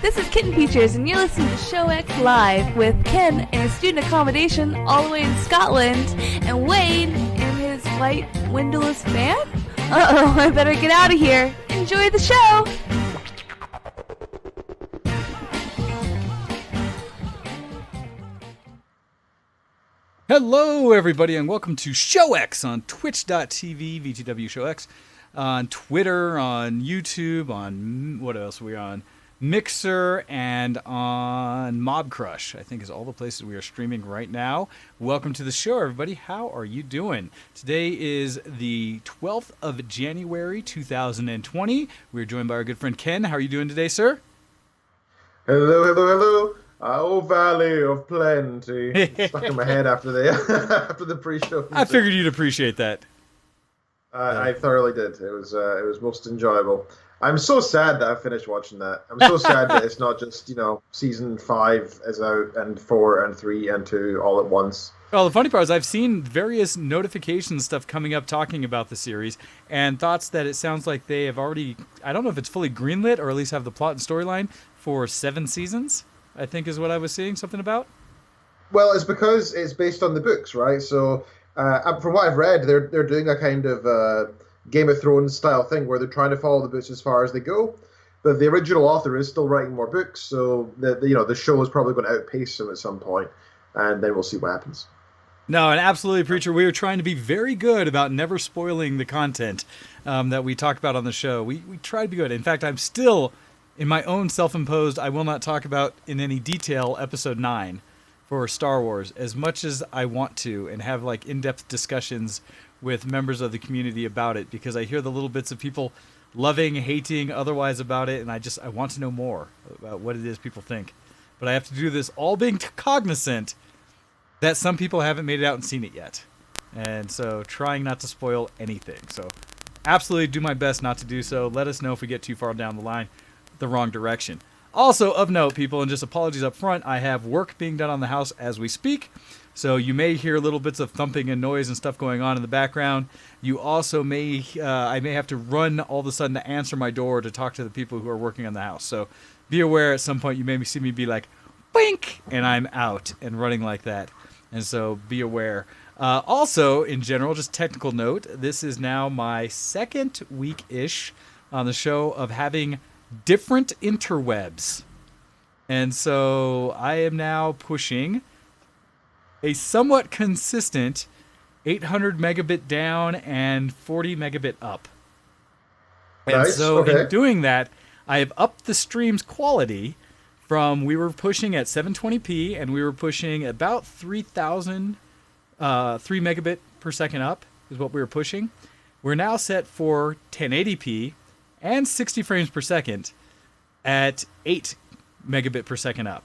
This is Kitten Features, and you're listening to Show X Live with Ken in his student accommodation all the way in Scotland, and Wayne in his white windowless van? Uh-oh, I better get out of here. Enjoy the show! Hello, everybody, and welcome to Show X on Twitch.tv, VTW Show X, on Twitter, on YouTube, on what else are we on? Mixer, and on Mob Crush, I think is all the places we are streaming right now. Welcome to the show, everybody. How are you doing? Today is the 12th of January, 2020. We're joined by our good friend Ken. How are you doing today, sir? Hello, hello, hello. Oh, Valley of Plenty. Stuck in my head after the after the pre-show. I figured you'd appreciate that. I thoroughly did. It was most enjoyable. I'm so sad that I finished watching that. I'm so sad that it's not just, season 5 is out and 4 and 3 and 2 all at once. Well, the funny part is I've seen various notification stuff coming up talking about the series and thoughts that it sounds like they have already, I don't know if it's fully greenlit or at least have the plot and storyline for 7 seasons, I think is what I was seeing something about. Well, it's because it's based on the books, right? So from what I've read, they're doing a kind of Game of Thrones style thing where they're trying to follow the books as far as they go, but the original author is still writing more books, so the show is probably going to outpace him at some point, and then we'll see what happens. No, and absolutely, Preacher. We are trying to be very good about never spoiling the content that we talk about on the show. We try to be good. In fact, I'm still, in my own self-imposed, I will not talk about in any detail Episode 9 for Star Wars as much as I want to and have like in-depth discussions with members of the community about it, because I hear the little bits of people loving, hating, otherwise about it, and I want to know more about what it is people think. But I have to do this all being cognizant that some people haven't made it out and seen it yet. And so trying not to spoil anything. So absolutely do my best not to do so. Let us know if we get too far down the line, the wrong direction. Also, of note, people, and just apologies up front, I have work being done on the house as we speak. So you may hear little bits of thumping and noise and stuff going on in the background. You also I may have to run all of a sudden to answer my door to talk to the people who are working on the house. So be aware at some point you may see me be like, boink, and I'm out and running like that. And so be aware. Also, in general, just technical note, this is now my second week-ish on the show of having different interwebs. And so I am now pushing a somewhat consistent 800 megabit down and 40 megabit up. And nice. so Okay. in doing that, I have upped the stream's quality from, we were pushing at 720p and we were pushing about 3 megabit per second up is what we were pushing. We're now set for 1080p and 60 frames per second at 8 megabit per second up.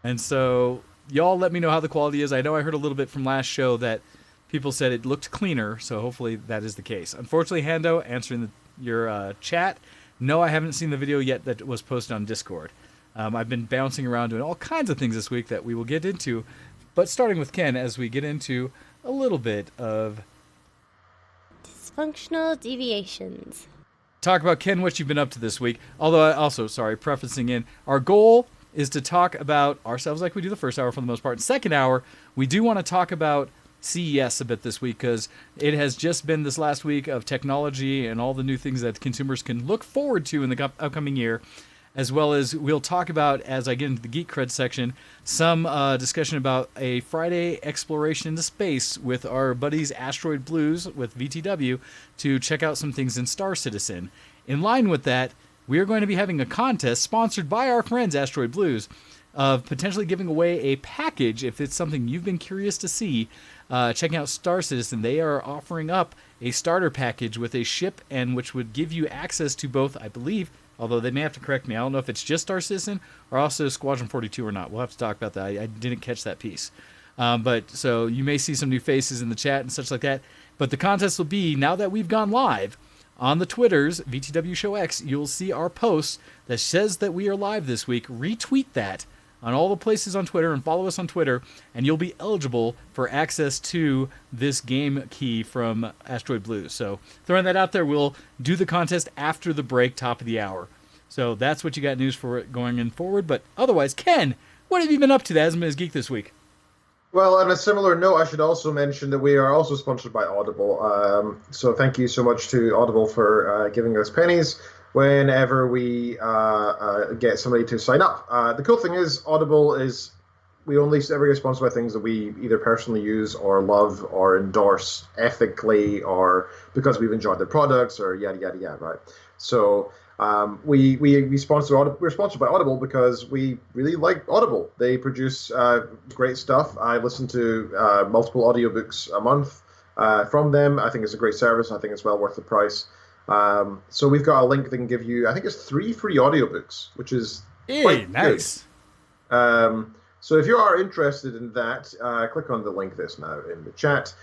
And so y'all let me know how the quality is. I know I heard a little bit from last show that people said it looked cleaner, so hopefully that is the case. Unfortunately, Hando, answering your chat, no, I haven't seen the video yet that was posted on Discord. I've been bouncing around doing all kinds of things this week that we will get into, but starting with Ken as we get into a little bit of dysfunctional deviations. Talk about, Ken, what you've been up to this week. Although I also, prefacing in, our goal is to talk about ourselves like we do the first hour for the most part. Second hour, we do want to talk about CES a bit this week because it has just been this last week of technology and all the new things that consumers can look forward to in the upcoming year, as well as we'll talk about, as I get into the Geek Cred section, some discussion about a Friday exploration into space with our buddies Asteroid Blues with VTW to check out some things in Star Citizen. In line with that, we are going to be having a contest sponsored by our friends Asteroid Blues of potentially giving away a package if it's something you've been curious to see. Checking out Star Citizen, they are offering up a starter package with a ship and which would give you access to both, I believe, although they may have to correct me, I don't know if it's just Star Citizen or also Squadron 42 or not. We'll have to talk about that. I didn't catch that piece. But so you may see some new faces in the chat and such like that. But the contest will be, now that we've gone live, on the Twitters, VTW Show X, you'll see our post that says that we are live this week. Retweet that on all the places on Twitter and follow us on Twitter, and you'll be eligible for access to this game key from Asteroid Blues. So throwing that out there, we'll do the contest after the break, top of the hour. So that's what you got news for it going in forward. But otherwise, Ken, what have you been up to, the Asthma Geek, this week? Well, on a similar note, I should also mention that we are also sponsored by Audible. So thank you so much to Audible for giving us pennies whenever we get somebody to sign up. The cool thing is, Audible is, we only ever get sponsored by things that we either personally use or love or endorse ethically or because we've enjoyed their products or yada, yada, yada, right? So we sponsor we're sponsored by Audible because we really like Audible. They produce great stuff. I listen to multiple audiobooks a month from them. I think it's a great service. I think it's well worth the price. So we've got a link that can give you, I think it's 3 free audiobooks, which is quite nice. Good. So if you are interested in that, click on the link that's now in the chat.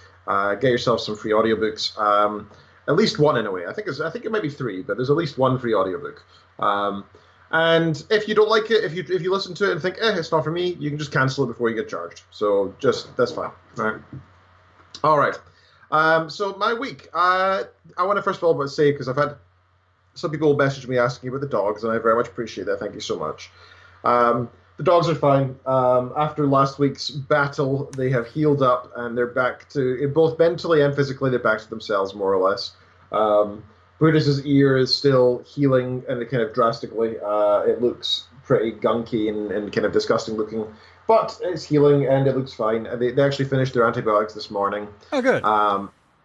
Get yourself some free audiobooks. At least one, in a way. I think it might be 3, but there's at least 1 free audiobook. And if you don't like it, if you listen to it and think, it's not for me, you can just cancel it before you get charged. So that's fine. All right. So my week, I want to first of all say, because I've had some people message me asking about the dogs, and I very much appreciate that. Thank you so much. The dogs are fine. After last week's battle, they have healed up, and they're back to, both mentally and physically, they're back to themselves, more or less. Brutus's ear is still healing, and it kind of drastically. It looks pretty gunky and kind of disgusting looking, but it's healing, and it looks fine. They actually finished their antibiotics this morning. Oh, good.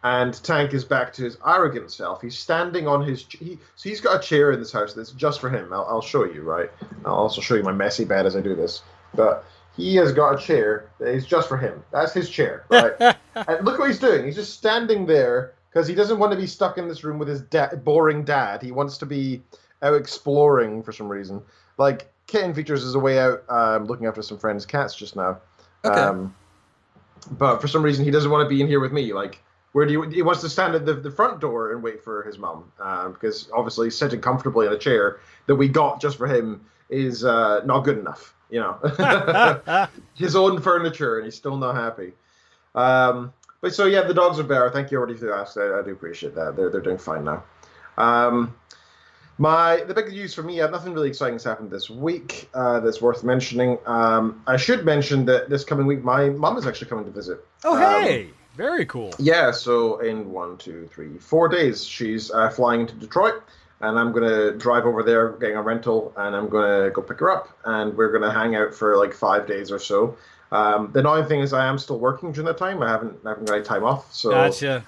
And Tank is back to his arrogant self. He's standing on his... So he's got a chair in this house that's just for him. I'll show you, right? I'll also show you my messy bed as I do this. But he has got a chair that is just for him. That's his chair, right? And look what he's doing. He's just standing there because he doesn't want to be stuck in this room with his boring dad. He wants to be out exploring for some reason. Like, Kitten Features is away out looking after some friends' cats just now. Okay. But for some reason, he doesn't want to be in here with me. Like... He wants to stand at the front door and wait for his mum, because obviously sitting comfortably in a chair that we got just for him is not good enough, you know. His own furniture, and he's still not happy. But so yeah, the dogs are better. Thank you already for ask. I do appreciate that. They're doing fine now. The big news for me, nothing really exciting has happened this week that's worth mentioning. I should mention that this coming week, my mum is actually coming to visit. Oh, hey! Very cool. Yeah, so in 4 days, she's flying into Detroit, and I'm going to drive over there, getting a rental, and I'm going to go pick her up, and we're going to hang out for like 5 days or so. The annoying thing is I am still working during that time. I haven't got any time off, so gotcha.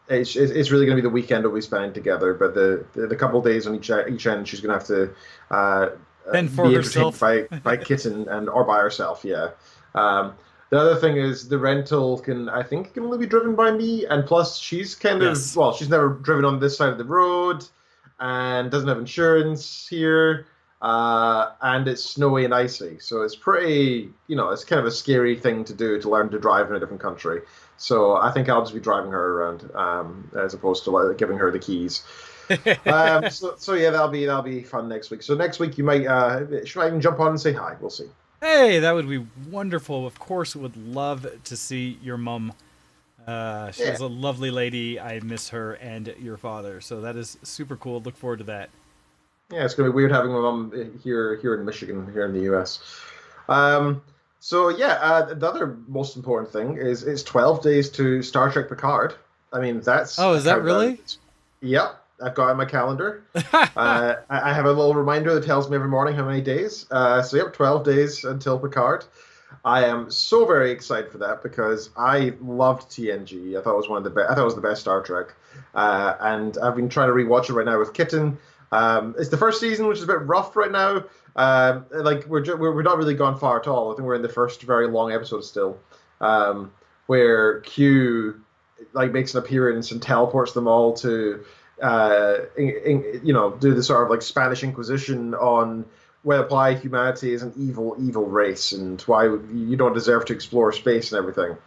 It's really going to be the weekend that we spend together, but the couple of days on each end, she's going to have to fend for herself by Kitten or by herself, yeah. The other thing is the rental can only be driven by me, and plus she's she's never driven on this side of the road, and doesn't have insurance here, and it's snowy and icy, so it's pretty, it's kind of a scary thing to do, to learn to drive in a different country. So I think I'll just be driving her around, as opposed to giving her the keys. So yeah, that'll be fun next week. So next week she might even jump on and say hi. We'll see. Hey, that would be wonderful. Of course, would love to see your mum. She's a lovely lady. I miss her and your father. So that is super cool. Look forward to that. Yeah, it's going to be weird having my mum here in Michigan, here in the U.S. So yeah, the other most important thing is it's 12 days to Star Trek Picard. I mean, that's... Oh, is that really? Yep. I've got it on my calendar. I have a little reminder that tells me every morning how many days. So yep, 12 days until Picard. I am so very excited for that because I loved TNG. I thought it was I thought it was the best Star Trek. And I've been trying to rewatch it right now with Kitten. It's the first season, which is a bit rough right now. We're not really gone far at all. I think we're in the first very long episode still, where Q makes an appearance and teleports them all to. Do the sort of Spanish Inquisition on why humanity is an evil race and why you don't deserve to explore space and everything.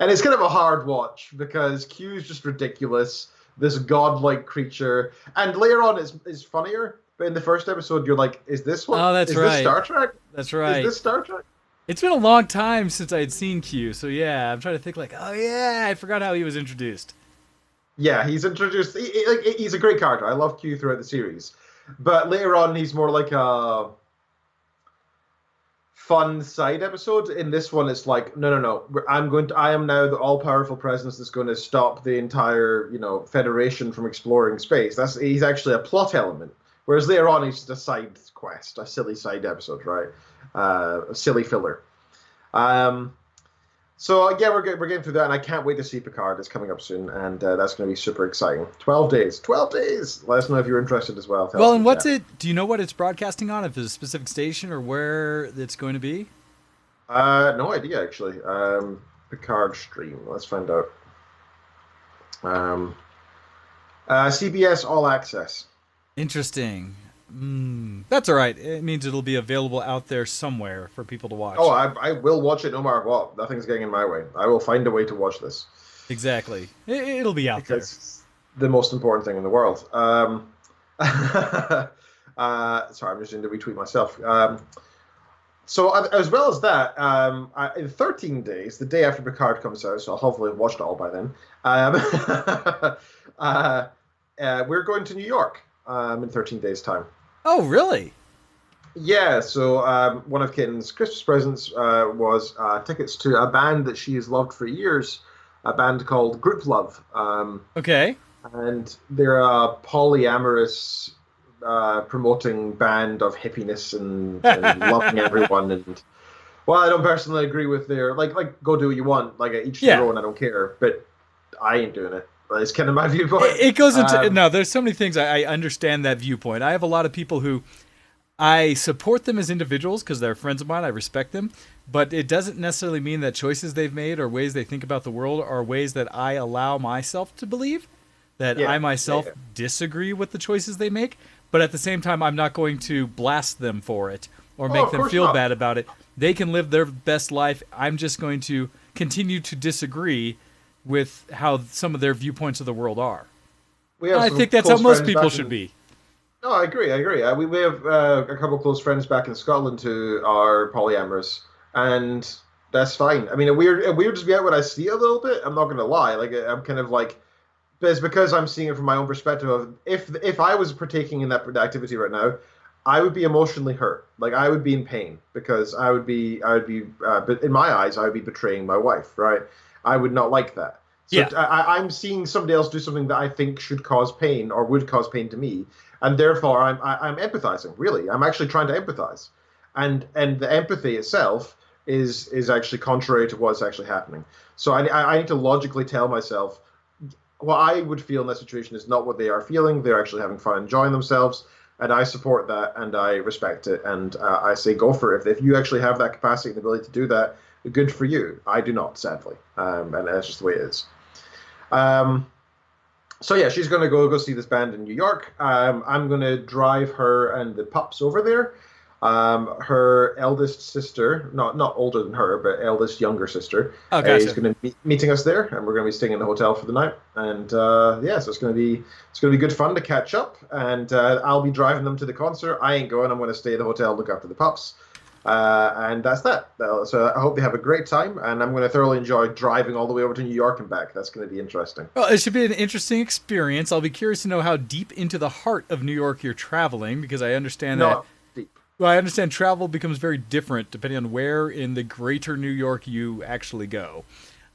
And it's kind of a hard watch because Q is just ridiculous, this godlike creature. And later on it's funnier, but in the first episode you're like, is this what? Oh, that's is right. This Star Trek? That's right. Is this Star Trek? It's been a long time since I'd seen Q, so yeah, I'm trying to think oh yeah, I forgot how he was introduced. Yeah, he's introduced. He's a great character. I love Q throughout the series. But later on, he's more like a fun side episode. In this one, it's like, no, no, no. I am now the all-powerful presence that's going to stop the entire, Federation from exploring space. He's actually a plot element. Whereas later on, he's just a side quest, a silly side episode, right? A silly filler. So yeah, we're getting through that, and I can't wait to see Picard. It's coming up soon, and that's going to be super exciting. 12 days. 12 days! Let us know if you're interested as well. Well, and do you know what it's broadcasting on? If it's a specific station or where it's going to be? No idea, actually. Picard stream. Let's find out. CBS All Access. Interesting. That's all right. It means it'll be available out there somewhere for people to watch. Oh, I will watch it no matter what. Nothing's getting in my way. I will find a way to watch this. Exactly. It'll be out there. It's the most important thing in the world. Sorry, I'm just going to retweet myself. So as well as that, in 13 days, the day after Picard comes out, so I'll hopefully have watched it all by then, we're going to New York in 13 days' time. Oh, really? Yeah, so one of Kitten's Christmas presents was tickets to a band that she has loved for years, a band called Group Love. Okay. And they're a polyamorous promoting band of hippiness and loving everyone. And well, I don't personally agree with their like go do what you want, like each their own. I don't care, but I ain't doing it. It's kind of my viewpoint. It goes into no. There's so many things. I understand that viewpoint. I have a lot of people who I support them as individuals because they're friends of mine. I respect them, but it doesn't necessarily mean that choices they've made or ways they think about the world are ways that I allow myself to believe. That I myself disagree with the choices they make, but at the same time, I'm not going to blast them for it or make them feel bad about it. They can live their best life. I'm just going to continue to disagree with how some of their viewpoints of the world are. I think that's how most people should be. No, I agree. We have a couple of close friends back in Scotland who are polyamorous, and that's fine. I mean, it weirds me out when I see it a little bit. I'm not going to lie. Like, I'm kind of like, but it's because I'm seeing it from my own perspective of if I was partaking in that activity right now, I would be emotionally hurt. Like, I would be in pain because I would be, but in my eyes, I would be betraying my wife, right? I would not like that. So I'm seeing somebody else do something that I think should cause pain or would cause pain to me, and therefore I'm empathizing. Really, I'm actually trying to empathize, and the empathy itself is actually contrary to what's actually happening. So I need to logically tell myself what I would feel in that situation is not what they are feeling. They're actually having fun, enjoying themselves, and I support that and I respect it, and I say go for it. If you actually have that capacity and ability to do that, good for you. I do not, sadly, and that's just the way it is. So yeah, she's going to go see this band in New York. I'm going to drive her and the pups over there. Her eldest sister, not older than her, but eldest younger sister, is going to be meeting us there, and we're going to be staying in the hotel for the night. And so it's going to be good fun to catch up. And I'll be driving them to the concert. I ain't going. I'm going to stay at the hotel, look after the pups. And that's that. So I hope they have a great time, and I'm going to thoroughly enjoy driving all the way over to New York and back. That's going to be interesting. Well, it should be an interesting experience. I'll be curious to know how deep into the heart of New York you're traveling, because I understand deep. Well, I understand travel becomes very different depending on where in the greater New York you actually go.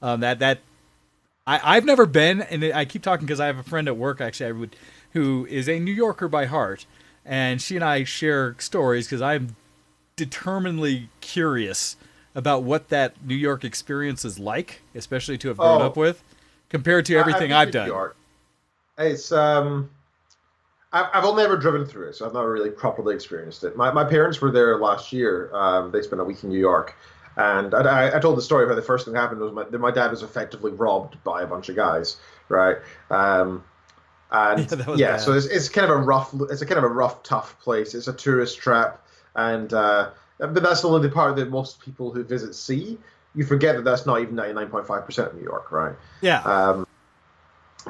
I've never been, and I keep talking because I have a friend at work actually who is a New Yorker by heart, and she and I share stories because I'm determinedly curious about what that New York experience is like, especially to have grown up with, compared to everything I've done. New York. It's I've only ever driven through it, so I've never really properly experienced it. My parents were there last year. They spent a week in New York, and I told the story of how the first thing happened was my dad was effectively robbed by a bunch of guys, right? So it's kind of a rough, tough place. It's a tourist trap. And but that's only the part that most people who visit see. You forget that that's not even 99.5% of New York, right? Yeah.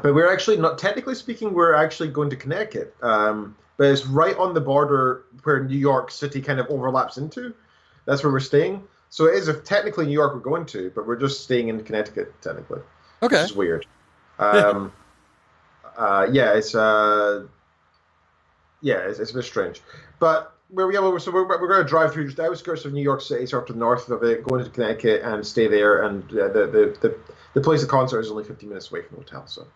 But we're actually not, technically speaking, we're actually going to Connecticut. But it's right on the border where New York City kind of overlaps into. That's where we're staying. So it is technically New York we're going to, but we're just staying in Connecticut, technically. Okay. Which is weird. It's Yeah, it's a bit strange. But we're going to drive through just the outskirts of New York City, sort of north of it, go into Connecticut and stay there. And the place of concert is only 15 minutes away from the hotel, so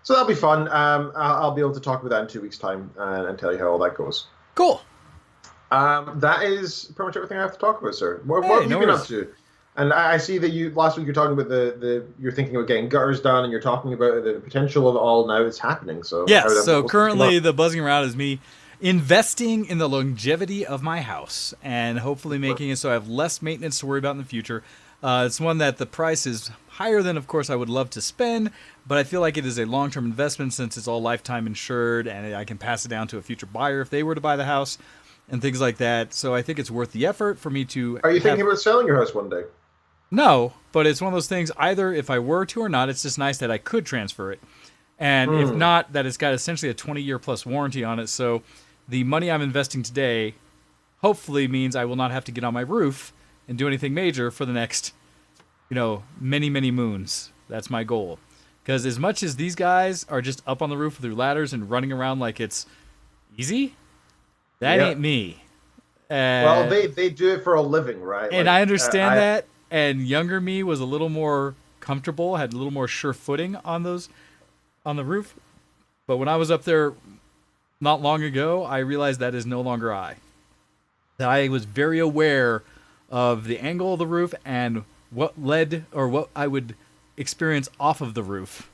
that'll be fun. I'll be able to talk about that in 2 weeks' time and tell you how all that goes. Cool. That is pretty much everything I have to talk about, sir. What Hey, have you been up to? And I see that you last week you're talking about you're thinking about getting gutters done, and you're talking about the potential of it all now. It's happening. So Yes. So currently, the buzzing around is me investing in the longevity of my house and hopefully making it so I have less maintenance to worry about in the future. It's one that the price is higher than, of course, I would love to spend, but I feel like it is a long-term investment since it's all lifetime insured, and I can pass it down to a future buyer if they were to buy the house and things like that. So I think it's worth the effort for me to. Are you thinking about selling your house one day? No, but it's one of those things, either if I were to or not, it's just nice that I could transfer it. And if not, that it's got essentially a 20-year plus warranty on it. So the money I'm investing today hopefully means I will not have to get on my roof and do anything major for the next, many, many moons. That's my goal. Because as much as these guys are just up on the roof with their ladders and running around like it's easy, that ain't me. Well, they do it for a living, right? And I understand that. And younger me was a little more comfortable, had a little more sure footing on the roof. But when I was up there not long ago, I realized that is no longer I. That I was very aware of the angle of the roof and what I would experience off of the roof.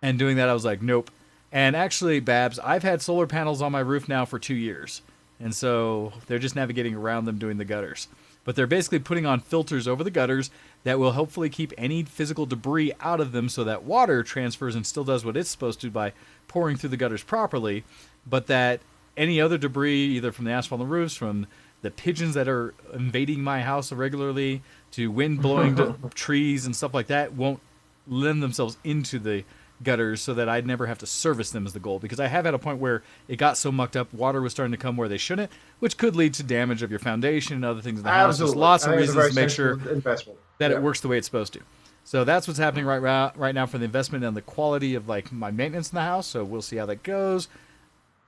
And doing that, I was like, nope. And actually, Babs, I've had solar panels on my roof now for 2 years. And so they're just navigating around them doing the gutters. But they're basically putting on filters over the gutters that will hopefully keep any physical debris out of them so that water transfers and still does what it's supposed to by pouring through the gutters properly, but that any other debris, either from the asphalt on the roofs, from the pigeons that are invading my house regularly, to wind blowing trees and stuff like that, won't lend themselves into the gutters so that I'd never have to service them is the goal. Because I have had a point where it got so mucked up, water was starting to come where they shouldn't, which could lead to damage of your foundation and other things in the house. There's lots of reasons to make sure that it works the way it's supposed to. So that's what's happening right now for the investment and the quality of like my maintenance in the house. So we'll see how that goes.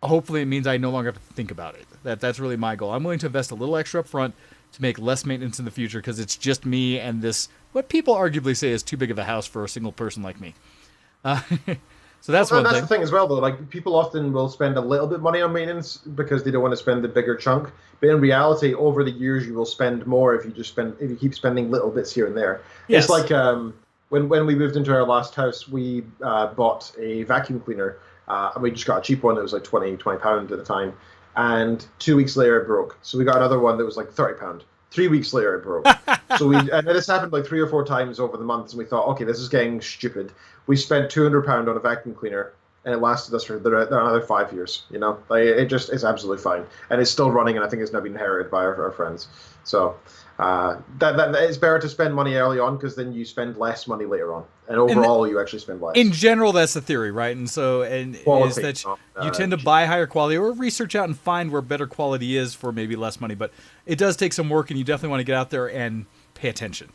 Hopefully it means I no longer have to think about it. That's really my goal. I'm willing to invest a little extra up front to make less maintenance in the future because it's just me and this, what people arguably say is too big of a house for a single person like me. So that's one thing. That's the thing as well, though. Like, people often will spend a little bit of money on maintenance because they don't want to spend the bigger chunk. But in reality, over the years, you will spend more if you keep spending little bits here and there. Yes. It's like when we moved into our last house, we bought a vacuum cleaner. And we just got a cheap one that was like £20 at the time. And 2 weeks later, it broke. So we got another one that was like £30. 3 weeks later, it broke. And this happened like 3 or 4 times over the months, and we thought, okay, this is getting stupid. We spent £200 on a vacuum cleaner, and it lasted us for another 5 years. Like, it just is absolutely fine, and it's still running, and I think it's now been inherited by our friends. So that it's better to spend money early on because then you spend less money later on, and overall you actually spend less. In general, that's the theory, right? And so, is that you tend to buy higher quality or research out and find where better quality is for maybe less money. But it does take some work, and you definitely want to get out there and pay attention.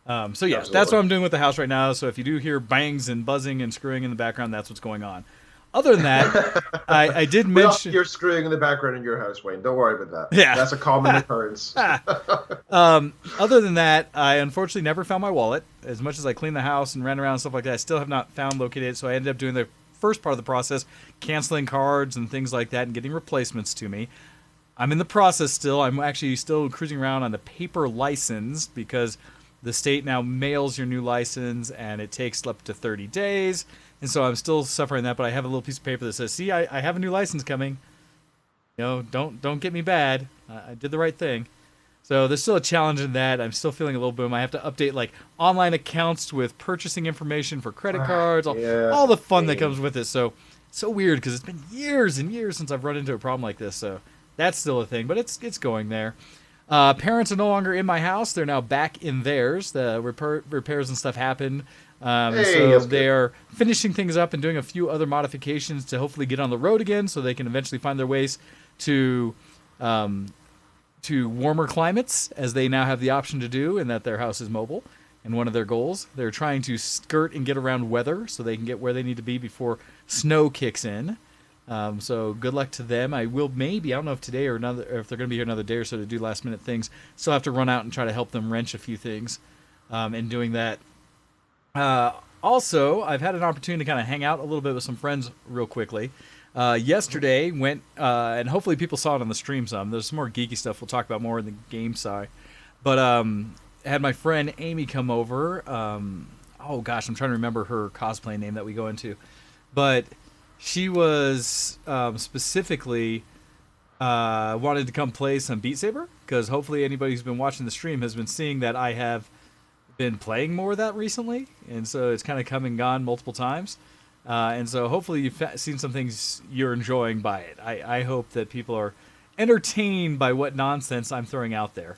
So yeah, that's what I'm doing with the house right now. So if you do hear bangs and buzzing and screwing in the background, that's what's going on. Other than that, I did mention... You're screwing in the background in your house, Wayne. Don't worry about that. Yeah. That's a common occurrence. Other than that, I unfortunately never found my wallet. As much as I cleaned the house and ran around and stuff like that, I still have not located it. So I ended up doing the first part of the process, canceling cards and things like that and getting replacements to me. I'm in the process still. I'm actually still cruising around on the paper license because the state now mails your new license and it takes up to 30 days. And so I'm still suffering that, but I have a little piece of paper that says, see, I have a new license coming. Don't get me bad. I did the right thing. So there's still a challenge in that. I'm still feeling a little boom. I have to update like online accounts with purchasing information for credit cards, all the fun that comes with it. So it's so weird because it's been years and years since I've run into a problem like this. So that's still a thing, but it's going there. Parents are no longer in my house. They're now back in theirs. The repairs and stuff happened. So they're finishing things up and doing a few other modifications to hopefully get on the road again so they can eventually find their ways to warmer climates, as they now have the option to do, and that their house is mobile. And one of their goals, they're trying to skirt and get around weather so they can get where they need to be before snow kicks in. So good luck to them. I will maybe, I don't know if today or another, or if they're going to be here another day or so to do last minute things. Still have to run out and try to help them wrench a few things in doing that. Also, I've had an opportunity to kind of hang out a little bit with some friends real quickly. Yesterday went, and hopefully people saw it on the stream some. There's some more geeky stuff we'll talk about more in the game side. But had my friend Amy come over. Oh gosh, I'm trying to remember her cosplay name that we go into. But she was specifically wanted to come play some Beat Saber, because hopefully anybody who's been watching the stream has been seeing that I have been playing more of that recently, and so it's kind of come and gone multiple times. And so hopefully you've seen some things you're enjoying by it. I hope that people are entertained by what nonsense I'm throwing out there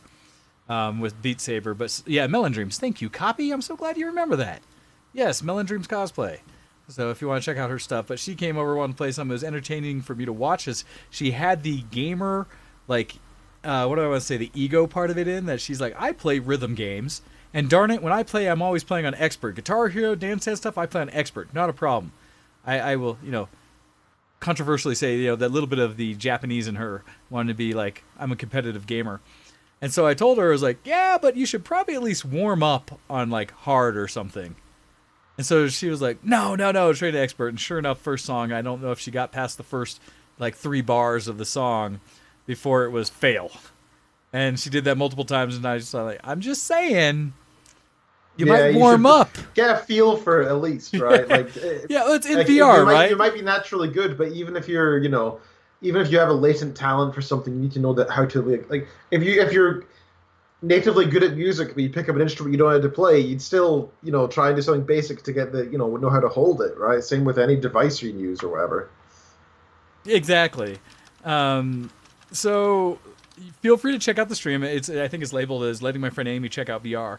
with Beat Saber. But yeah, Melon Dreams, thank you, Copy. I'm so glad you remember that. Yes, Melon Dreams cosplay. So if you want to check out her stuff. But she came over, wanted to play something. It was entertaining for me to watch. As she had the gamer, like, what do I want to say, the ego part of it in, that she's like, I play rhythm games. And darn it, when I play, I'm always playing on expert. Guitar Hero, Dance Dance stuff, I play on expert. Not a problem. I will, controversially say, that little bit of the Japanese in her wanted to be like, I'm a competitive gamer. And so I told her, I was like, yeah, but you should probably at least warm up on, like, hard or something. And so she was like, no, straight to expert. And sure enough, first song, I don't know if she got past the first, like, 3 bars of the song before it was fail. And she did that multiple times, and I just thought, like, I'm just saying, you might warm up. Get a feel for it at least, right? Like, yeah, well, it's in VR, right? You might be naturally good, but even if you're, even if you have a latent talent for something, you need to know that how to like. If you're natively good at music, but you pick up an instrument you don't know how to play, you'd still, try and do something basic to get the, know how to hold it, right? Same with any device you use or whatever. Exactly. So feel free to check out the stream. I think it's labeled as letting my friend Amy check out VR.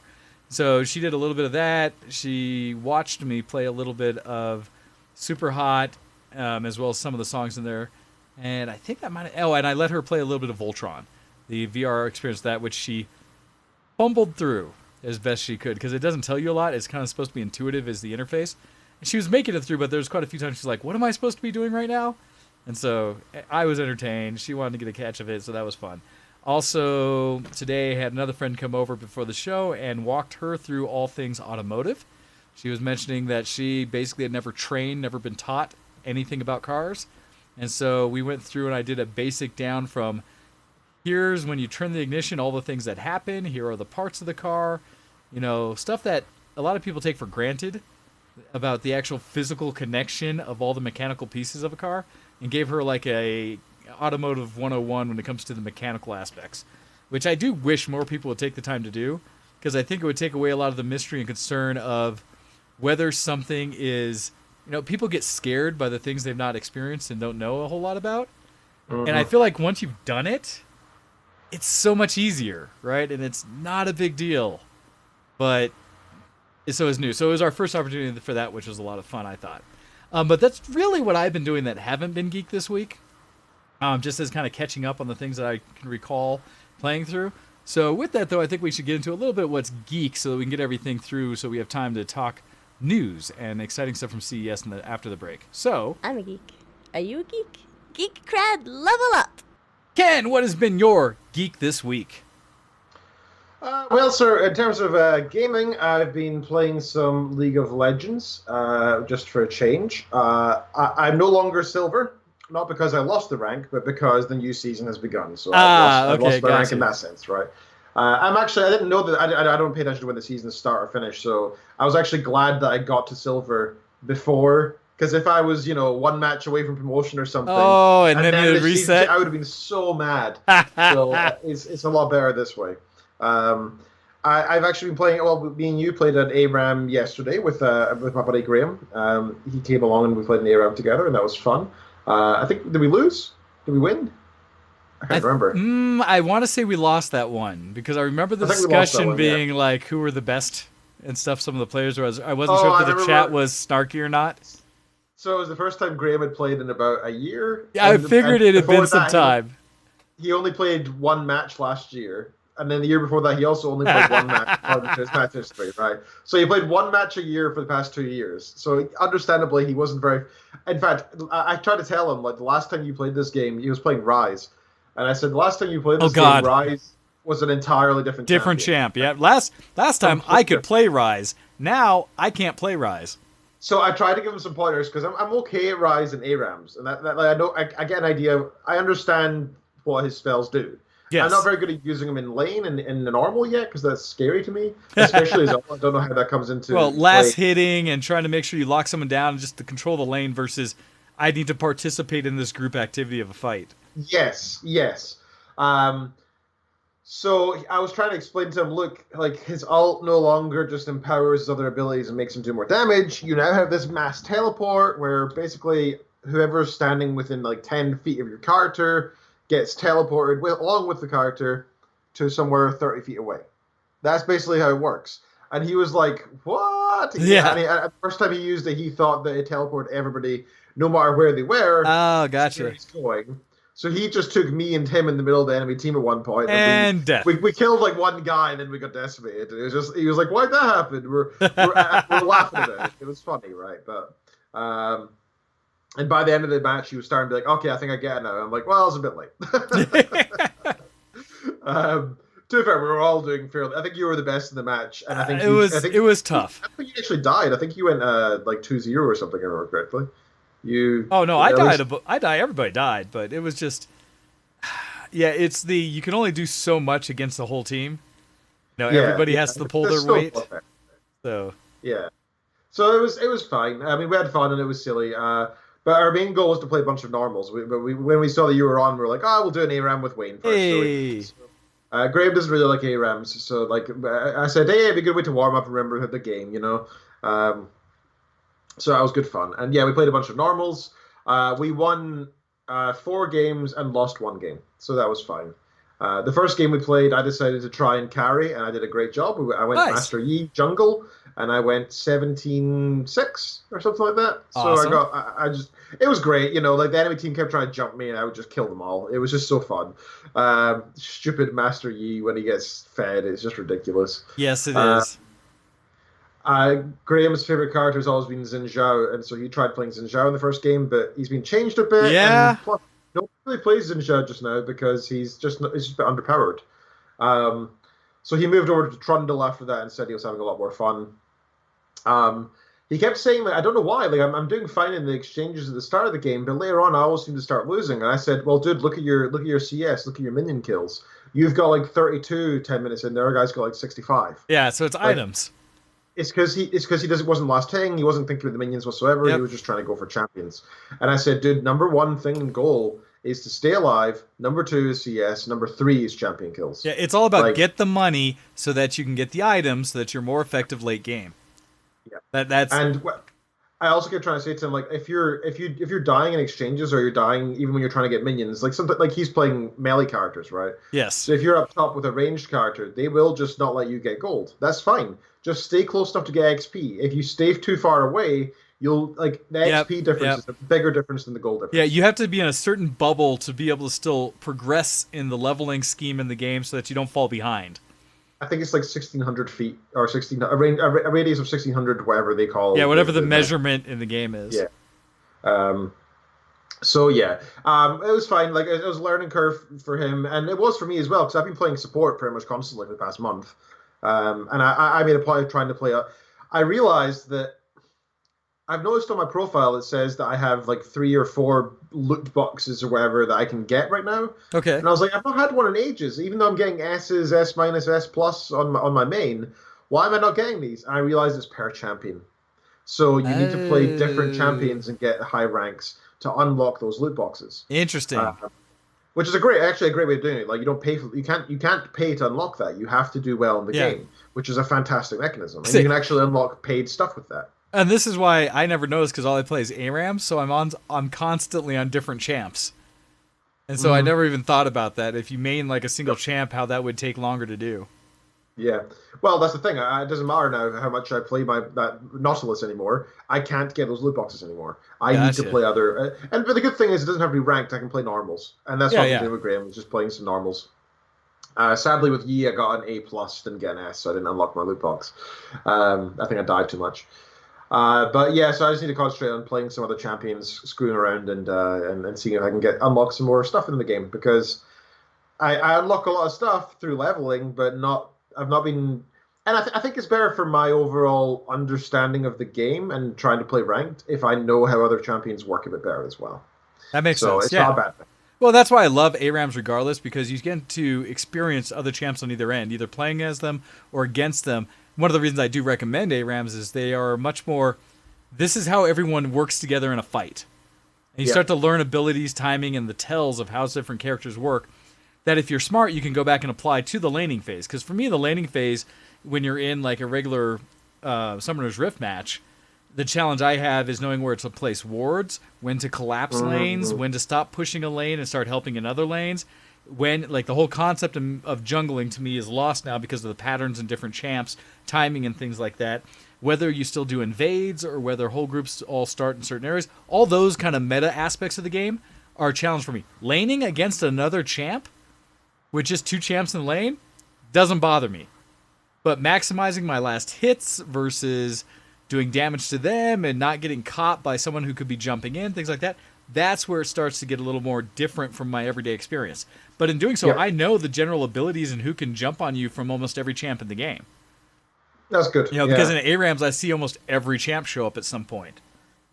So she did a little bit of that. She watched me play a little bit of Super Hot, as well as some of the songs in there. And I think that might have... Oh, and I let her play a little bit of Voltron, the VR experience, that which she fumbled through as best she could, because it doesn't tell you a lot. It's kind of supposed to be intuitive as the interface. And she was making it through, but there was quite a few times she's like, what am I supposed to be doing right now? And so I was entertained. She wanted to get a catch of it, so that was fun. Also, today I had another friend come over before the show and walked her through all things automotive. She was mentioning that she basically had never trained, never been taught anything about cars. And so we went through and I did a basic down from, here's when you turn the ignition, all the things that happen. Here are the parts of the car. Stuff that a lot of people take for granted about the actual physical connection of all the mechanical pieces of a car, and gave her like a automotive 101 when it comes to the mechanical aspects, which I do wish more people would take the time to do, because I think it would take away a lot of the mystery and concern of whether something is, people get scared by the things they've not experienced and don't know a whole lot about. And I feel like once you've done it, it's so much easier, right? And it's not a big deal, but so it's new. So it was our first opportunity for that, which was a lot of fun, I thought. But that's really what I've been doing that haven't been Geek this week. Just as kind of catching up on the things that I can recall playing through. So with that, though, I think we should get into a little bit of what's geek so that we can get everything through so we have time to talk news and exciting stuff from CES after the break. So... I'm a geek. Are you a geek? Geek cred, level up! Ken, what has been your geek this week? Well, sir, in terms of gaming, I've been playing some League of Legends, just for a change. I'm no longer silver. Not because I lost the rank, but because the new season has begun. So I've lost my rank in that sense, right? I didn't know that. I don't pay attention to when the seasons start or finish. So I was actually glad that I got to silver before, because if I was, one match away from promotion or something, and then it would reset, I would have been so mad. So it's a lot better this way. I've actually been playing. Well, me and you played an ARAM yesterday with my buddy Graham. He came along and we played an ARAM together, and that was fun. I think, did we lose? Did we win? I can't remember. I want to say we lost that one, because I remember the discussion being like who were the best and stuff. Some of the players were. I wasn't sure if the chat was snarky or not. So it was the first time Graham had played in about a year. Yeah, I figured it had been some time. He only played one match last year. and then the year before that, he also only played one match in his match history, right? So he played one match a year for the past 2 years. So understandably, he wasn't very. In fact, I tried to tell him, like, the last time you played this game, he was playing Rise, and I said, the last time you played this game, Rise was an entirely different champ. Yeah, last time I could play Rise. Now I can't play Rise. So I tried to give him some pointers because I'm okay at Rise and ARAMs, and that like, I get an idea. I understand what his spells do. Yes. I'm not very good at using them in lane and in the normal yet because that's scary to me, especially as I don't know how that comes into last hitting and trying to make sure you lock someone down and just to control the lane versus I need to participate in this group activity of a fight. Yes. So I was trying to explain to him, look, like his ult no longer just empowers his other abilities and makes him do more damage. You now have this mass teleport where basically whoever's standing within like 10 feet of your character gets teleported along with the character to somewhere 30 feet away. That's basically how it works. And he was like, what? Yeah. And the first time he used it, he thought that it teleported everybody no matter where they were. Oh, gotcha. Where he's going. So he just took me and him in the middle of the enemy team at one point. And death. We killed like one guy and then we got decimated. It was just, he was like, why'd that happen? We're laughing at it. It was funny, right? But and by the end of the match, he was starting to be like, okay, I think I get it now. I'm like, well, it's a bit late. To be fair, we were all doing fairly. I think you were the best in the match, and I think it was tough. I think you actually died. I think you went like 2-0 or something, if I remember correctly. Oh no, I died. I died. Everybody died, but it was just. Yeah, it's you can only do so much against the whole team. Everybody has to pull their weight. So yeah, so it was fine. I mean, we had fun and it was silly. But our main goal was to play a bunch of normals. But when we saw that you were on, we were like, we'll do an ARAM with Wayne first. Hey. Graham doesn't really like ARAMs, so like I said, hey, it'd be a good way to warm up and remember the game, So that was good fun. And yeah, we played a bunch of normals. We won 4 games and lost 1 game, so that was fine. The first game we played, I decided to try and carry, and I did a great job. I went Master Yi jungle, and I went 17-6 or something like that. Awesome. So I just, it was great. Like the enemy team kept trying to jump me, and I would just kill them all. It was just so fun. Stupid Master Yi when he gets fed is just ridiculous. Yes, it is. Graham's favorite character has always been Xin Zhao, and so he tried playing Xin Zhao in the first game, but he's been changed a bit. Yeah. And plus, nobody really plays Xin Zhao just now because he's just a bit underpowered. So he moved over to Trundle after that and said he was having a lot more fun. He kept saying that, I don't know why, like I'm doing fine in the exchanges at the start of the game, but later on I always seem to start losing. And I said, well, dude, look at your CS, look at your minion kills. You've got like 32 10 minutes in there, guy's got like 65. Yeah, so it's items. It's because he wasn't last hitting. He wasn't thinking of the minions whatsoever. Yep. He was just trying to go for champions. And I said, dude, number 1 thing and goal is to stay alive. Number 2 is CS. Number 3 is champion kills. Yeah, it's all about get the money so that you can get the items so that you're more effective late game. Yeah, that's. And I also kept trying to say to him, like, if you're dying in exchanges or you're dying even when you're trying to get minions, like something like he's playing melee characters, right? Yes. So if you're up top with a ranged character, they will just not let you get gold. That's fine. Just stay close enough to get XP. If you stay too far away, you'll the XP difference is a bigger difference than the gold difference. Yeah, you have to be in a certain bubble to be able to still progress in the leveling scheme in the game so that you don't fall behind. I think it's like 1,600 feet or a radius of 1,600, whatever they call. Yeah, whatever the measurement in the game is. Yeah. So yeah, it was fine. Like it was a learning curve for him, and it was for me as well because I've been playing support pretty much constantly for the past month. And I made a point of trying to play. I realized that I've noticed on my profile it says that I have like 3 or 4 loot boxes or whatever that I can get right now. Okay. And I was like, I've not had one in ages. Even though I'm getting S's, S minus, S plus on my main, why am I not getting these? And I realized it's per champion. So you need to play different champions and get high ranks to unlock those loot boxes. Interesting. Which is a great way of doing it. Like you can't pay to unlock that. You have to do well in the game, which is a fantastic mechanism. And you can actually unlock paid stuff with that. And this is why I never noticed because all I play is ARAM, so I'm constantly on different champs. And so I never even thought about that. If you main like a single champ, how that would take longer to do. Yeah. Well, that's the thing. It doesn't matter now how much I play that Nautilus anymore. I can't get those loot boxes anymore. I need to play other... but the good thing is it doesn't have to be ranked. I can play normals. And that's what I'm doing with Graham, just playing some normals. Sadly, with Yi, I got an A plus, didn't get an S, so I didn't unlock my loot box. I think I died too much. But yeah, so I just need to concentrate on playing some other champions, screwing around, and seeing if I can unlock some more stuff in the game, because I unlock a lot of stuff through leveling, but I've not been. And I think it's better for my overall understanding of the game and trying to play ranked if I know how other champions work a bit better as well. That makes sense. So it's yeah. not a bad thing. Well, that's why I love ARAMs regardless, because you get to experience other champs on either end, either playing as them or against them. One of the reasons I do recommend ARAMs is they are much more, this is how everyone works together in a fight. And you start to learn abilities, timing, and the tells of how different characters work, that if you're smart, you can go back and apply to the laning phase. Because for me, the laning phase, when you're in like a regular Summoner's Rift match, the challenge I have is knowing where to place wards, when to collapse lanes, when to stop pushing a lane and start helping in other lanes. When, like, the whole concept of jungling to me is lost now because of the patterns and different champs, timing and things like that. Whether you still do invades or whether whole groups all start in certain areas, all those kind of meta aspects of the game are a challenge for me. Laning against another champ with just 2 champs in the lane doesn't bother me. But maximizing my last hits versus doing damage to them and not getting caught by someone who could be jumping in, things like that, that's where it starts to get a little more different from my everyday experience. But in doing so, I know the general abilities and who can jump on you from almost every champ in the game. That's good. Because in ARAMs, I see almost every champ show up at some point.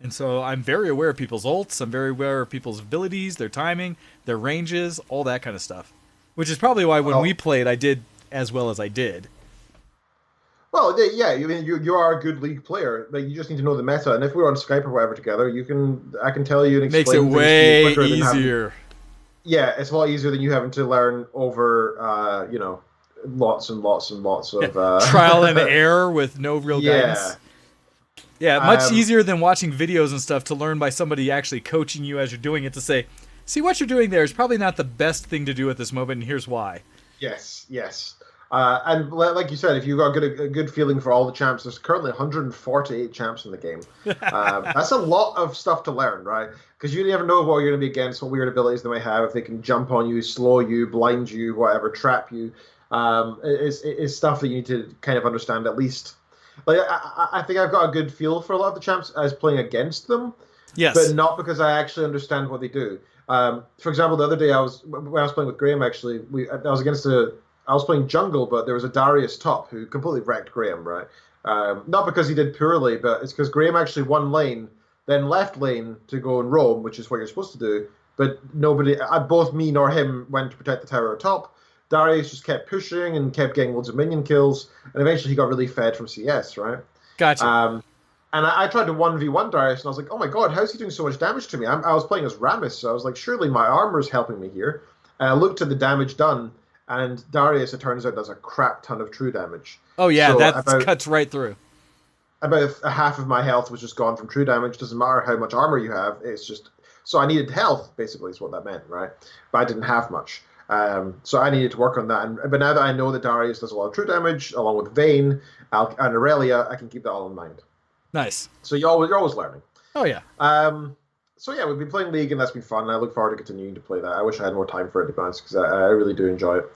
And so I'm very aware of people's ults, I'm very aware of people's abilities, their timing, their ranges, all that kind of stuff. Which is probably why when we played, I did as well as I did. Well, yeah, I mean, you are a good League player, but you just need to know the meta. And if we were on Skype or whatever together, I can tell you and explain. Makes it way easier. Yeah, it's a lot easier than you having to learn over, lots and lots and lots of trial and error with no real guidance. Yeah, much easier than watching videos and stuff to learn by somebody actually coaching you as you're doing it to say, see, what you're doing there is probably not the best thing to do at this moment, and here's why. Yes. And like you said, if you've got a good feeling for all the champs, there's currently 148 champs in the game. That's a lot of stuff to learn, right? Because you never know what you're going to be against, what weird abilities they may have, if they can jump on you, slow you, blind you, whatever, trap you. It's stuff that you need to kind of understand at least. Like I think I've got a good feel for a lot of the champs as playing against them. Yes. But not because I actually understand what they do. For example, the other day when I was playing with Graham, actually, I was playing jungle, but there was a Darius top who completely wrecked Graham, right? Not because he did poorly, but it's because Graham actually won lane, then left lane to go and roam, which is what you're supposed to do. But both me nor him went to protect the tower at top. Darius just kept pushing and kept getting loads of minion kills, and eventually he got really fed from CS, right? Gotcha. And I tried to 1v1 Darius, and I was like, oh my god, how is he doing so much damage to me? I was playing as Rammus, so I was like, surely my armor's helping me here. And I looked at the damage done, and Darius, it turns out, does a crap ton of true damage. Oh yeah, so that cuts right through. About a half of my health was just gone from true damage. Doesn't matter how much armor you have, it's just... So I needed health, basically, is what that meant, right? But I didn't have much. So I needed to work on that. But now that I know that Darius does a lot of true damage, along with Vayne and Aurelia, I can keep that all in mind. Nice. So you're always learning. Oh, yeah. So yeah, we've been playing League, and that's been fun. I look forward to continuing to play that. I wish I had more time for it, to be honest, because I really do enjoy it.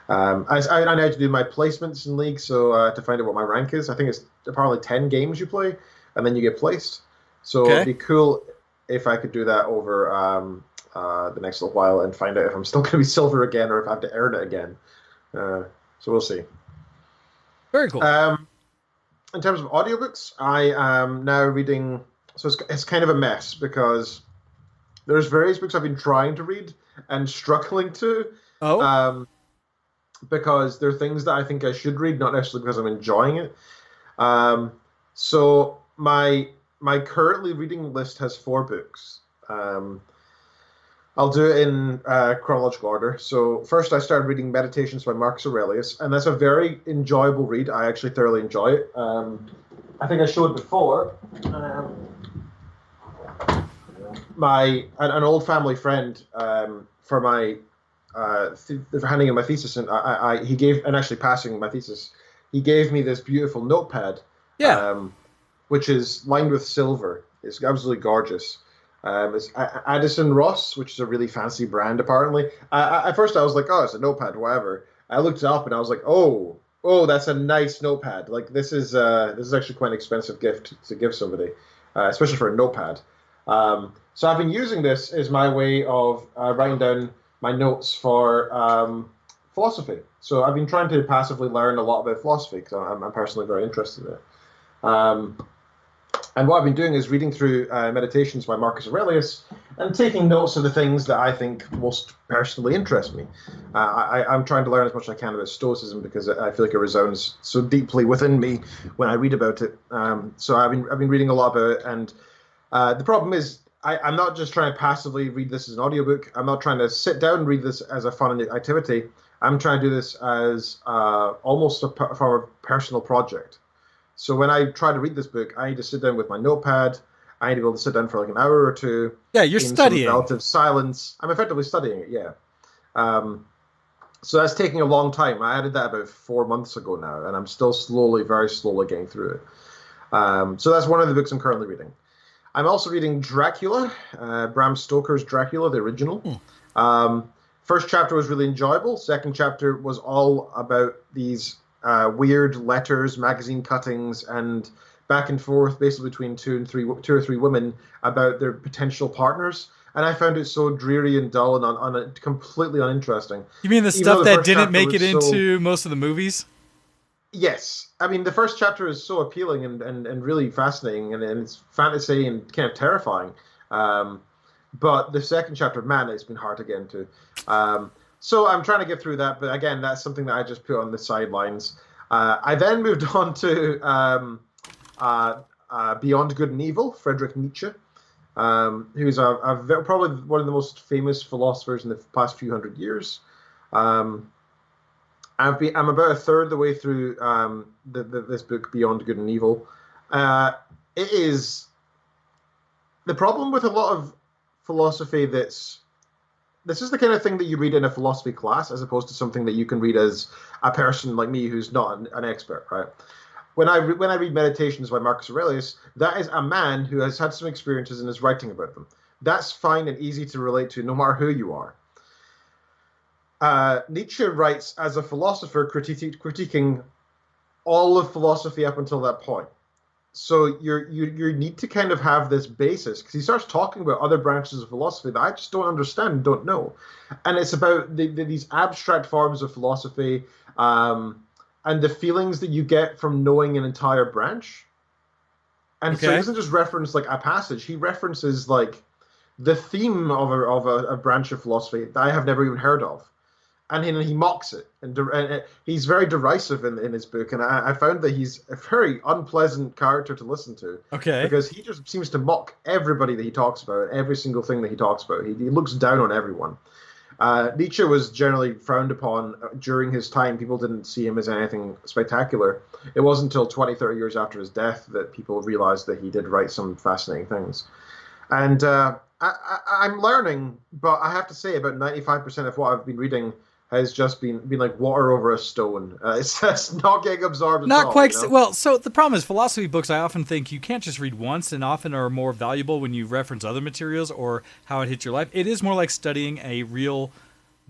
I know how to do my placements in League, so to find out what my rank is. I think it's apparently 10 games you play, and then you get placed. So it'd be cool if I could do that over the next little while and find out if I'm still going to be silver again or if I have to earn it again. So we'll see. Very cool. In terms of audiobooks, I am now reading... So it's kind of a mess because there's various books I've been trying to read and struggling to. Because there are things that I think I should read, not necessarily because I'm enjoying it. So my currently reading list has 4 books. I'll do it in chronological order. So first I started reading Meditations by Marcus Aurelius, and that's a very enjoyable read. I actually thoroughly enjoy it. I think I showed before. An old family friend for my for handing in my thesis, and he gave, and actually passing my thesis, he gave me this beautiful notepad, which is lined with silver. It's absolutely gorgeous. It's Addison Ross, which is a really fancy brand, apparently. At first, I was like, oh, it's a notepad, whatever. I looked it up and I was like, oh, that's a nice notepad. Like this is actually quite an expensive gift to give somebody, especially for a notepad. So I've been using this as my way of writing down my notes for philosophy. So I've been trying to passively learn a lot about philosophy because I'm personally very interested in it. Um, and what I've been doing is reading through Meditations by Marcus Aurelius and taking notes of the things that I think most personally interest me. I'm trying to learn as much as I can about Stoicism because I feel like it resounds so deeply within me when I read about it. So I've been reading a lot about it, and the problem is I'm not just trying to passively read this as an audiobook. I'm not trying to sit down and read this as a fun activity. I'm trying to do this as almost a form of personal project. So when I try to read this book, I need to sit down with my notepad. I need to be able to sit down for like an hour or two. Yeah, you're studying. Some relative silence. I'm effectively studying it, yeah. So that's taking a long time. I added that about 4 months ago now, and I'm still very slowly getting through it. So that's one of the books I'm currently reading. I'm also reading Dracula, Bram Stoker's Dracula, the original. First chapter was really enjoyable. Second chapter was all about these weird letters, magazine cuttings, and back and forth, basically between two or three women about their potential partners. And I found it so dreary and dull and completely uninteresting. You mean the stuff that didn't make it into most of the movies? Yes. I mean, the first chapter is so appealing and really fascinating, and it's fantasy and kind of terrifying. But the second chapter, man, it's been hard to get into. So I'm trying to get through that, but again, that's something that I just put on the sidelines. I then moved on to Beyond Good and Evil, Friedrich Nietzsche, who's probably one of the most famous philosophers in the past few hundred years. I'm about a third of the way through this book, Beyond Good and Evil. It is the problem with a lot of philosophy this is the kind of thing that you read in a philosophy class as opposed to something that you can read as a person like me who's not an expert, right? When I read Meditations by Marcus Aurelius, that is a man who has had some experiences and is writing about them. That's fine and easy to relate to no matter who you are. Nietzsche writes as a philosopher critiquing all of philosophy up until that point. So you need to kind of have this basis because he starts talking about other branches of philosophy that I just don't understand and don't know. And it's about these abstract forms of philosophy and the feelings that you get from knowing an entire branch. And so he doesn't just reference like a passage. He references like the theme of a branch of philosophy that I have never even heard of. And he mocks it, and he's very derisive in his book. And I found that he's a very unpleasant character to listen to. Okay. Because he just seems to mock everybody that he talks about, every single thing that he talks about. He looks down on everyone. Nietzsche was generally frowned upon during his time. People didn't see him as anything spectacular. It wasn't until 20, 30 years after his death that people realized that he did write some fascinating things. And I'm learning, but I have to say about 95% of what I've been reading has just been like water over a stone. It's just not getting absorbed at all. Not quite. You know? Well, so the problem is philosophy books, I often think you can't just read once, and often are more valuable when you reference other materials or how it hit your life. It is more like studying a real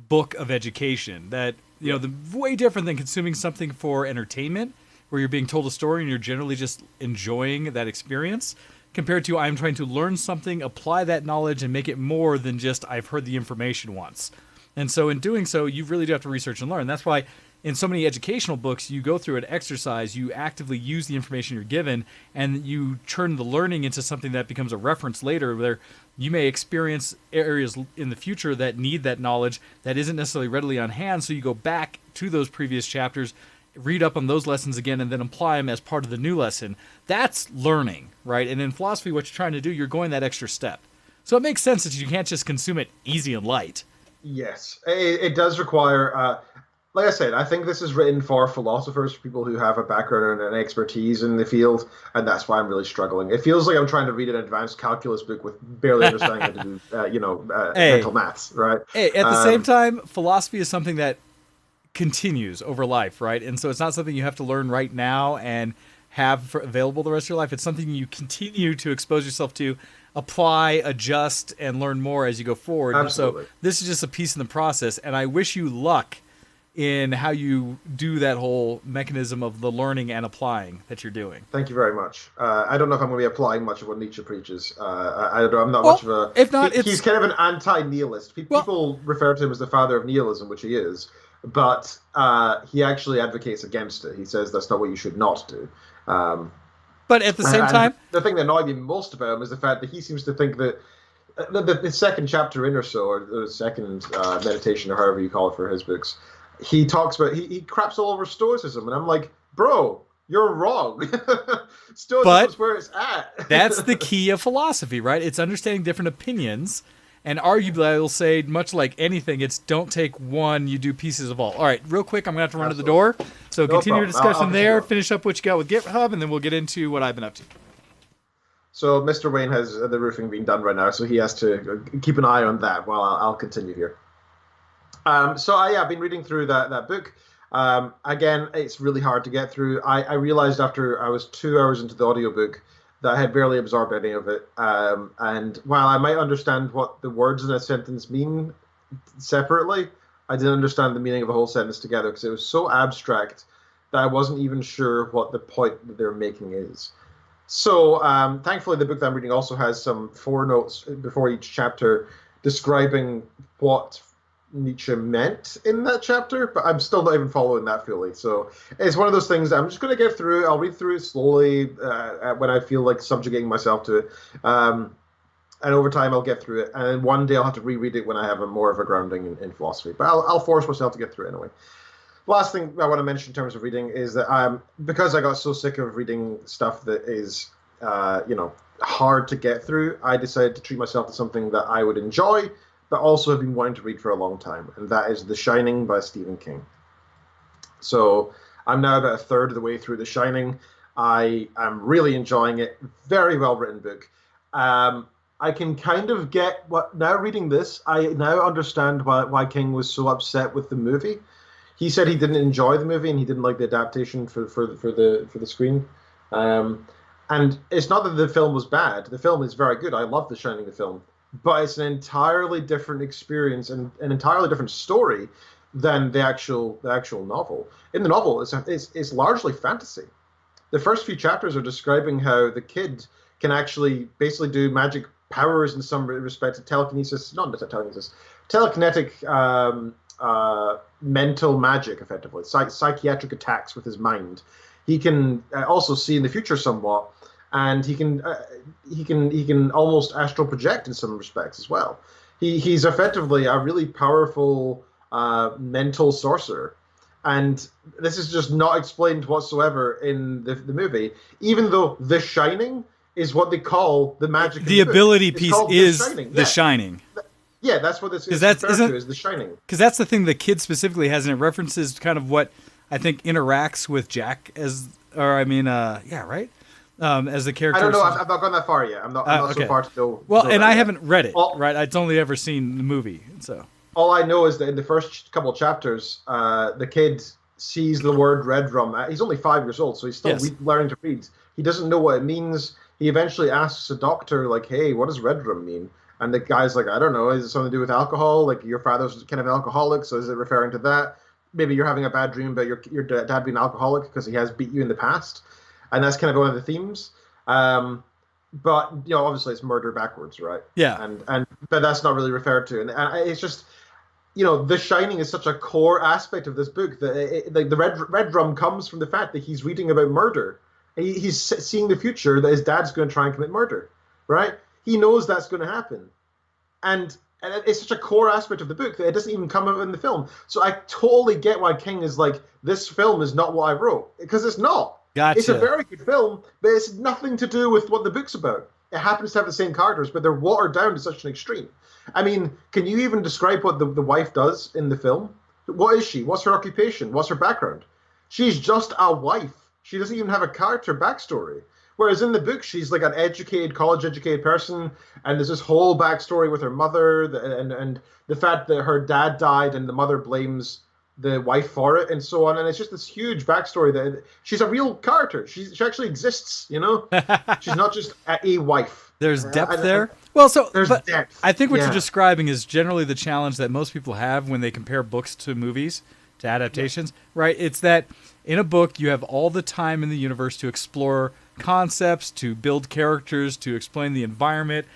book of education that, way different than consuming something for entertainment where you're being told a story and you're generally just enjoying that experience, compared to I'm trying to learn something, apply that knowledge, and make it more than just I've heard the information once. And so in doing so, you really do have to research and learn. That's why in so many educational books, you go through an exercise, you actively use the information you're given, and you turn the learning into something that becomes a reference later, where you may experience areas in the future that need that knowledge that isn't necessarily readily on hand. So you go back to those previous chapters, read up on those lessons again, and then apply them as part of the new lesson. That's learning, right? And in philosophy, what you're trying to do, you're going that extra step. So it makes sense that you can't just consume it easy and light. Yes, it does require, like I said, I think this is written for philosophers, for people who have a background and an expertise in the field, and that's why I'm really struggling. It feels like I'm trying to read an advanced calculus book with barely understanding how to do, mental maths, right? Hey, at the same time, philosophy is something that continues over life, right? And so it's not something you have to learn right now and have available the rest of your life. It's something you continue to expose yourself to apply, adjust, and learn more as you go forward. Absolutely. So this is just a piece in the process, and I wish you luck in how you do that whole mechanism of the learning and applying that you're doing. Thank you very much. I don't know if I'm going to be applying much of what Nietzsche preaches. I don't know. I'm not much of a... If not, he's kind of an anti-nihilist. People refer to him as the father of nihilism, which he is, but he actually advocates against it. He says that's not what you should not do. But at the same time... The thing that annoyed me most about him is the fact that he seems to think that the second chapter in or so, or the second meditation, or however you call it for his books, he talks about, he craps all over Stoicism, and I'm like, bro, you're wrong. Stoicism is where it's at. That's the key of philosophy, right? It's understanding different opinions, and arguably I will say, much like anything, it's don't take one, you do pieces of all. All right, real quick, I'm going to have to run to the door, so continue your discussion there, finish up what you got with GitHub, and then we'll get into what I've been up to. So Mr. Wayne has the roofing being done right now, so he has to keep an eye on that while I'll continue here. I've been reading through that book. Again, it's really hard to get through. I realized after I was 2 hours into the audiobook that I had barely absorbed any of it. And while I might understand what the words in a sentence mean separately, I didn't understand the meaning of the whole sentence together because it was so abstract that I wasn't even sure what the point that they're making is. So thankfully, the book that I'm reading also has some footnotes before each chapter describing what Nietzsche meant in that chapter, but I'm still not even following that fully. So it's one of those things that I'm just going to get through. I'll read through it slowly when I feel like subjugating myself to it. And over time, I'll get through it. And one day I'll have to reread it when I have more of a grounding in philosophy. But I'll force myself to get through it anyway. Last thing I want to mention in terms of reading is that because I got so sick of reading stuff that is, hard to get through, I decided to treat myself to something that I would enjoy, but also have been wanting to read for a long time, and that is The Shining by Stephen King. So I'm now about a third of the way through The Shining. I am really enjoying it. Very well written book. I can kind of get now reading this, I now understand why King was so upset with the movie. He said he didn't enjoy the movie and he didn't like the adaptation for the screen. And it's not that the film was bad. The film is very good. I love The Shining, the film. But it's an entirely different experience and an entirely different story than the actual novel. In the novel, it's largely fantasy. The first few chapters are describing how the kid can actually basically do magic powers in some respect, telekinesis, not telekinesis, telekinetic mental magic, effectively, psychiatric attacks with his mind. He can also see in the future somewhat. And he can almost astral project in some respects as well. He's effectively a really powerful mental sorcerer, and this is just not explained whatsoever in the movie. Even though The Shining is what they call the magic. The ability piece is The Shining. Yeah, that's what this is referred to as The Shining. Because that's the thing the kid specifically has, and it references kind of what I think interacts with Jack as the character. I don't know. I've not gone that far yet. I'm not so far to go. Well, and I haven't read it, right? I've only ever seen the movie, so. All I know is that in the first couple of chapters, the kid sees the word red rum. He's only 5 years old, so he's still learning to read. He doesn't know what it means. He eventually asks a doctor, like, hey, what does red rum mean? And the guy's like, I don't know. Is it something to do with alcohol? Like, your father's kind of an alcoholic, so is it referring to that? Maybe you're having a bad dream about your dad being an alcoholic because he has beat you in the past. And that's kind of one of the themes. But, obviously it's murder backwards, right? Yeah. But that's not really referred to. And it's just, The Shining is such a core aspect of this book that the red rum comes from the fact that he's reading about murder. He's seeing the future that his dad's going to try and commit murder, right? He knows that's going to happen. And it's such a core aspect of the book that it doesn't even come out in the film. So I totally get why King is like, this film is not what I wrote. Because it's not. Gotcha. It's a very good film, but it's nothing to do with what the book's about. It happens to have the same characters, but they're watered down to such an extreme. I mean, can you even describe what the wife does in the film? What is she? What's her occupation? What's her background? She's just a wife. She doesn't even have a character backstory. Whereas in the book, she's like an educated, college-educated person, and there's this whole backstory with her mother, and the fact that her dad died, and the mother blames the wife for it, and so on. And it's just this huge backstory that she's a real character. She actually exists, you know? She's not just a wife. There's depth there. Well, so there's depth. I think what you're describing is generally the challenge that most people have when they compare books to movies, to adaptations, right? It's that in a book you have all the time in the universe to explore concepts, to build characters, to explain the environment,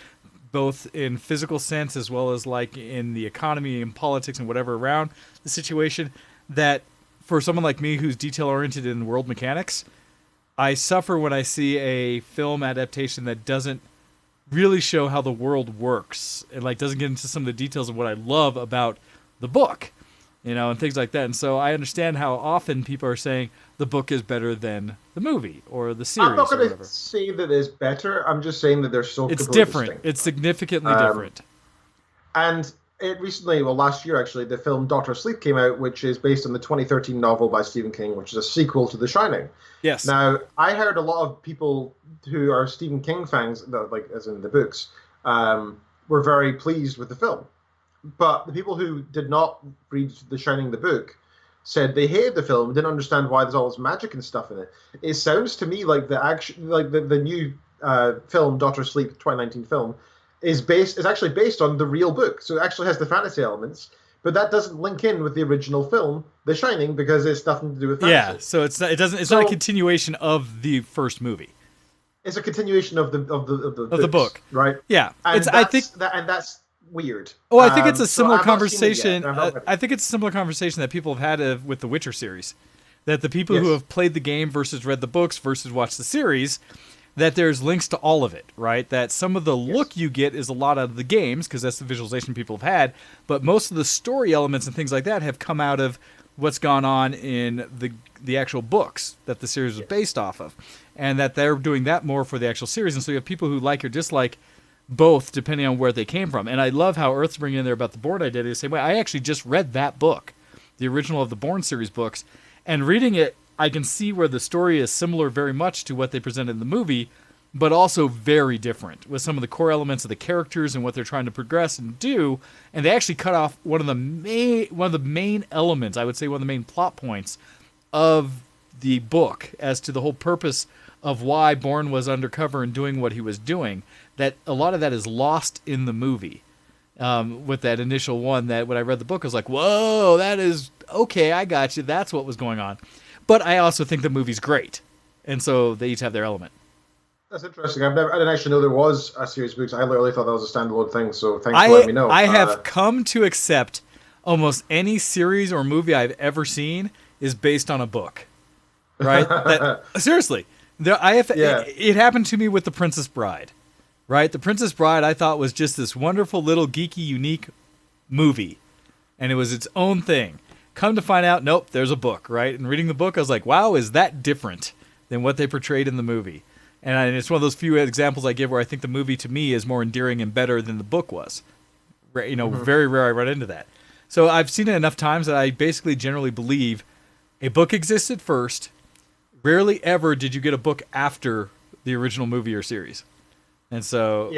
both in physical sense as well as like in the economy and politics and whatever around the situation, that for someone like me who's detail oriented in world mechanics, I suffer when I see a film adaptation that doesn't really show how the world works and like doesn't get into some of the details of what I love about the book, and things like that. And so I understand how often people are saying the book is better than the movie or the series. I'm not going to say that it's better. I'm just saying that they're so it's completely different. distinct. It's significantly different. And it recently, last year actually, the film Doctor Sleep came out, which is based on the 2013 novel by Stephen King, which is a sequel to The Shining. Yes. Now, I heard a lot of people who are Stephen King fans, like as in the books, were very pleased with the film. But the people who did not read The Shining, the book, said they hated the film, didn't understand why there's all this magic and stuff in it. It sounds to me like the new film Doctor Sleep 2019 film is actually based on the real book, so it actually has the fantasy elements, but that doesn't link in with the original film, The Shining, because it's nothing to do with fantasy. Yeah, so it's not a continuation of the first movie. It's a continuation of the book, right? Yeah, and that's weird. Oh, I think it's a similar so conversation. I think it's a similar conversation that people have had with the Witcher series, that the people who have played the game versus read the books versus watched the series, that there's links to all of it, right? That some of the look you get is a lot out of the games, because that's the visualization people have had, but most of the story elements and things like that have come out of what's gone on in the actual books that the series was based off of, and that they're doing that more for the actual series. And so you have people who like or dislike both depending on where they came from. And I love how Earth's bringing in there about the Bourne identity the same way. I actually just read that book, the original of the Bourne series books, and reading it, I can see where the story is similar very much to what they presented in the movie, but also very different with some of the core elements of the characters and what they're trying to progress and do. And they actually cut off one of the main elements, I would say one of the main plot points of the book as to the whole purpose of why Bourne was undercover and doing what he was doing. That a lot of that is lost in the movie. With that initial one, that when I read the book, I was like, whoa, that is okay. I got you. That's what was going on. But I also think the movie's great. And so they each have their element. That's interesting. I didn't actually know there was a series of books. I literally thought that was a standalone thing. So thanks for letting me know. I have come to accept almost any series or movie I've ever seen is based on a book. Right? Seriously. It happened to me with The Princess Bride. Right? The Princess Bride I thought was just this wonderful little geeky, unique movie. And it was its own thing. Come to find out, nope, there's a book, right? And reading the book, I was like, wow, is that different than what they portrayed in the movie? And it's one of those few examples I give where I think the movie to me is more endearing and better than the book was. Very rare I run into that. So I've seen it enough times that I basically generally believe a book existed first. Rarely ever did you get a book after the original movie or series. And so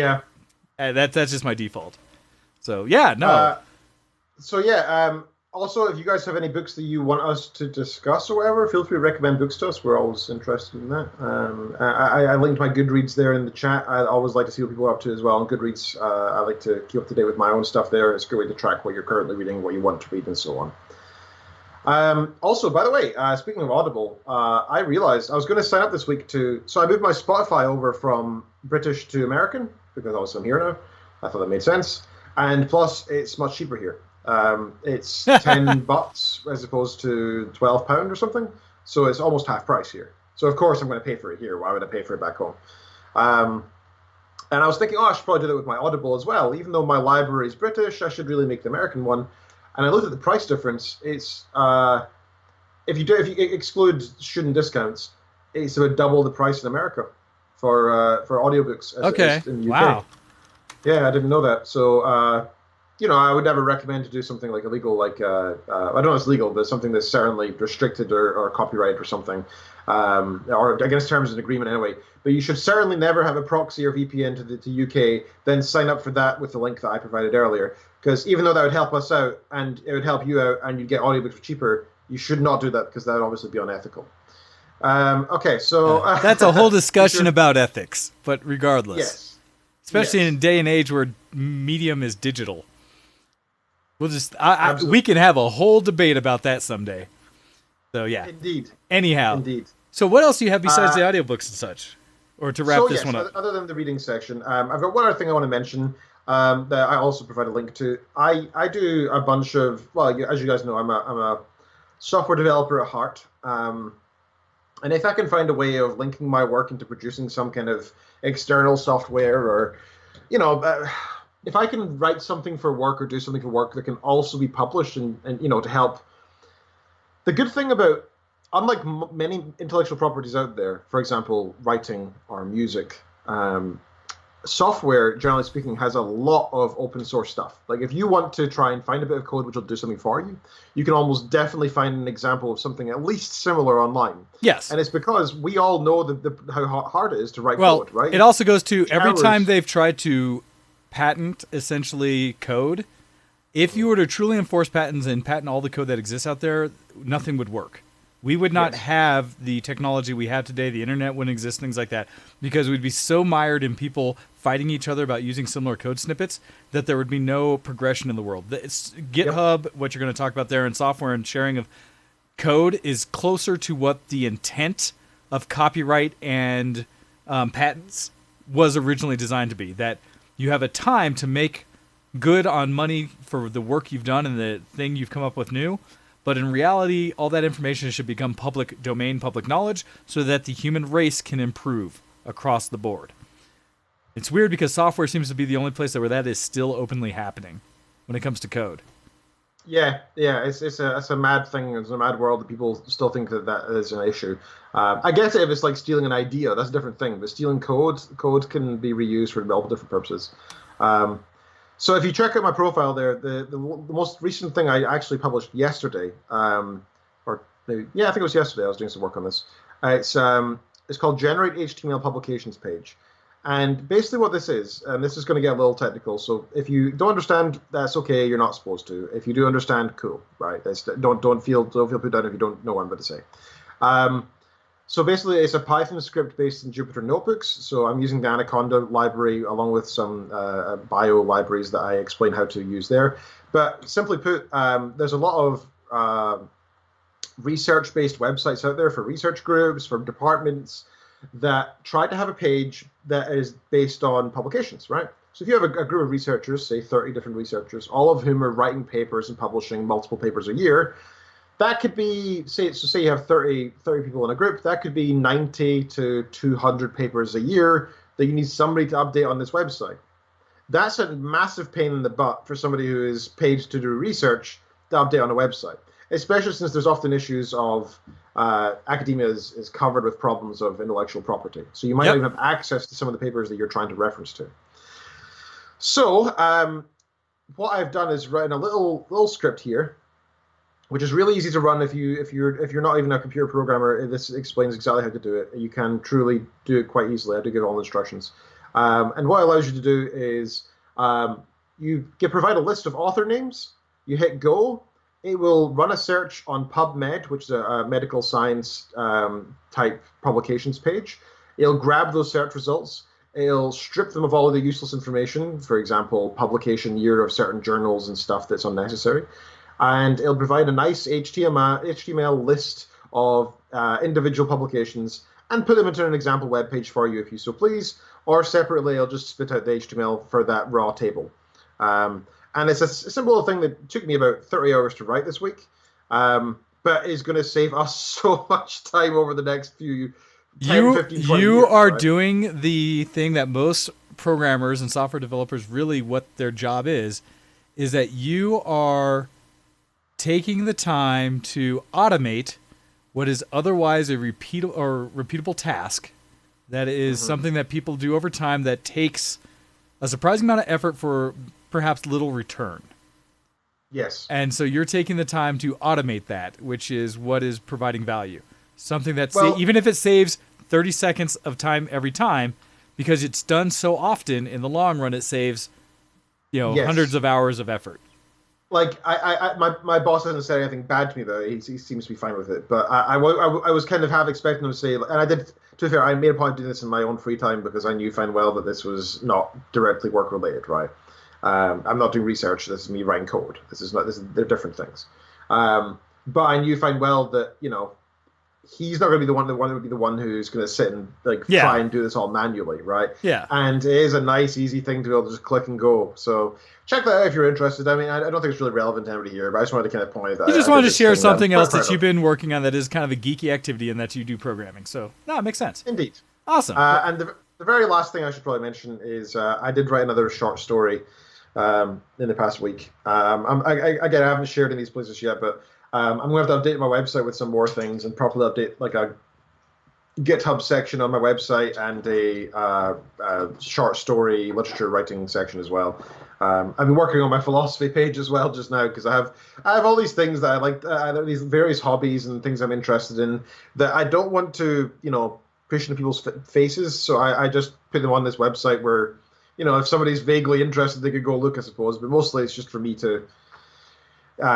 that's just my default. So also, if you guys have any books that you want us to discuss or whatever, feel free to recommend books to us. We're always interested in that. I linked my Goodreads there in the chat. I always like to see what people are up to as well on Goodreads. I like to keep up to date with my own stuff there. It's a good way to track what you're currently reading, what you want to read, and so on. Also, by the way, speaking of Audible, I realized I was going to sign up this week so I moved my Spotify over from British to American, because obviously I'm here now. I thought that made sense. And plus, it's much cheaper here. It's $10 as opposed to £12 or something. So it's almost half price here. So of course I'm going to pay for it here. Why would I pay for it back home? And I was thinking, I should probably do that with my Audible as well. Even though my library is British, I should really make the American one. And I looked at the price difference. It's if you exclude student discounts, it's about double the price in America for audiobooks. As in the UK. Wow. Yeah, I didn't know that. So I would never recommend to do something like illegal, like I don't know if it's legal, but something that's certainly restricted or copyrighted or something, or against terms of an agreement anyway. But you should certainly never have a proxy or VPN to UK, then sign up for that with the link that I provided earlier. Because even though that would help us out and it would help you out and you'd get audiobooks for cheaper, you should not do that because that would obviously be unethical. Okay, so that's a whole discussion about ethics, but regardless, yes, especially yes. in a day and age where medium is digital. We'll just we can have a whole debate about that someday. So yeah. Indeed. Anyhow. Indeed. So what else do you have besides the audiobooks and such? Or to wrap this one up? Other than the reading section, I've got one other thing I want to mention that I also provide a link to. I do a bunch of, well, as you guys know, I'm a software developer at heart. And if I can find a way of linking my work into producing some kind of external software or, if I can write something for work or do something for work that can also be published and to help. The good thing about, unlike many intellectual properties out there, for example, writing or music, software, generally speaking, has a lot of open source stuff. Like if you want to try and find a bit of code which will do something for you, you can almost definitely find an example of something at least similar online. Yes. And it's because we all know how hard it is to write code, right? It also goes to every time they've tried to patent essentially code, if you were to truly enforce patents and patent all the code that exists out there, nothing would work. We would not have the technology we have today. The internet wouldn't exist, things like that, because we'd be so mired in people fighting each other about using similar code snippets that there would be no progression in the world. It's GitHub, what you're going to talk about there, and software and sharing of code is closer to what the intent of copyright and patents was originally designed to be. That you have a time to make good on money for the work you've done and the thing you've come up with new. But in reality, all that information should become public domain, public knowledge, so that the human race can improve across the board. It's weird because software seems to be the only place where that is still openly happening when it comes to code. Yeah, it's a mad thing. It's a mad world that people still think that is an issue. I guess if it's like stealing an idea, that's a different thing. But stealing code can be reused for multiple different purposes. So if you check out my profile there, the most recent thing I actually published yesterday, I think it was yesterday. I was doing some work on this. It's called Generate HTML Publications Page. And basically what this is, and this is going to get a little technical, so if you don't understand, that's okay, you're not supposed to. If you do understand, cool, right? Don't feel put down if you don't know what I'm about to say. So basically, it's a Python script based in Jupyter Notebooks. So I'm using the Anaconda library along with some bio libraries that I explain how to use there. But simply put, there's a lot of research-based websites out there for research groups, for departments that try to have a page that is based on publications, right? So if you have a group of researchers, say 30 different researchers, all of whom are writing papers and publishing multiple papers a year, that could be, say you have 30 people in a group, that could be 90 to 200 papers a year that you need somebody to update on this website. That's a massive pain in the butt for somebody who is paid to do research to update on a website, especially since there's often issues of academia is covered with problems of intellectual property. So you might not even have access to some of the papers that you're trying to reference to. So what I've done is written a little script here, which is really easy to run if you're not even a computer programmer. This explains exactly how to do it. You can truly do it quite easily. I do give all the instructions. And what it allows you to do is provide a list of author names. You hit go. It will run a search on PubMed, which is a medical science type publications page. It'll grab those search results. It'll strip them of all of the useless information, for example, publication year of certain journals and stuff that's unnecessary. And it'll provide a nice HTML list of individual publications and put them into an example web page for you if you so please. Or separately, it'll just spit out the HTML for that raw table. And it's a simple thing that took me about 30 hours to write this week, but is going to save us so much time over the next few 10, 15, 20 You years, are right? doing the thing that most programmers and software developers really what their job is that you are taking the time to automate what is otherwise a repeatable task that is something that people do over time that takes a surprising amount of effort for perhaps little return. Yes. And so you're taking the time to automate that, which is what is providing value. Something that, even if it saves 30 seconds of time every time, because it's done so often, in the long run, it saves, hundreds of hours of effort. Like, my boss hasn't said anything bad to me, though. He seems to be fine with it. But I was kind of half expecting him to say, and I did, to be fair, I made a point of doing this in my own free time because I knew fine well that this was not directly work-related, right? I'm not doing research. This is me writing code. They're different things. But I knew fine well that, he's not going to be the one that would be the one who's going to sit and try and do this all manually, right? Yeah. And it is a nice, easy thing to be able to just click and go. So check that out if you're interested. I mean, I don't think it's really relevant to everybody here, but I just wanted to kind of point out that. You just wanted to share something else that you've been working on that is kind of a geeky activity and that you do programming. So, no, it makes sense. Indeed. Awesome. And the very last thing I should probably mention is I did write another short story in the past week. Again, I haven't shared in these places yet, but I'm going to have to update my website with some more things and properly update like a GitHub section on my website and a short story literature writing section as well. I've been working on my philosophy page as well just now because I have all these things that I like, these various hobbies and things I'm interested in that I don't want to, push into people's faces. So I just put them on this website where, if somebody's vaguely interested, they could go look, I suppose. But mostly it's just for me to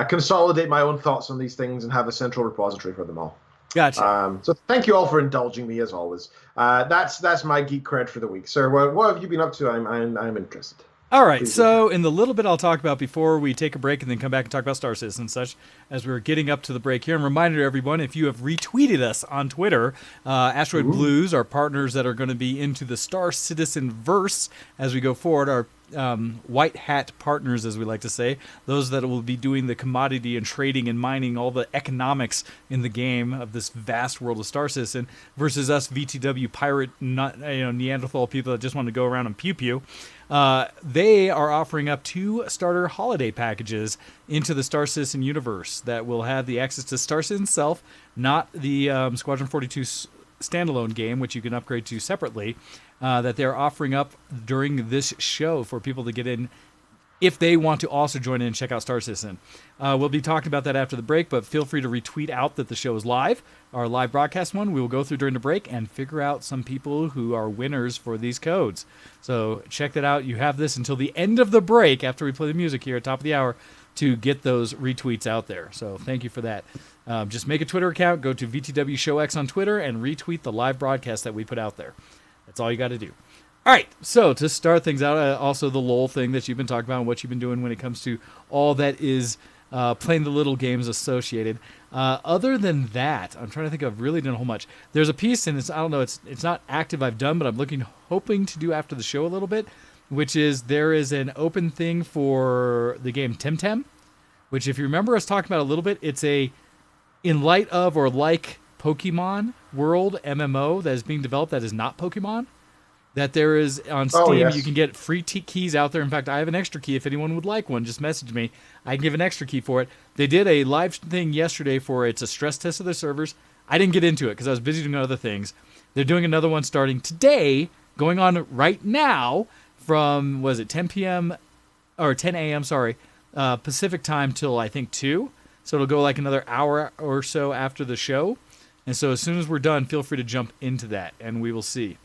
consolidate my own thoughts on these things and have a central repository for them all. Gotcha. So thank you all for indulging me as always. That's my geek cred for the week, sir. What have you been up to? I'm interested. All right, so in the little bit I'll talk about before we take a break and then come back and talk about Star Citizen and such, as we're getting up to the break here, and reminder to everyone, if you have retweeted us on Twitter, Asteroid Blues, our partners that are going to be into the Star Citizen verse as we go forward, our white hat partners, as we like to say, those that will be doing the commodity and trading and mining all the economics in the game of this vast world of Star Citizen versus us VTW pirate, Neanderthal people that just want to go around and pew pew. They are offering up 2 starter holiday packages into the Star Citizen universe that will have the access to Star Citizen itself, not the Squadron 42 standalone game, which you can upgrade to separately, that they're offering up during this show for people to get in if they want to also join in and check out Star Citizen. We'll be talking about that after the break, but feel free to retweet out that the show is live, our live broadcast one. We will go through during the break and figure out some people who are winners for these codes. So check that out. You have this until the end of the break after we play the music here at top of the hour to get those retweets out there. So thank you for that. Just make a Twitter account, go to VTW Show X on Twitter, and retweet the live broadcast that we put out there. That's all you got to do. All right, so to start things out, also the LOL thing that you've been talking about and what you've been doing when it comes to all that is playing the little games associated. Other than that, I'm trying to think of really done a whole much. There's a piece, and it's not active I've done, but I'm hoping to do after the show a little bit, which is there is an open thing for the game Temtem, which if you remember us talking about a little bit, it's a in light of or like Pokemon World MMO that is being developed that is not Pokemon. That there is on Steam, You can get free keys out there. In fact, I have an extra key. If anyone would like one, just message me. I can give an extra key for it. They did a live thing yesterday for it's a stress test of their servers. I didn't get into it because I was busy doing other things. They're doing another one starting today, going on right now from 10 p.m. or 10 a.m. Pacific time till I think 2. So it'll go like another hour or so after the show. And so as soon as we're done, feel free to jump into that, and we will see.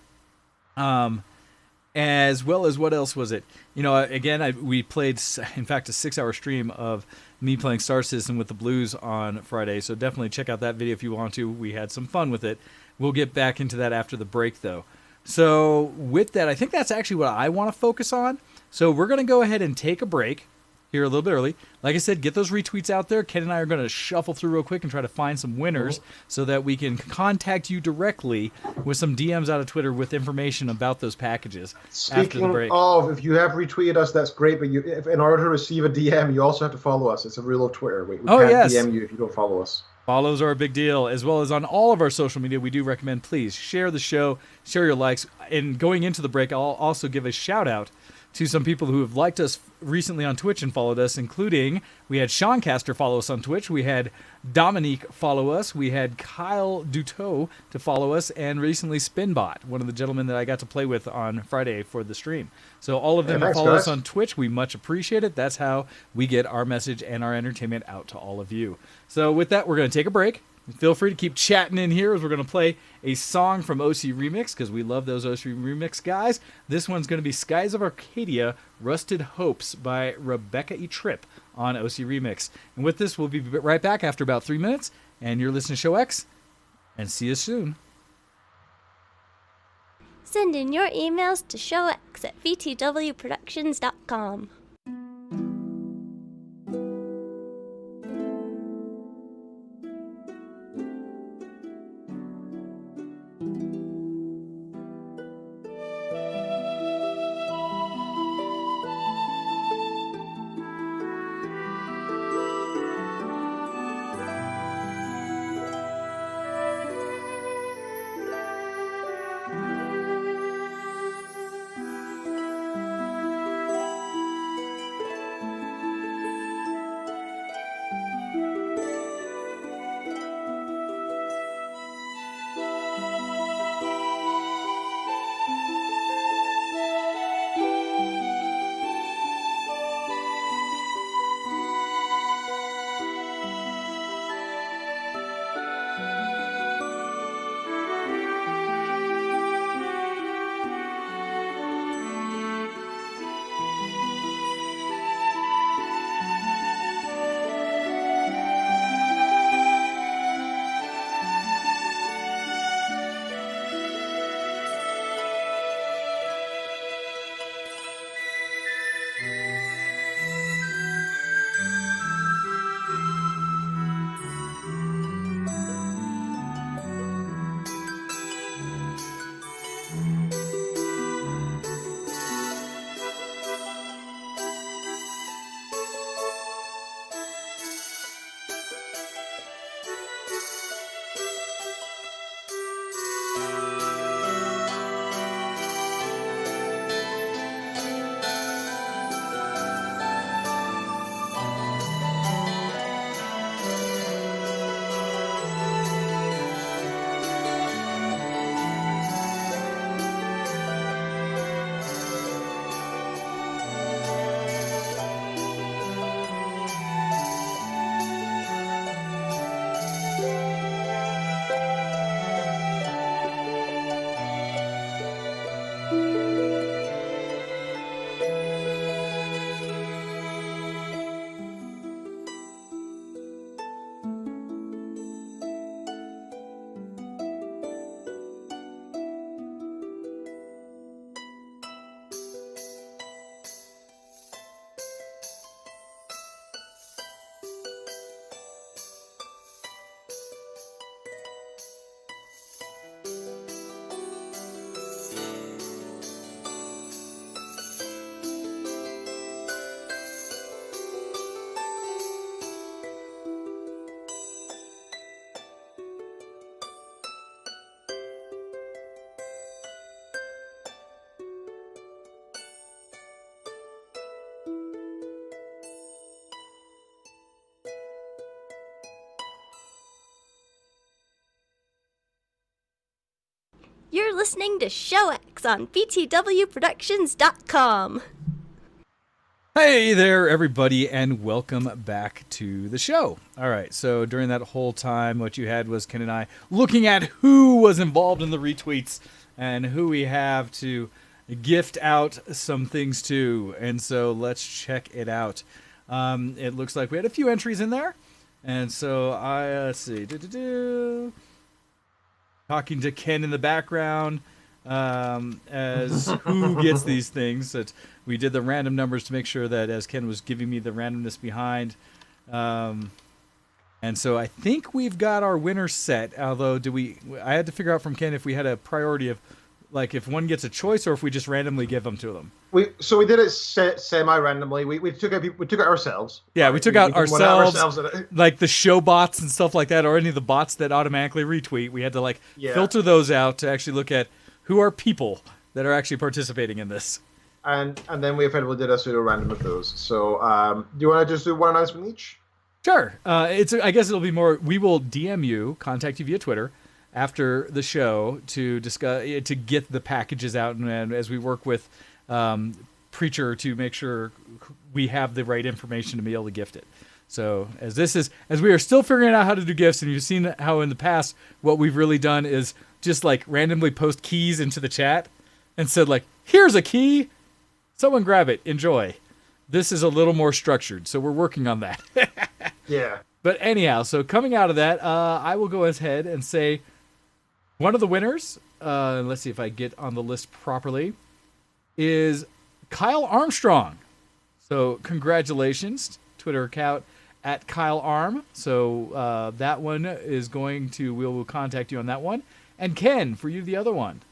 As well as what else was it? Again, we played, in fact, a 6-hour stream of me playing Star Citizen with the Blues on Friday. So definitely check out that video if you want to. We had some fun with it. We'll get back into that after the break, though. So with that, I think that's actually what I want to focus on. So we're going to go ahead and take a break here a little bit early. Like I said, get those retweets out there. Ken and I are going to shuffle through real quick and try to find some winners so that we can contact you directly with some DMs out of Twitter with information about those packages after the break. Speaking of, if you have retweeted us, that's great, but if in order to receive a DM, you also have to follow us. It's a rule of Twitter. We can't DM you if you don't follow us. Follows are a big deal, as well as on all of our social media. We do recommend, please, share the show, share your likes. And going into the break, I'll also give a shout-out to some people who have liked us recently on Twitch and followed us, including we had Sean Caster follow us on Twitch, we had Dominique follow us, we had Kyle Duteau to follow us, and recently Spinbot, one of the gentlemen that I got to play with on Friday for the stream. So all of them Thanks, follow us guys. on Twitch. We much appreciate it. That's how we get our message and our entertainment out to all of you. So with that, we're going to take a break. Feel free to keep chatting in here as we're going to play a song from OC Remix because we love those OC Remix guys. This one's going to be Skies of Arcadia, Rusted Hopes by Rebecca E. Tripp on OC Remix. And with this, we'll be right back after about 3 minutes. And you're listening to Show X, and see you soon. Send in your emails to showx@vtwproductions.com. You're listening to Show X on vtwproductions.com. Hey there, everybody, and welcome back to the show. All right, so during that whole time, what you had was Ken and I looking at who was involved in the retweets and who we have to gift out some things to. And so let's check it out. It looks like we had a few entries in there. And so let's see. Talking to Ken in the background as who gets these things. That we did the random numbers to make sure that as Ken was giving me the randomness behind. And so I think we've got our winner set. Although, I had to figure out from Ken if we had a priority of, like, if one gets a choice or if we just randomly give them to them. We did it semi-randomly. We took it ourselves. Yeah, we took out did one ourselves, like the show bots and stuff like that, or any of the bots that automatically retweet. We had to filter those out to actually look at who are people that are actually participating in this. and then we effectively did a pseudo random of those. So do you want to just do one announcement each? Sure. I guess it'll be more. We will DM you, contact you via Twitter after the show to discuss to get the packages out, and as we work with Preacher to make sure we have the right information to be able to gift it. So as we are still figuring out how to do gifts, and you've seen how in the past what we've really done is just like randomly post keys into the chat and said like, here's a key, someone grab it, enjoy. This is a little more structured, so we're working on that. Yeah. But anyhow, so coming out of that, I will go ahead and say one of the winners, let's see if I get on the list properly, is Kyle Armstrong. So congratulations, Twitter account at Kyle Arm. So that one is we will contact you on that one. And Ken, for you, the other one.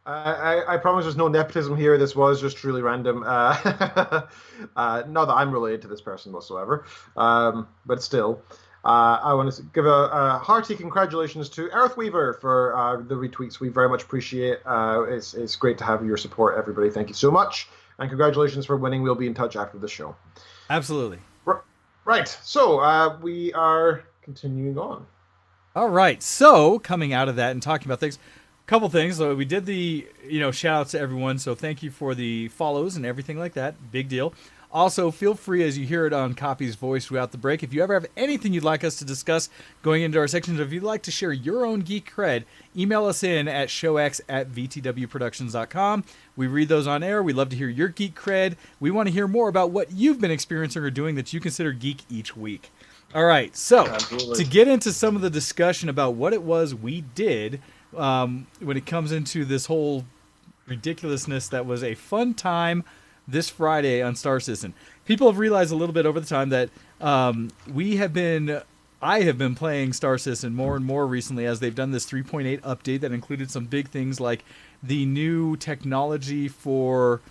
I promise there's no nepotism here. This was just truly random. Not that I'm related to this person whatsoever, but still. I want to give a hearty congratulations to Earthweaver for the retweets. We very much appreciate it. It's great to have your support, everybody. Thank you so much. And congratulations for winning. We'll be in touch after the show. Absolutely. Right. So we are continuing on. All right. So coming out of that and talking about things, a couple things. So we did the, shout outs to everyone. So thank you for the follows and everything like that. Big deal. Also, feel free, as you hear it on Copy's voice throughout the break, if you ever have anything you'd like us to discuss going into our sections, or if you'd like to share your own geek cred, email us in at showx@vtwproductions.com. We read those on air. We love to hear your geek cred. We want to hear more about what you've been experiencing or doing that you consider geek each week. All right, so Absolutely. To get into some of the discussion about what it was we did when it comes into this whole ridiculousness that was a fun time this Friday on Star Citizen. People have realized a little bit over the time that I have been playing Star Citizen more and more recently as they've done this 3.8 update that included some big things like the new technology for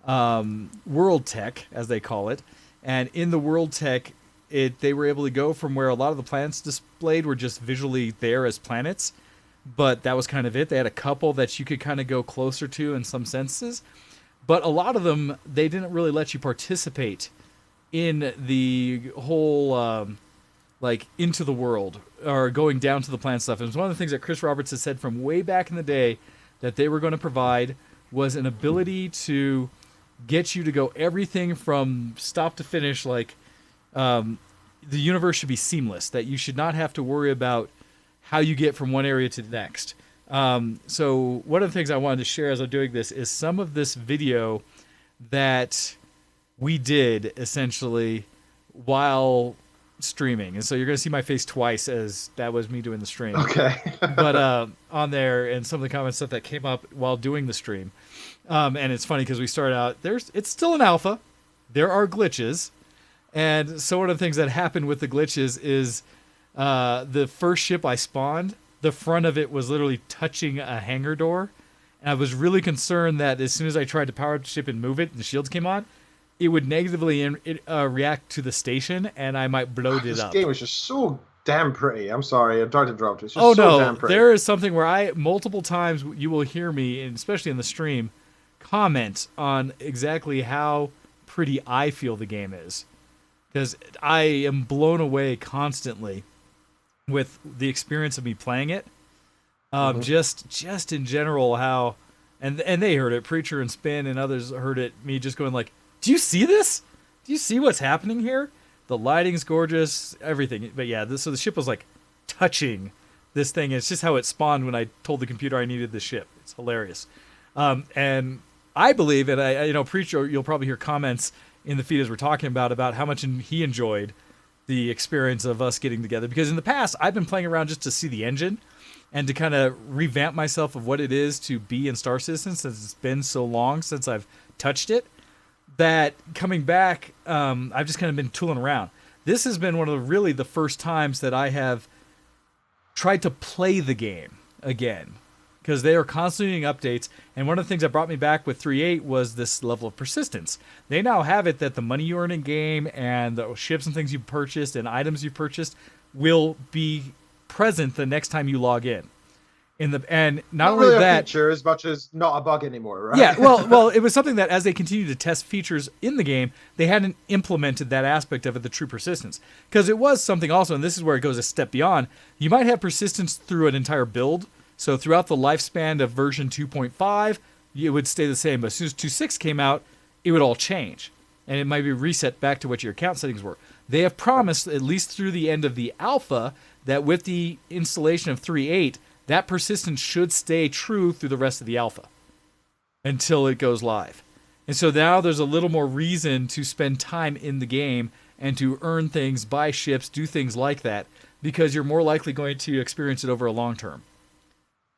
World Tech, as they call it. And in the World Tech, they were able to go from where a lot of the planets displayed were just visually there as planets, but that was kind of it. They had a couple that you could kind of go closer to in some senses. But a lot of them, they didn't really let you participate in the whole, into the world or going down to the planet stuff. And it was one of the things that Chris Roberts has said from way back in the day that they were going to provide was an ability to get you to go everything from stop to finish. Like, the universe should be seamless, that you should not have to worry about how you get from one area to the next. So one of the things I wanted to share as I'm doing this is some of this video that we did essentially while streaming. And so you're going to see my face twice as that was me doing the stream. Okay. But on there and some of the comments stuff that came up while doing the stream. And it's funny because we started out, it's still an alpha. There are glitches. And so one of the things that happened with the glitches is the first ship I spawned, the front of it was literally touching a hangar door. And I was really concerned that as soon as I tried to power up the ship and move it and the shields came on, it would negatively react to the station and I might blow it up. This game is just so damn pretty. I'm sorry, I'm trying to interrupt you. It's just damn pretty. There is something where multiple times you will hear me, and especially in the stream, comment on exactly how pretty I feel the game is. Because I am blown away constantly with the experience of me playing it. Just in general, how, and they heard it, Preacher and Spin and others heard it, me just going like, do you see this? Do you see what's happening here? The lighting's gorgeous, everything. But yeah, so the ship was like touching this thing. It's just how it spawned when I told the computer I needed the ship. It's hilarious. And I believe, and Preacher, you'll probably hear comments in the feed as we're talking about how much he enjoyed the experience of us getting together. Because in the past, I've been playing around just to see the engine and to kind of revamp myself of what it is to be in Star Citizen since it's been so long since I've touched it, that coming back, I've just kind of been tooling around. This has been one of the first times that I have tried to play the game again, because they are constantly doing updates. And one of the things that brought me back with 3.8 was this level of persistence. They now have it that the money you earn in game and the ships and things you purchased and items you purchased will be present the next time you log in. And not Not only really a that, feature as much as not a bug anymore, right? yeah, well, it was something that as they continued to test features in the game, they hadn't implemented that aspect of it, the true persistence. Because it was something also, and this is where it goes a step beyond, you might have persistence through an entire build. So throughout the lifespan of version 2.5, it would stay the same. But as soon as 2.6 came out, it would all change. And it might be reset back to what your account settings were. They have promised, at least through the end of the alpha, that with the installation of 3.8, that persistence should stay true through the rest of the alpha until it goes live. And so now there's a little more reason to spend time in the game and to earn things, buy ships, do things like that, because you're more likely going to experience it over a long term.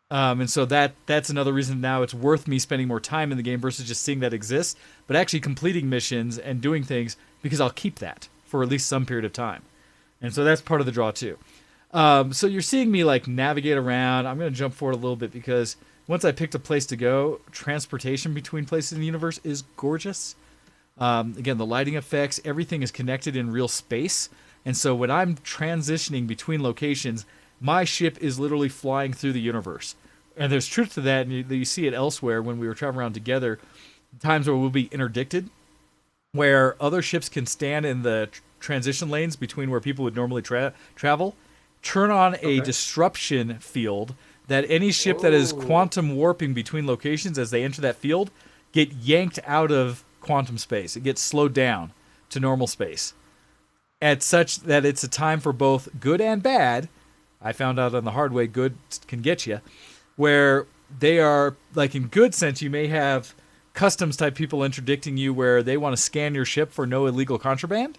And so that's another reason now it's worth me spending more time in the game versus just seeing that exists, but actually completing missions and doing things because I'll keep that for at least some period of time. And so that's part of the draw too. So you're seeing me like navigate around. I'm going to jump forward a little bit because once I picked a place to go, transportation between places in the universe is gorgeous. Again, the lighting effects, everything is connected in real space. And so when I'm transitioning between locations, my ship is literally flying through the universe. And there's truth to that, and you see it elsewhere when we were traveling around together, times where we'll be interdicted, where other ships can stand in the transition lanes between where people would normally travel, turn on a disruption field that any ship that is quantum warping between locations as they enter that field get yanked out of quantum space. It gets slowed down to normal space at such that it's a time for both good and bad. I found out on the hard way good can get you, where they are, like in good sense, you may have customs type people interdicting you where they want to scan your ship for no illegal contraband.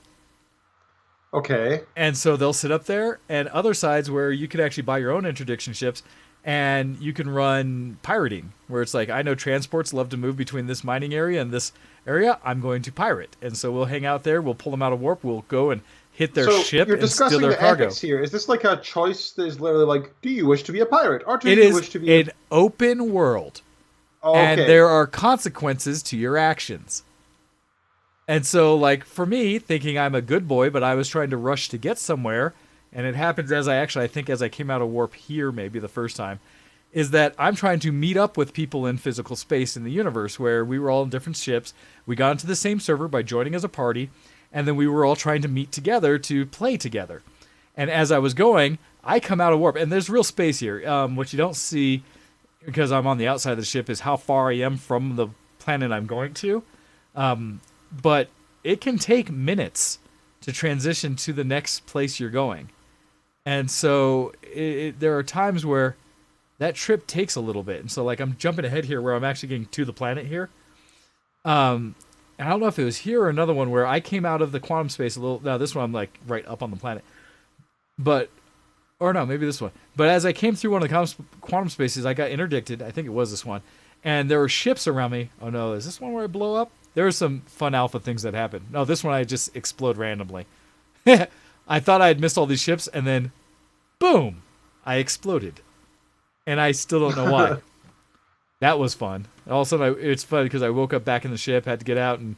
Okay. And so they'll sit up there, and other sides where you could actually buy your own interdiction ships and you can run pirating, where it's like, I know transports love to move between this mining area and this area. I'm going to pirate. And so we'll hang out there. We'll pull them out of warp. We'll go and hit their ship you're and steal discussing their the cargo. ethics here. Is this like a choice that is literally like, do you wish to be a pirate? Or do It you is wish to be an open world. Oh, And okay. there are consequences to your actions. And so, like, for me, thinking I'm a good boy, but I was trying to rush to get somewhere, and it happens as I think as I came out of warp here, maybe the first time, is that I'm trying to meet up with people in physical space in the universe where we were all in different ships. We got into the same server by joining as a party, and then we were all trying to meet together to play together. And as I was going, I come out of warp, and there's real space here. What you don't see, because I'm on the outside of the ship, is how far I am from the planet I'm going to. But it can take minutes to transition to the next place you're going. And so there are times where that trip takes a little bit. And so, like, I'm jumping ahead here where I'm actually getting to the planet here. And I don't know if it was here or another one where I came out of the quantum space a little. No, this one I'm, like, right up on the planet. Or no, maybe this one. But as I came through one of the quantum spaces, I got interdicted. I think it was this one. And there were ships around me. Oh, no, is this one where I blow up? There were some fun alpha things that happened. No, this one I just explode randomly. I thought I had missed all these ships, and then, boom, I exploded. And I still don't know why. That was fun. All of a sudden, it's fun because I woke up back in the ship, had to get out and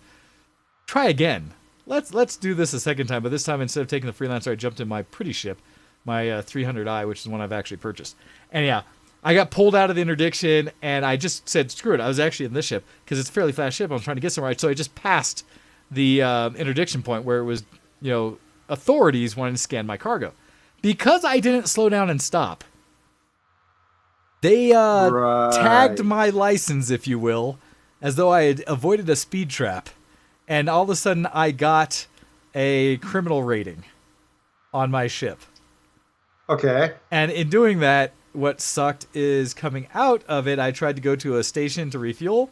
try again. Let's do this a second time, but this time instead of taking the Freelancer, I jumped in my pretty ship, my 300i, which is one I've actually purchased. And yeah, I got pulled out of the interdiction, and I just said, screw it. I was actually in this ship because it's a fairly fast ship. I was trying to get somewhere. So I just passed the interdiction point where it was, authorities wanting to scan my cargo. Because I didn't slow down and stop, they tagged my license, if you will, as though I had avoided a speed trap. And all of a sudden, I got a criminal rating on my ship. Okay. And in doing that, what sucked is coming out of it, I tried to go to a station to refuel,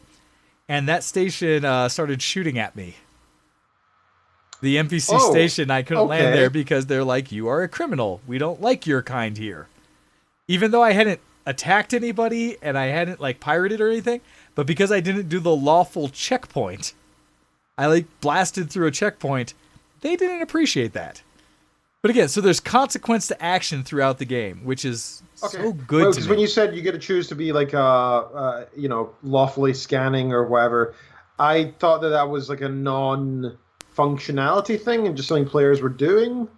and that station started shooting at me. The NPC station, I couldn't land there because they're like, you are a criminal. We don't like your kind here. Even though I hadn't attacked anybody and I hadn't pirated or anything, but because I didn't do the lawful checkpoint, I blasted through a checkpoint. They didn't appreciate that. But again, so there's consequence to action throughout the game, which is so good to me. Because when you said you get to choose to be lawfully scanning or whatever, I thought that was like a non-functionality thing and just something players were doing.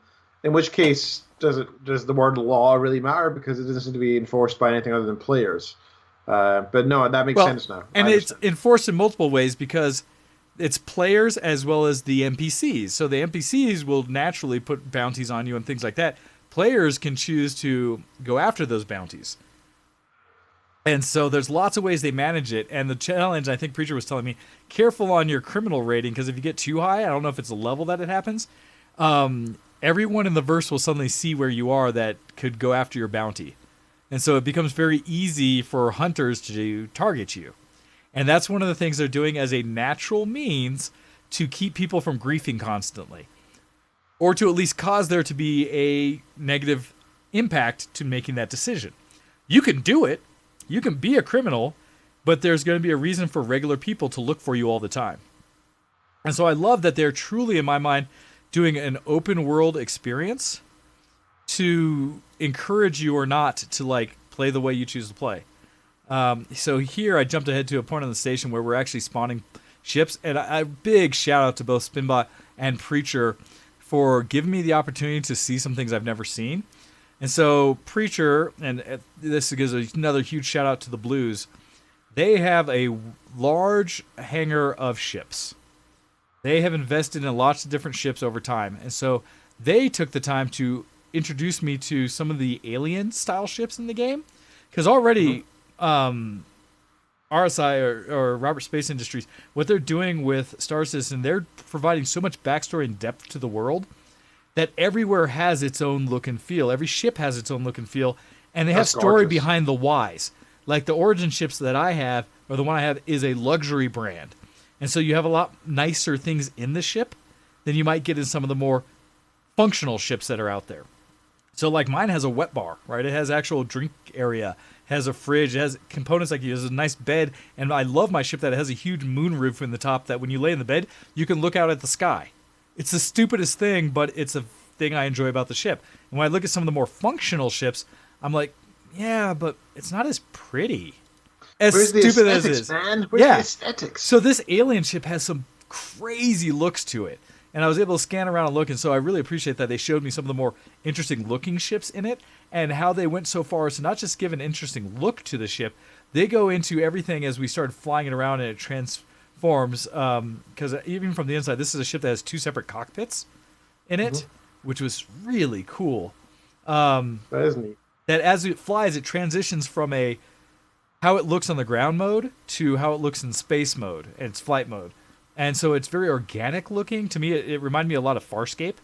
In which case, does the word law really matter, because it doesn't seem to be enforced by anything other than players. But no, that makes sense now. And it's enforced in multiple ways because it's players as well as the NPCs. So the NPCs will naturally put bounties on you and things like that. Players can choose to go after those bounties. And so there's lots of ways they manage it. And the challenge, I think Preacher was telling me, careful on your criminal rating, because if you get too high, I don't know if it's a level that it happens, everyone in the verse will suddenly see where you are that could go after your bounty. And so it becomes very easy for hunters to target you. And that's one of the things they're doing as a natural means to keep people from griefing constantly. Or to at least cause there to be a negative impact to making that decision. You can do it. You can be a criminal, but there's going to be a reason for regular people to look for you all the time. And so I love that they're truly, in my mind, doing an open world experience to encourage you or not to like play the way you choose to play. So here I jumped ahead to a point on the station where we're actually spawning ships, and a big shout out to both Spinbot and Preacher for giving me the opportunity to see some things I've never seen. And so Preacher, and this gives another huge shout out to the Blues, they have a large hangar of ships. They have invested in lots of different ships over time. And so they took the time to introduce me to some of the alien style ships in the game. Because already RSI or Robert Space Industries, what they're doing with Star Citizen, they're providing so much backstory and depth to the world that everywhere has its own look and feel. Every ship has its own look and feel, and they have story behind the whys. Like the Origin ships that I have, or the one I have, is a luxury brand. And so you have a lot nicer things in the ship than you might get in some of the more functional ships that are out there. So like mine has a wet bar, right? It has actual drink area, has a fridge, it has components like it has a nice bed, and I love my ship that it has a huge moon roof in the top that when you lay in the bed, you can look out at the sky. It's the stupidest thing, but it's a thing I enjoy about the ship. And when I look at some of the more functional ships, I'm like, yeah, but it's not as pretty. As Where's stupid the as it is. Man? Where's the aesthetics? So this alien ship has some crazy looks to it. And I was able to scan around and look, and so I really appreciate that they showed me some of the more interesting looking ships in it, and how they went so far as to not just give an interesting look to the ship, they go into everything as we started flying it around and it transforms. Because even from the inside, this is a ship that has 2 separate cockpits in it, which was really cool. That is neat. That as it flies, it transitions from how it looks on the ground mode to how it looks in space mode and its flight mode. And so it's very organic looking. To me, it reminded me a lot of Farscape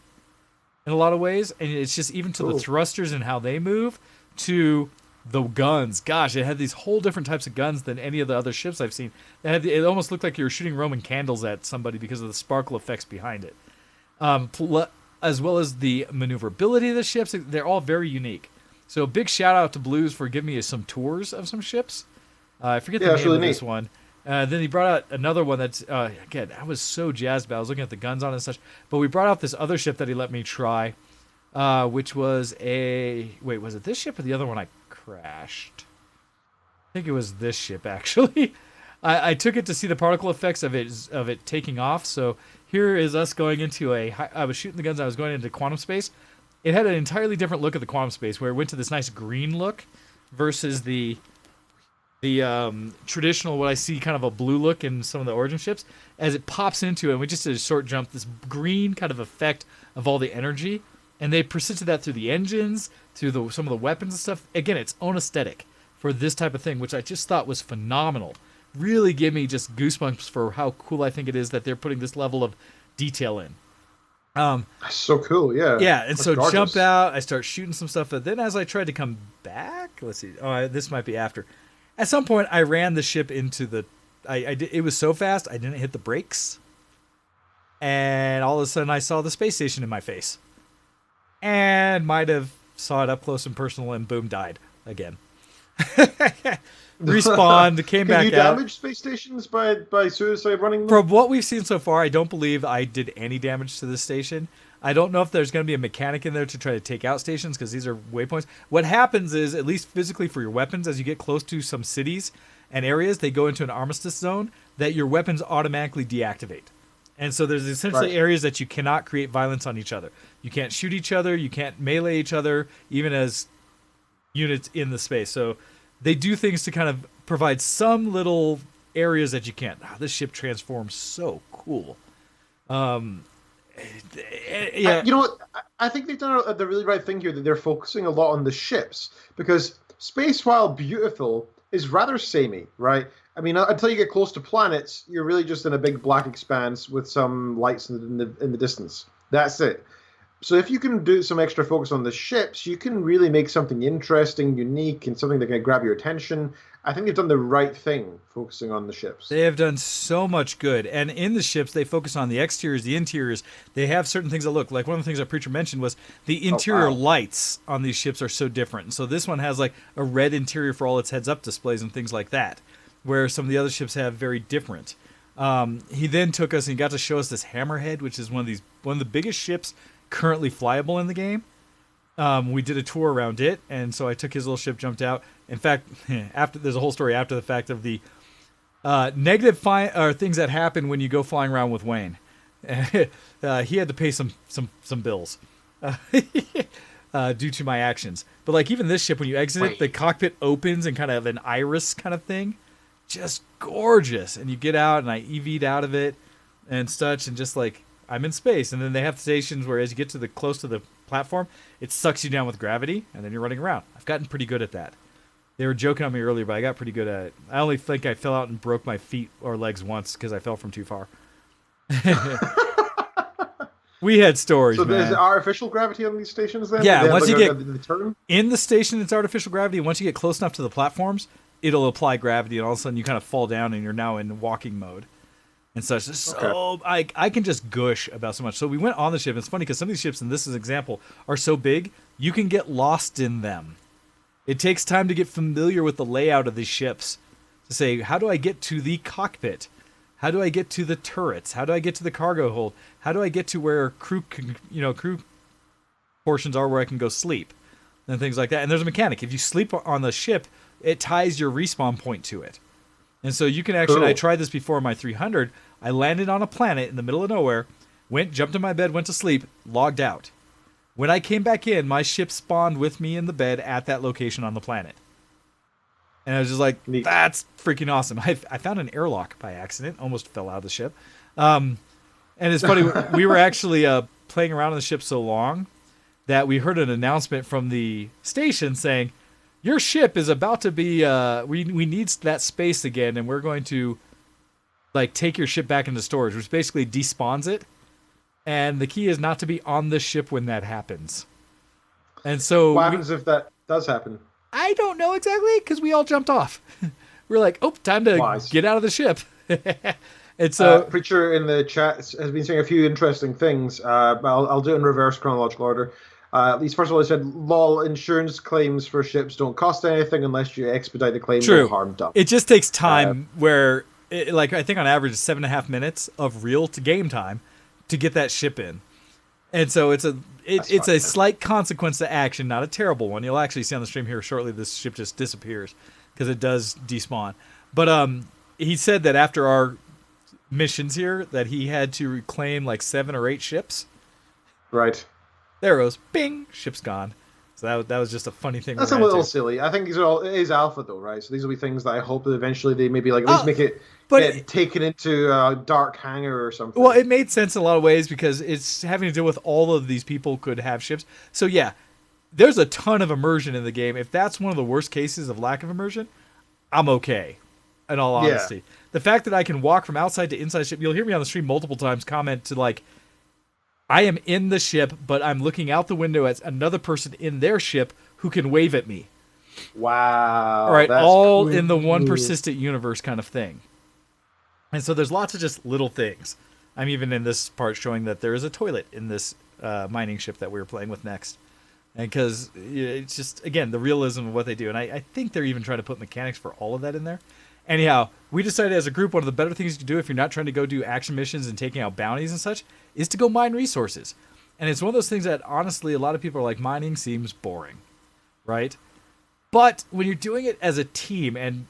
in a lot of ways. And it's just even to the thrusters and how they move to the guns. Gosh, it had these whole different types of guns than any of the other ships I've seen. It almost looked like you were shooting Roman candles at somebody because of the sparkle effects behind it. As well as the maneuverability of the ships. They're all very unique. So big shout out to Blues for giving me some tours of some ships. I forget the name really of this neat. one. Then he brought out another one that's, again, I was so jazzed about it. I was looking at the guns on it and such. But we brought out this other ship that he let me try, which was was it this ship or the other one I crashed? I think it was this ship, actually. I took it to see the particle effects of it taking off. So here is us going into I was shooting the guns, I was going into quantum space. It had an entirely different look of the quantum space, where it went to this nice green look versus the traditional, what I see kind of a blue look in some of the Origin ships. As it pops into it, and we just did a short jump, this green kind of effect of all the energy, and they persisted that through the engines, through some of the weapons and stuff. Again, its own aesthetic for this type of thing, which I just thought was phenomenal. Really gave me just goosebumps for how cool I think it is that they're putting this level of detail in. That's so cool, yeah. Yeah, and That's so gorgeous. jump out, I start shooting some stuff, but then as I tried to come back, let's see, this might be after. At some point, I ran the ship into the, it was so fast, I didn't hit the brakes, and all of a sudden I saw the space station in my face, and might have saw it up close and personal, and boom, died again. Respawned, came back out. Can you damage space stations by suicide running them? From what we've seen so far, I don't believe I did any damage to this station. I don't know if there's going to be a mechanic in there to try to take out stations, because these are waypoints. What happens is, at least physically for your weapons, as you get close to some cities and areas, they go into an armistice zone that your weapons automatically deactivate. And so there's essentially Right. areas that you cannot create violence on each other. You can't shoot each other. You can't melee each other, even as units in the space. So they do things to kind of provide some little areas that you can't. This ship transforms so cool. Yeah. You know what? I think they've done the really right thing here that they're focusing a lot on the ships because space, while beautiful, is rather samey, right? I mean, until you get close to planets, you're really just in a big black expanse with some lights in the distance. That's it. So if you can do some extra focus on the ships, you can really make something interesting, unique, and something that can grab your attention. I think they've done the right thing focusing on the ships. They have done so much good. And in the ships, they focus on the exteriors, the interiors. They have certain things that look like one of the things our preacher mentioned was the interior lights on these ships are so different. And so this one has like a red interior for all its heads up displays and things like that, where some of the other ships have very different. He then took us and he got to show us this Hammerhead, which is one of the biggest ships currently flyable in the game. We did a tour around it, and so I took his little ship, jumped out. In fact, there's a whole story after the fact of the negative things that happen when you go flying around with Wayne. He had to pay some bills due to my actions. But like even this ship, when you exit it, the cockpit opens and kind of an iris kind of thing, just gorgeous. And you get out, and I EV'd out of it and such, and just like I'm in space. And then they have stations where as you get to close to the platform, it sucks you down with gravity, and then you're running around. I've gotten pretty good at that. They were joking on me earlier, but I got pretty good at it. I only think I fell out and broke my feet or legs once because I fell from too far. We had stories, So man. there's artificial gravity on these stations then? Yeah, They have once you like get the turn? in the station, it's artificial gravity. And once you get close enough to the platforms, it'll apply gravity, and all of a sudden you kind of fall down, and you're now in walking mode. And such. So I can just gush about so much. So we went on the ship. It's funny because some of these ships, and this is an example, are so big you can get lost in them. It takes time to get familiar with the layout of these ships to say, how do I get to the cockpit? How do I get to the turrets? How do I get to the cargo hold? How do I get to where crew portions are where I can go sleep and things like that? And there's a mechanic. If you sleep on the ship, it ties your respawn point to it. And so you can actually, Cool. I tried this before in my 300. I landed on a planet in the middle of nowhere, jumped in my bed, went to sleep, logged out. When I came back in, my ship spawned with me in the bed at that location on the planet. And I was just like, Neat. that's freaking awesome. I found an airlock by accident, almost fell out of the ship. And it's funny, we were actually playing around on the ship so long that we heard an announcement from the station saying, your ship is about to be, we need that space again, and we're going to like take your ship back into storage, which basically despawns it. And the key is not to be on the ship when that happens. And so What happens if that does happen? I don't know exactly because we all jumped off. We're like, oh, time to Wise. get out of the ship. And so Preacher in the chat has been saying a few interesting things. I'll do it in reverse chronological order. At least, first of all, he said, lol, insurance claims for ships don't cost anything unless you expedite the claim. True. No harm done. it just takes time where, like, I think on average, it's 7.5 minutes of real to game time to get that ship in. And so it's a slight consequence to action, not a terrible one. You'll actually see on the stream here shortly this ship just disappears because it does despawn. But he said that after our missions here that he had to reclaim like 7 or 8 ships. Right. There it goes. Bing! Ship's gone. So that was just a funny thing. That's we're a gonna little do. silly. I think it is alpha though, right? So these will be things that I hope that eventually they maybe like at least make it but get taken into a dark hangar or something. Well, it made sense in a lot of ways because it's having to deal with all of these people could have ships. So yeah, there's a ton of immersion in the game. If that's one of the worst cases of lack of immersion, I'm okay. In all honesty, the fact that I can walk from outside to inside the ship, you'll hear me on the stream multiple times comment to like, I am in the ship, but I'm looking out the window at another person in their ship who can wave at me. Wow. All right, that's all cool. in the one persistent universe kind of thing. And so there's lots of just little things. I'm even in this part showing that there is a toilet in this mining ship that we were playing with next. And because it's just, again, the realism of what they do. And I think they're even trying to put mechanics for all of that in there. Anyhow, we decided as a group, one of the better things you can do if you're not trying to go do action missions and taking out bounties and such is to go mine resources. And it's one of those things that, honestly, a lot of people are like, mining seems boring, right? But when you're doing it as a team, and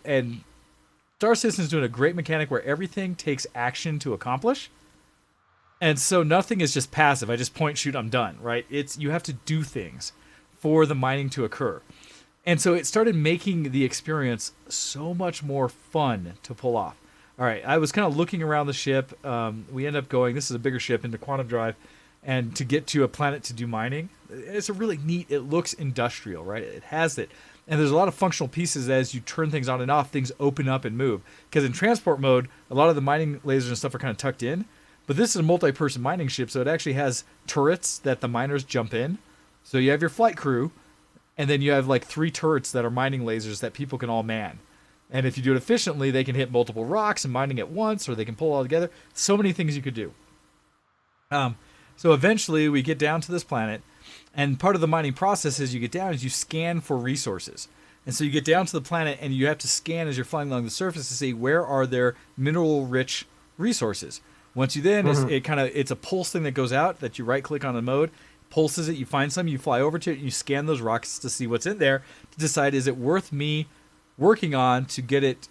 Star Citizen's doing a great mechanic where everything takes action to accomplish, And so nothing is just passive. I just point, shoot, I'm done, right? You have to do things for the mining to occur. And so it started making the experience so much more fun to pull off. All right, I was kind of looking around the ship. We end up going, this is a bigger ship, into Quantum Drive, and to get to a planet to do mining. It's a really neat, it looks industrial, right? It has it. And there's a lot of functional pieces as you turn things on and off, things open up and move. Because in transport mode, a lot of the mining lasers and stuff are kind of tucked in. But this is a multi-person mining ship, so it actually has turrets that the miners jump in. So you have your flight crew, and then you have like 3 turrets that are mining lasers that people can all man. And if you do it efficiently, they can hit multiple rocks and mining at once, or they can pull all together. So many things you could do. So eventually we get down to this planet, and part of the mining process as you get down is you scan for resources. And so you get down to the planet, and you have to scan as you're flying along the surface to see where are there mineral-rich resources. Once you then, it's a pulse thing that goes out that you right-click on the mode, pulses it, you find some, you fly over to it, and you scan those rocks to see what's in there to decide, is it worth me working on to get it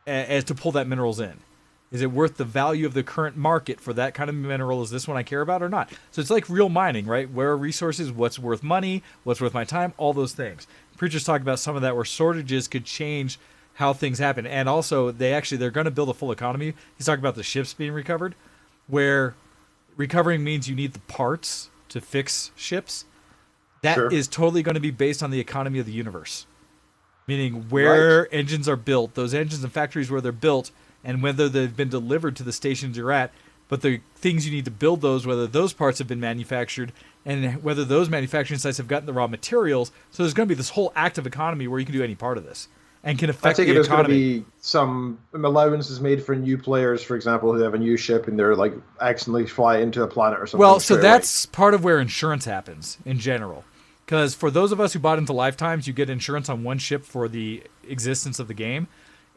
as to pull that minerals in? Is it worth the value of the current market for that kind of mineral? Is this one I care about or not? So it's like real mining, right? Where are resources? What's worth money? What's worth my time? All those things. Preacher's talking about some of that where shortages could change how things happen. And also, they're going to build a full economy. He's talking about the ships being recovered, where recovering means you need the parts to fix ships. That is totally going to be based on the economy of the universe. Meaning where engines are built, those engines and factories where they're built, and whether they've been delivered to the stations you're at, but the things you need to build those, whether those parts have been manufactured, and whether those manufacturing sites have gotten the raw materials. So there's going to be this whole active economy where you can do any part of this and can affect the economy. I take it there's going to be some allowances made for new players, for example, who have a new ship and they're like accidentally fly into a planet or something. Well, so that's part of where insurance happens in general. Because for those of us who bought into Lifetimes, you get insurance on one ship for the existence of the game.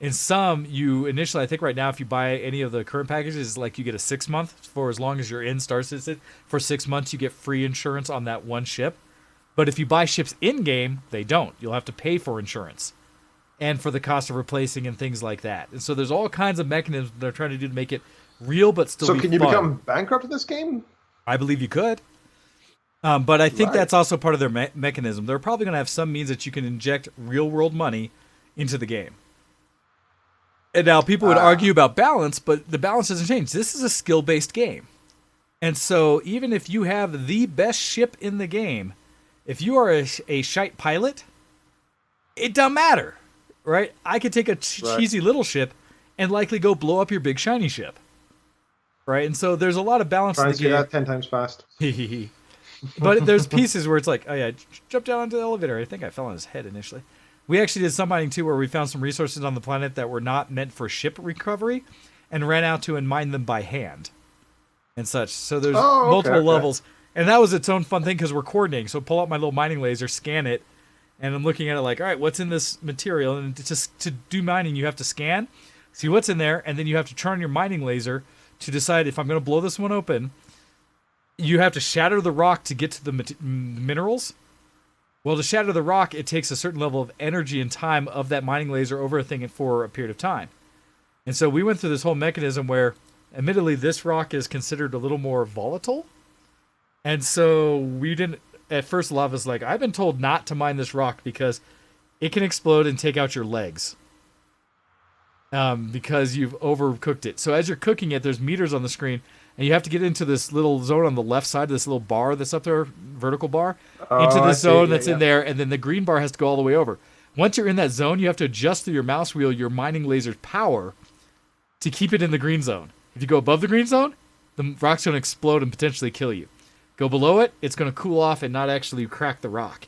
In some, you initially, I think right now, if you buy any of the current packages, like you get a 6 month for as long as you're in Star Citizen. For 6 months, you get free insurance on that one ship. But if you buy ships in-game, they don't. You'll have to pay for insurance and for the cost of replacing and things like that. And so there's all kinds of mechanisms they're trying to do to make it real but still be fun. So can you become bankrupt in this game? I believe you could. But I think that's also part of their mechanism. They're probably going to have some means that you can inject real-world money into the game. And now people would argue about balance, but the balance doesn't change. This is a skill-based game. And so even if you have the best ship in the game, if you are a shite pilot, it doesn't matter, right? I could take a cheesy little ship and likely go blow up your big shiny ship, right? And so there's a lot of balance in the game. Try and that 10 times fast. But there's pieces where it's like, oh yeah, jump down onto the elevator. I think I fell on his head initially. We actually did some mining too, where we found some resources on the planet that were not meant for ship recovery, and ran out to and mined them by hand, and such. So there's multiple levels, and that was its own fun thing because we're coordinating. So pull out my little mining laser, scan it, and I'm looking at it like, all right, what's in this material? And just to do mining, you have to scan, see what's in there, and then you have to turn your mining laser to decide if I'm going to blow this one open. You have to shatter the rock to get to the minerals. Well, to shatter the rock, it takes a certain level of energy and time of that mining laser over a thing for a period of time. And so we went through this whole mechanism where, admittedly, this rock is considered a little more volatile. And so we didn't, at first, a lot of us like, I've been told not to mine this rock because it can explode and take out your legs. Because you've overcooked it. So as you're cooking it, there's meters on the screen, and you have to get into this little zone on the left side of this little bar that's up there, vertical bar, into this zone that's in there, and then the green bar has to go all the way over. Once you're in that zone, you have to adjust through your mouse wheel your mining laser's power to keep it in the green zone. If you go above the green zone, the rock's going to explode and potentially kill you. Go below it, it's going to cool off and not actually crack the rock.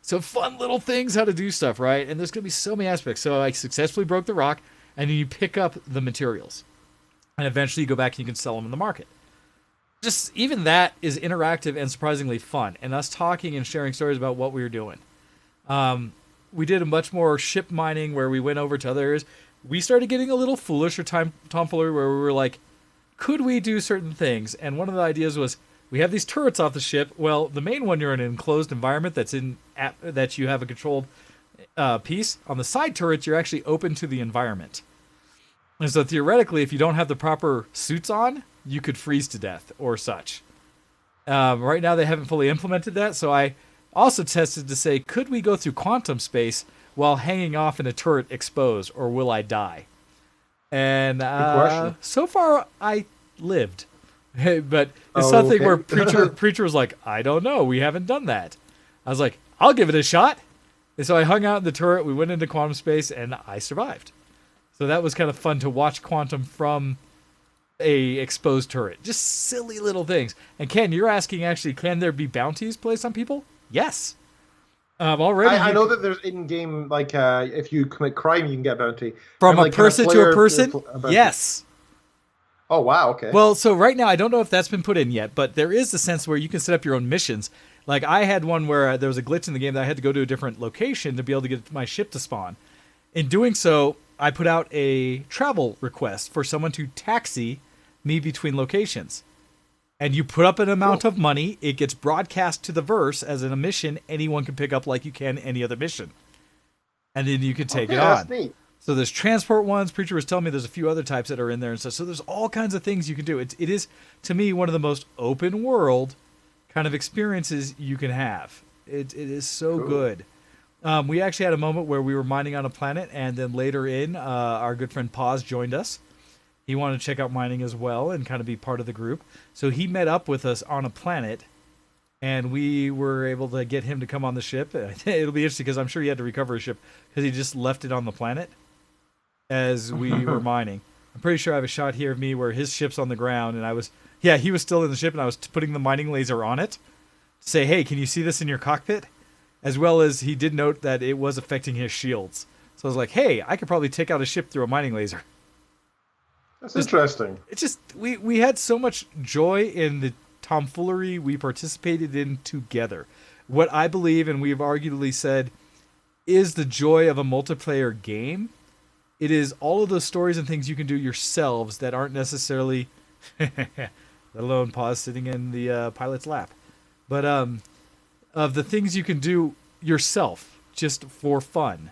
So fun little things how to do stuff, right? And there's going to be so many aspects. So I successfully broke the rock, and then you pick up the materials. And eventually you go back and you can sell them in the market. Just even that is interactive and surprisingly fun. And us talking and sharing stories about what we were doing. We did a much more ship mining where we went over to other areas. We started getting a little foolish or tomfoolery where we were like, could we do certain things? And one of the ideas was, we have these turrets off the ship. Well, the main one, you're in an enclosed environment that you have a controlled piece. On the side turrets, you're actually open to the environment. And so theoretically, if you don't have the proper suits on, you could freeze to death or such. Right now, they haven't fully implemented that, so I also tested to say, could we go through quantum space while hanging off in a turret exposed, or will I die? And so far, I lived. But it's something where Preacher was like, I don't know, we haven't done that. I was like, I'll give it a shot. And so I hung out in the turret, we went into quantum space, and I survived. So that was kind of fun to watch quantum from a exposed turret. Just silly little things. And Ken, you're asking actually, can there be bounties placed on people? Yes. Already, I know that there's in-game, like, if you commit crime, you can get a bounty. From a person to a person? Yes. Oh, wow, okay. Well, so right now, I don't know if that's been put in yet, but there is the sense where you can set up your own missions. Like, I had one where there was a glitch in the game that I had to go to a different location to be able to get my ship to spawn. In doing so, I put out a travel request for someone to taxi me between locations. And you put up an amount of money, it gets broadcast to the verse as a mission anyone can pick up like you can any other mission. And then you can take it on. That's neat. So there's transport ones. Preacher was telling me there's a few other types that are in there and stuff. So there's all kinds of things you can do. It is, to me, one of the most open world kind of experiences you can have. It is so good. We actually had a moment where we were mining on a planet, and then later in, our good friend Paz joined us. He wanted to check out mining as well and kind of be part of the group. So he met up with us on a planet, and we were able to get him to come on the ship. It'll be interesting because I'm sure he had to recover his ship because he just left it on the planet as we were mining. I'm pretty sure I have a shot here of me where his ship's on the ground, and he was still in the ship, and I was putting the mining laser on it to say, hey, can you see this in your cockpit? As well as he did note that it was affecting his shields. So I was like, hey, I could probably take out a ship through a mining laser. That's interesting. It's just, we had so much joy in the tomfoolery we participated in together. What I believe, and we've arguably said, is the joy of a multiplayer game. It is all of those stories and things you can do yourselves that aren't necessarily, let alone Pause sitting in the pilot's lap. But of the things you can do yourself, just for fun.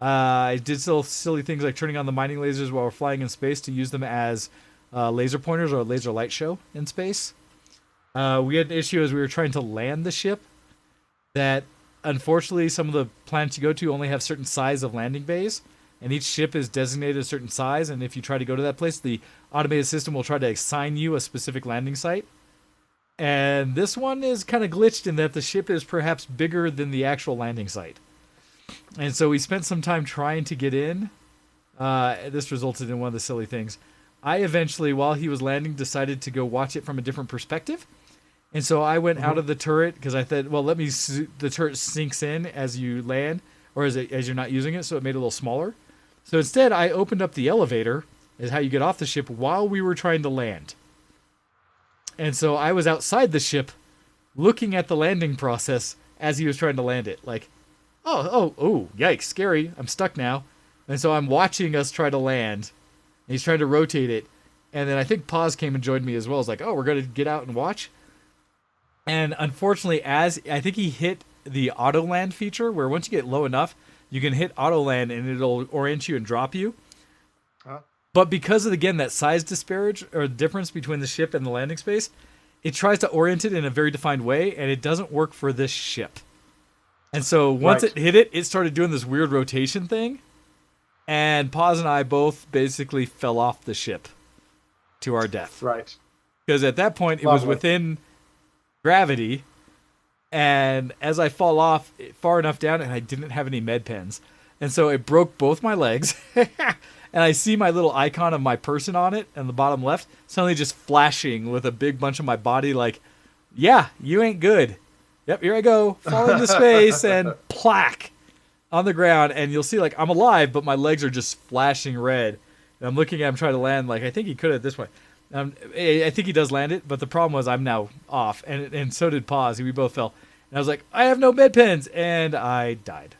I did silly things like turning on the mining lasers while we're flying in space to use them as laser pointers or a laser light show in space. We had an issue as we were trying to land the ship that unfortunately some of the planets you go to only have certain size of landing bays, and each ship is designated a certain size, and if you try to go to that place, the automated system will try to assign you a specific landing site. And this one is kind of glitched in that the ship is perhaps bigger than the actual landing site. And so we spent some time trying to get in. This resulted in one of the silly things. I eventually, while he was landing, decided to go watch it from a different perspective. And so I went out of the turret because I thought, well, the turret sinks in as you land, or as you're not using it, so it made it a little smaller. So instead, I opened up the elevator, is how you get off the ship, while we were trying to land. And so I was outside the ship looking at the landing process as he was trying to land it. Like, oh, yikes, scary. I'm stuck now. And so I'm watching us try to land. And he's trying to rotate it. And then I think Paz came and joined me as well. It's like, oh, we're going to get out and watch. And unfortunately, as I think he hit the auto land feature, where once you get low enough, you can hit auto land and it'll orient you and drop you. But because of, again, that size disparage or difference between the ship and the landing space, it tries to orient it in a very defined way, and it doesn't work for this ship. And so once it hit it, it started doing this weird rotation thing, and Paz and I both basically fell off the ship to our death. Right. Because at that point, it was within gravity, and as I fall off far enough down, and I didn't have any med pens, and so it broke both my legs. And I see my little icon of my person on it in the bottom left, suddenly just flashing with a big bunch of my body like, yeah, you ain't good. Yep, here I go, fall into space, and plaque on the ground. And you'll see, like, I'm alive, but my legs are just flashing red. And I'm looking at him trying to land, like, I think he could at this point. I think he does land it, but the problem was I'm now off. And so did Paz. We both fell. And I was like, I have no med pens. And I died.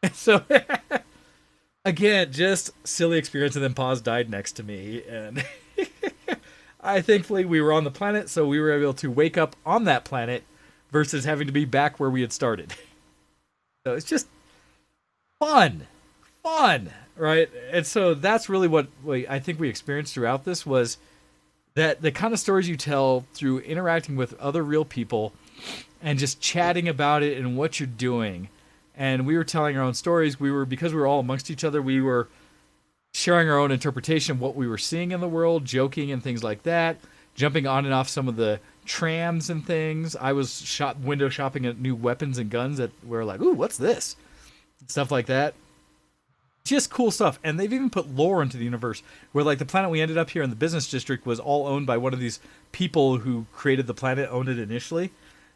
And so... Again, just silly experience, and then Paz died next to me, and thankfully we were on the planet, so we were able to wake up on that planet versus having to be back where we had started. So it's just fun, right? And so that's really what I think we experienced throughout this was that the kind of stories you tell through interacting with other real people and just chatting about it and what you're doing. And we were telling our own stories. Because we were all amongst each other, we were sharing our own interpretation of what we were seeing in the world, joking and things like that, jumping on and off some of the trams and things. I was window shopping at new weapons and guns that were like, ooh, what's this? Stuff like that. Just cool stuff. And they've even put lore into the universe where, like, the planet we ended up here in the business district was all owned by one of these people who created the planet, owned it initially.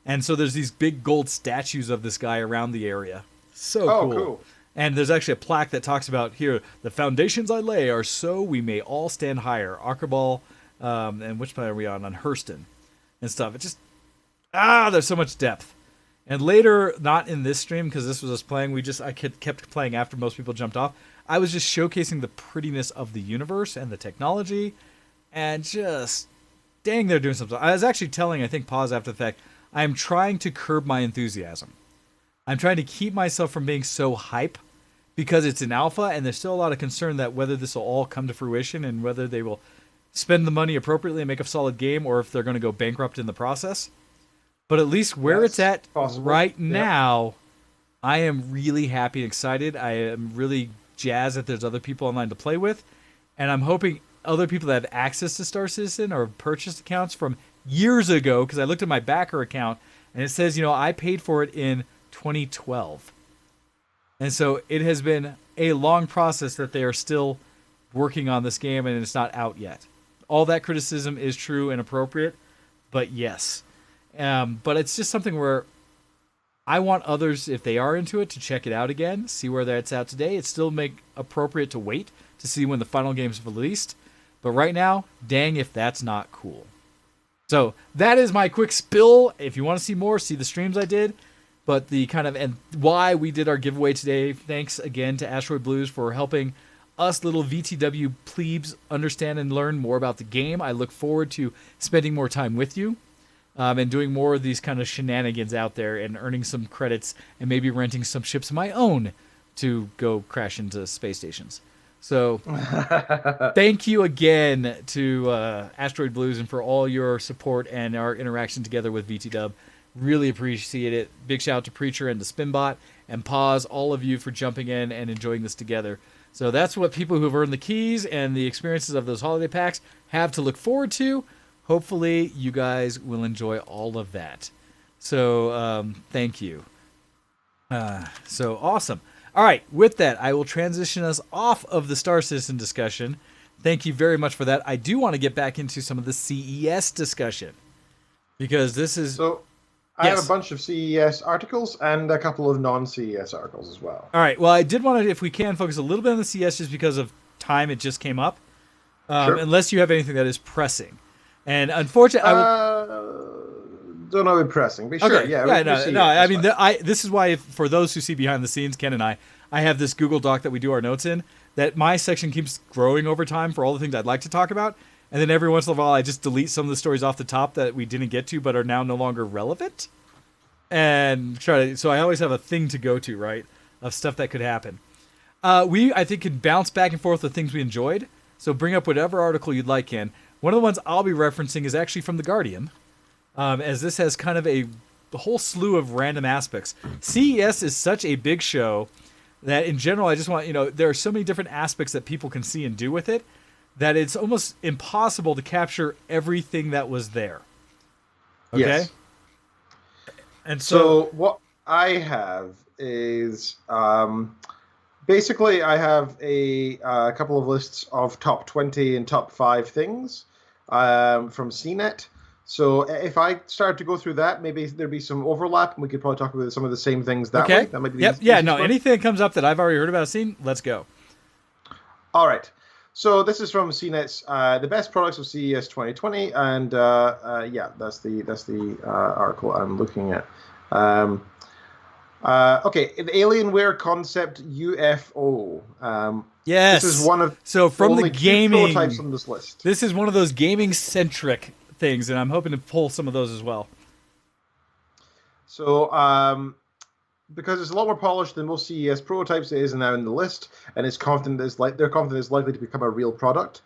And so there's these big gold statues of this guy around the area. So cool. And there's actually a plaque that talks about here, the foundations I lay are so we may all stand higher. Arkabal, and which planet are we on Hurston and stuff. It just, there's so much depth. And later, not in this stream, because this was us playing, I kept playing after most people jumped off. I was just showcasing the prettiness of the universe and the technology, and just, dang, they're doing something. I was actually telling, I think, pause after the fact, I am trying to curb my enthusiasm. I'm trying to keep myself from being so hype, because it's an alpha, and there's still a lot of concern that whether this will all come to fruition and whether they will spend the money appropriately and make a solid game, or if they're going to go bankrupt in the process. But at least where it's at right now, I am really happy and excited. I am really jazzed that there's other people online to play with. And I'm hoping other people that have access to Star Citizen or purchased accounts from years ago, because I looked at my backer account, and it says, I paid for it in 2012. And so it has been a long process that they are still working on this game, and it's not out yet. All that criticism is true and appropriate, but yes. But it's just something where I want others, if they are into it, to check it out again, see where that's at today. It's still appropriate to wait to see when the final game's released. But right now, dang if that's not cool. So that is my quick spill. If you want to see more, see the streams I did. But and why we did our giveaway today, thanks again to Asteroid Blues for helping us little VTW plebes understand and learn more about the game. I look forward to spending more time with you and doing more of these kind of shenanigans out there and earning some credits and maybe renting some ships of my own to go crash into space stations. So thank you again to Asteroid Blues and for all your support and our interaction together with VTW. Really appreciate it. Big shout out to Preacher and to Spinbot and Pause, all of you for jumping in and enjoying this together. So that's what people who have earned the keys and the experiences of those holiday packs have to look forward to. Hopefully you guys will enjoy all of that. So thank you. So awesome. All right, with that, I will transition us off of the Star Citizen discussion. Thank you very much for that. I do want to get back into some of the CES discussion because this is... I have a bunch of CES articles and a couple of non-CES articles as well. All right. Well, I did want to, if we can, focus a little bit on the CES just because of time. It just came up. Sure. Unless you have anything that is pressing. And unfortunately, don't know if pressing, but sure. Okay. Yeah. No. I mean, this is why, for those who see behind the scenes, Ken and I have this Google Doc that we do our notes in, that my section keeps growing over time for all the things I'd like to talk about. And then every once in a while, I just delete some of the stories off the top that we didn't get to, but are now no longer relevant. And so I always have a thing to go to, right, of stuff that could happen. I think, can bounce back and forth with things we enjoyed. So bring up whatever article you'd like, Ken. One of the ones I'll be referencing is actually from The Guardian, as this has kind of a whole slew of random aspects. CES is such a big show that, in general, I just want, there are so many different aspects that people can see and do with it, that it's almost impossible to capture everything that was there. Okay? Yes. And so what I have is basically I have a couple of lists of top 20 and top 5 things from CNET. So if I started to go through that, maybe there'd be some overlap and we could probably talk about some of the same things that way. That might be anything that comes up that I've already heard about, seen, let's go. All right. So this is from CNET's the best products of CES 2020, and that's the article I'm looking at. Okay, the Alienware concept UFO. Yes. This is one of from the gaming prototypes on this list. This is one of those gaming centric things, and I'm hoping to pull some of those as well. So because it's a lot more polished than most CES prototypes, it is now in the list, and they're confident it's likely to become a real product.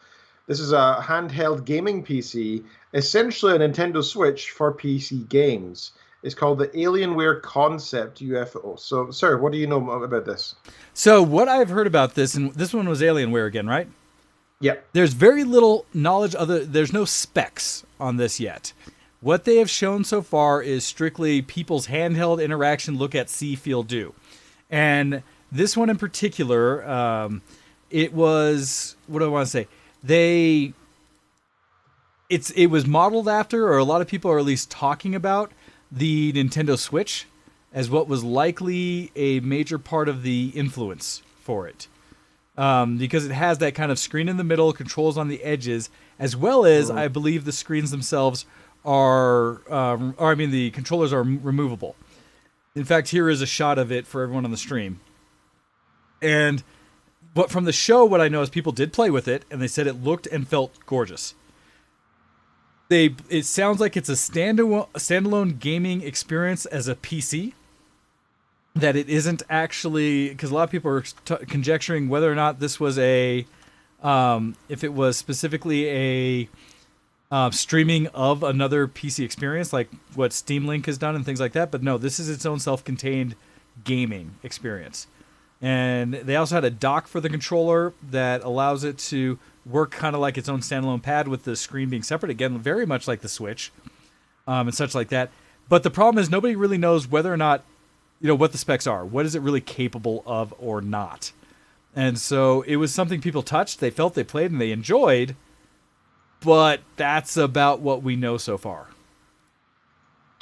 This is a handheld gaming PC, essentially a Nintendo Switch for PC games. It's called the Alienware Concept UFO. So, sir, what do you know about this? So what I've heard about this, and this one was Alienware again, right? Yep. There's very little knowledge there's no specs on this yet. What they have shown so far is strictly people's handheld interaction, look at, see, feel, do. And this one in particular, it was, what do I want to say? It was modeled after, or a lot of people are at least talking about, the Nintendo Switch as what was likely a major part of the influence for it. Because it has that kind of screen in the middle, controls on the edges, as well as I believe the screens themselves the controllers are removable. In fact, here is a shot of it for everyone on the stream. And from the show, what I know is people did play with it, and they said it looked and felt gorgeous. It sounds like it's a standalone gaming experience as a PC. That it isn't actually, because a lot of people are conjecturing whether or not this was if it was specifically a streaming of another PC experience, like what Steam Link has done and things like that. But no, this is its own self-contained gaming experience. And they also had a dock for the controller that allows it to work kind of like its own standalone pad with the screen being separate. Again, very much like the Switch and such like that. But the problem is nobody really knows whether or not, what the specs are. What is it really capable of or not? And so it was something people touched, they felt, they played, and they enjoyed. But that's about what we know so far.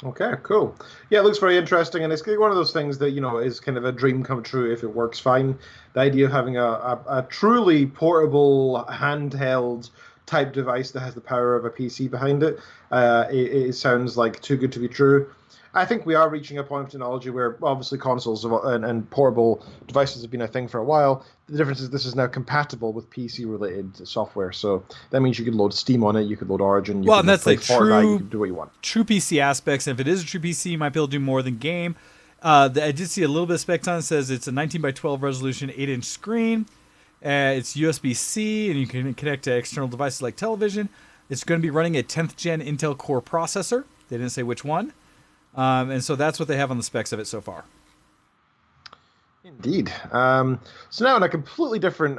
Okay, cool. Yeah, it looks very interesting, and it's one of those things that, is kind of a dream come true if it works fine. The idea of having a truly portable, handheld type device that has the power of a PC behind it, it sounds like too good to be true. I think we are reaching a point of technology where obviously consoles and portable devices have been a thing for a while. The difference is this is now compatible with PC-related software, so that means you could load Steam on it, you could load Origin, you could play Fortnite, you could do what you want. True PC aspects, and if it is a true PC, you might be able to do more than game. I did see a little bit of specs on it. It says it's a 19x12 resolution, 8-inch screen. It's USB-C, and you can connect to external devices like television. It's going to be running a 10th gen Intel Core processor. They didn't say which one. And so that's what they have on the specs of it so far. Indeed. So now in a completely different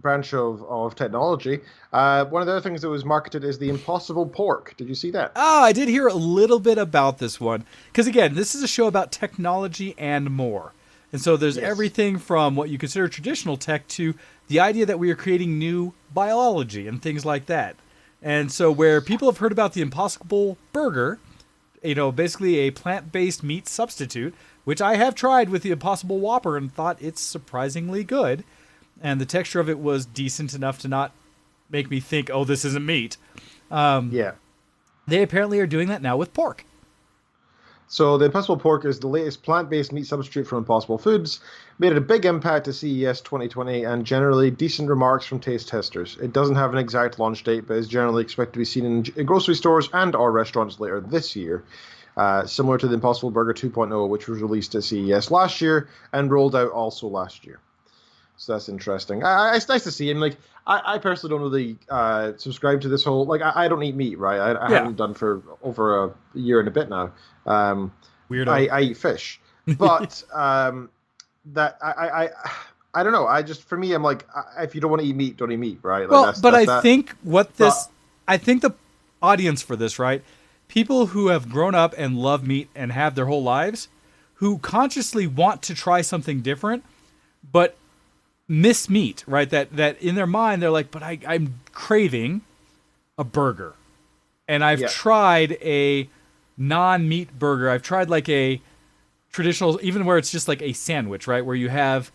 branch of technology, one of the other things that was marketed is the Impossible Pork. Did you see that? Oh, I did hear a little bit about this one. Because again, this is a show about technology and more. And so there's everything from what you consider traditional tech to the idea that we are creating new biology and things like that. And so where people have heard about the Impossible Burger, basically a plant-based meat substitute, which I have tried with the Impossible Whopper and thought it's surprisingly good. And the texture of it was decent enough to not make me think, oh, this isn't meat. They apparently are doing that now with pork. So the Impossible Pork is the latest plant-based meat substitute from Impossible Foods. Made a big impact at CES 2020 and generally decent remarks from taste testers. It doesn't have an exact launch date, but is generally expected to be seen in grocery stores and or restaurants later this year. Similar to the Impossible Burger 2.0, which was released at CES last year and rolled out also last year. So that's interesting. It's nice to see him. Like, I personally don't really subscribe to this whole, I don't eat meat, right? I haven't done for over a year and a bit now. Weirdo. I eat fish, but that I don't know. For me, I'm like, if you don't want to eat meat, don't eat meat, right? Like, I think I think the audience for this, right? People who have grown up and love meat and have their whole lives, who consciously want to try something different, but miss meat, right? That in their mind they're like, but I'm craving a burger, and I've tried a non-meat burger. I've tried like a traditional, even where it's just like a sandwich, right? Where you have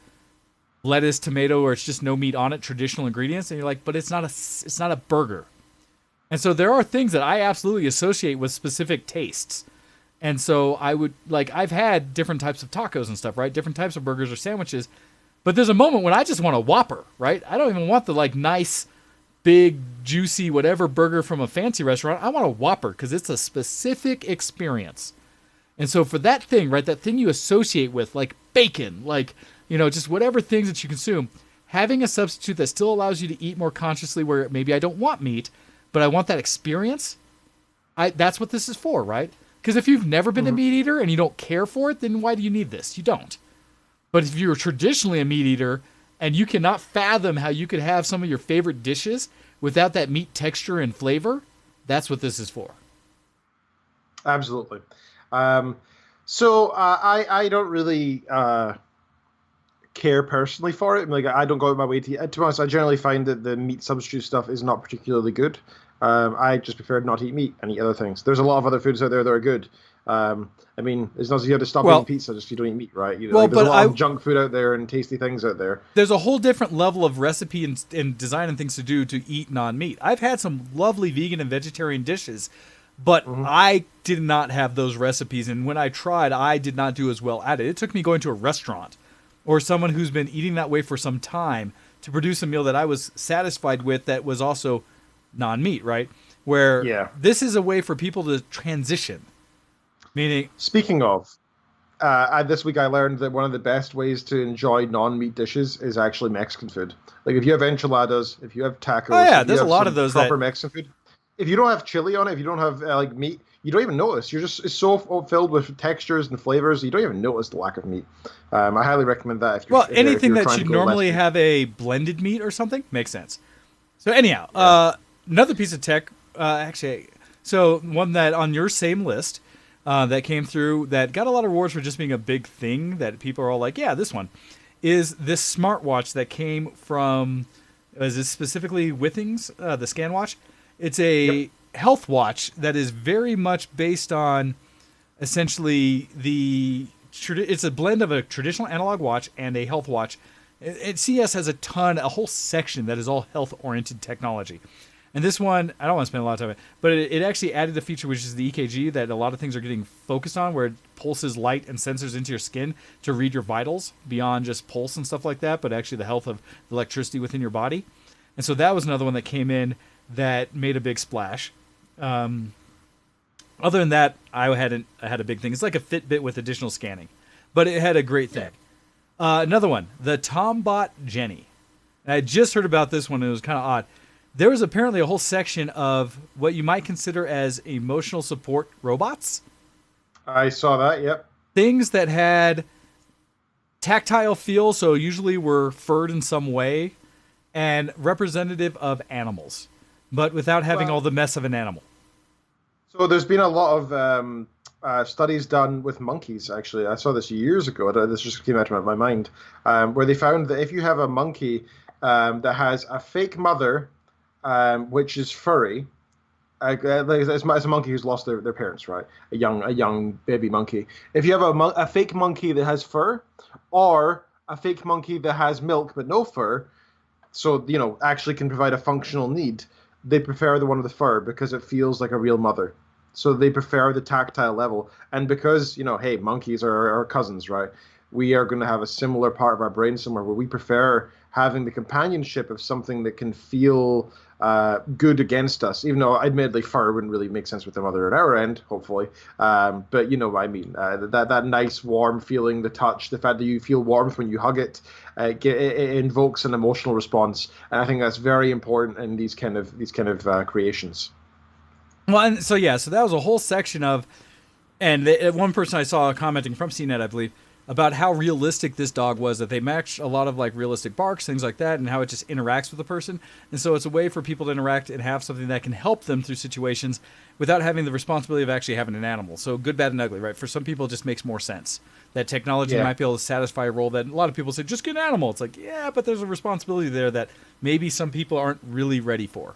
lettuce, tomato, or it's just no meat on it, traditional ingredients, and you're like, but it's not a burger. And so there are things that I absolutely associate with specific tastes. And so I've had different types of tacos and stuff, right? Different types of burgers or sandwiches. But there's a moment when I just want a Whopper, right? I don't even want the nice, big, juicy, whatever burger from a fancy restaurant. I want a Whopper because it's a specific experience. And so for that thing, right, that thing you associate with, like bacon, just whatever things that you consume, having a substitute that still allows you to eat more consciously, where maybe I don't want meat, but I want that experience. That's what this is for, right? Because if you've never been a meat eater and you don't care for it, then why do you need this? You don't. But if you're traditionally a meat eater and you cannot fathom how you could have some of your favorite dishes without that meat texture and flavor, that's what this is for. Absolutely. So I don't really care personally for it. Like, I don't go out of my way to eat. To be honest, I generally find that the meat substitute stuff is not particularly good. I just prefer not to eat meat and eat other things. There's a lot of other foods out there that are good. I mean, it's not as if you have to stop eating pizza just so you don't eat meat, right? There's a lot of junk food out there and tasty things out there. There's a whole different level of recipe and design and things to do to eat non-meat. I've had some lovely vegan and vegetarian dishes, but I did not have those recipes. And when I tried, I did not do as well at it. It took me going to a restaurant or someone who's been eating that way for some time to produce a meal that I was satisfied with that was also non-meat, right? Where this is a way for people to transition. Meaning, speaking of, this week I learned that one of the best ways to enjoy non-meat dishes is actually Mexican food. Like, if you have enchiladas, if you have tacos, there's a lot of those proper Mexican food. If you don't have chili on it, if you don't have like meat, you don't even notice. It's so filled with textures and flavors, you don't even notice the lack of meat. I highly recommend that. Anything that should normally have a blended meat or something makes sense. So anyhow, another piece of tech, so one that on your same list. That came through that got a lot of awards for just being a big thing that people are all like, yeah, this one is this smartwatch that came from, is this specifically Withings, the ScanWatch? It's a health watch that is very much based on essentially it's a blend of a traditional analog watch and a health watch. CES has a whole section that is all health-oriented technology. And this one, I don't want to spend a lot of time on it, but it actually added a feature, which is the EKG, that a lot of things are getting focused on, where it pulses light and sensors into your skin to read your vitals beyond just pulse and stuff like that, but actually the health of the electricity within your body. And so that was another one that came in that made a big splash. Other than that, I had a big thing. It's like a Fitbit with additional scanning, but it had a great thing. Another one, the Tombot Jenny. And I just heard about this one, and it was kind of odd. There was apparently a whole section of what you might consider as emotional support robots. I saw that, yep. Things that had tactile feel, so usually were furred in some way, and representative of animals, but without having all the mess of an animal. So there's been a lot of studies done with monkeys, actually. I saw this years ago. This just came out of my mind, where they found that if you have a monkey that has a fake mother, which is furry. It's a monkey who's lost their parents, right? A young baby monkey. If you have a fake monkey that has fur, or a fake monkey that has milk but no fur, so actually can provide a functional need, they prefer the one with the fur because it feels like a real mother. So they prefer the tactile level, and because hey, monkeys are our cousins, right? We are going to have a similar part of our brain somewhere where we prefer having the companionship of something that can feel good against us, even though admittedly fur wouldn't really make sense with the mother at our end, hopefully. But you know what I mean. That nice warm feeling, the touch, the fact that you feel warmth when you hug it, it invokes an emotional response, and I think that's very important in these kind of creations. Well, and so that was a whole section of, and one person I saw commenting from CNET, I believe, about how realistic this dog was, that they matched a lot of like realistic barks, things like that, and how it just interacts with the person. And so it's a way for people to interact and have something that can help them through situations without having the responsibility of actually having an animal. So good, bad, and ugly, right? For some people, it just makes more sense. That technology might be able to satisfy a role that a lot of people say, just get an animal. It's like, yeah, but there's a responsibility there that maybe some people aren't really ready for.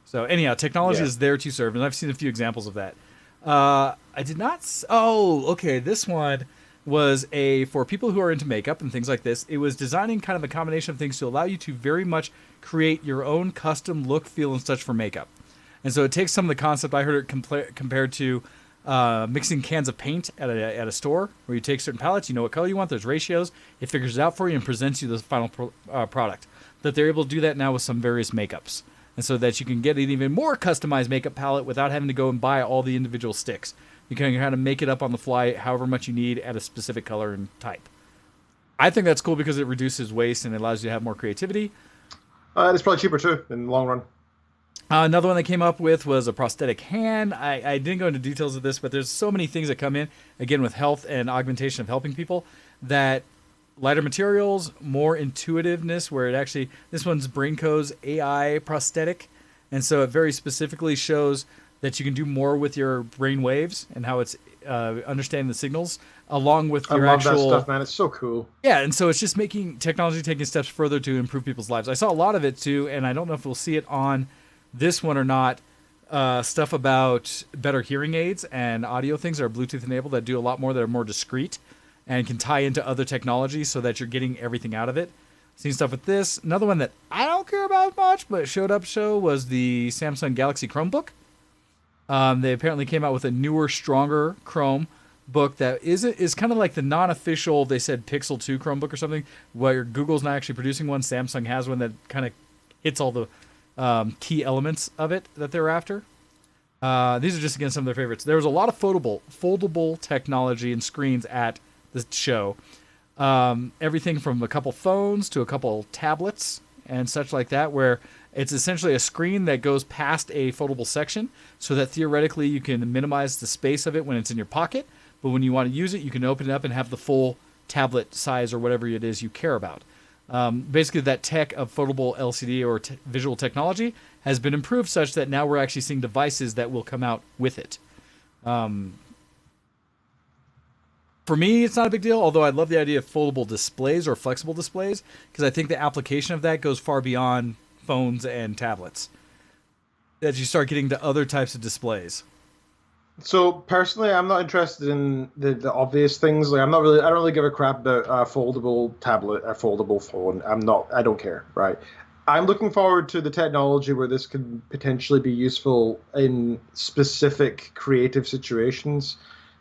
So anyhow, technology is there to serve, and I've seen a few examples of that. I did not... this one was for people who are into makeup and things like this. It was designing kind of a combination of things to allow you to very much create your own custom look, feel, and such for makeup. And so it takes some of the concept. I heard it compared to mixing cans of paint at a store, where you take certain palettes, you know what color you want, there's ratios, it figures it out for you and presents you the final product. That they're able to do that now with some various makeups. And so that you can get an even more customized makeup palette without having to go and buy all the individual sticks. You can kind of make it up on the fly however much you need at a specific color and type. I think that's cool because it reduces waste and it allows you to have more creativity. It's probably cheaper too in the long run. Another one they came up with was a prosthetic hand. I didn't go into details of this, but there's so many things that come in, again, with health and augmentation of helping people, that lighter materials, more intuitiveness, where it actually, this one's Brainco's AI prosthetic. And so it very specifically shows that you can do more with your brain waves and how it's understanding the signals along with your I love actual that stuff, man. It's so cool. Yeah, and so it's just making technology taking steps further to improve people's lives. I saw a lot of it too, and I don't know if we'll see it on this one or not. Stuff about better hearing aids and audio things that are Bluetooth enabled that do a lot more, that are more discreet and can tie into other technologies so that you're getting everything out of it. Seen stuff with this. Another one that I don't care about much, but showed up was the Samsung Galaxy Chromebook. They apparently came out with a newer, stronger Chrome book that is kind of like the non-official, they said Pixel 2 Chromebook or something, where Google's not actually producing one. Samsung has one that kind of hits all the key elements of it that they're after. These are just, again, some of their favorites. There was a lot of foldable technology and screens at the show. Everything from a couple phones to a couple tablets and such like that, where it's essentially a screen that goes past a foldable section so that theoretically you can minimize the space of it when it's in your pocket. But when you want to use it, you can open it up and have the full tablet size or whatever it is you care about. Basically, that tech of foldable LCD or visual technology has been improved such that now we're actually seeing devices that will come out with it. For me, it's not a big deal, although I love the idea of foldable displays or flexible displays, because I think the application of that goes far beyond phones and tablets. As you start getting to other types of displays. So personally, I'm not interested in the obvious things. Like I don't really give a crap about a foldable tablet, a foldable phone. I don't care, right? I'm looking forward to the technology where this can potentially be useful in specific creative situations.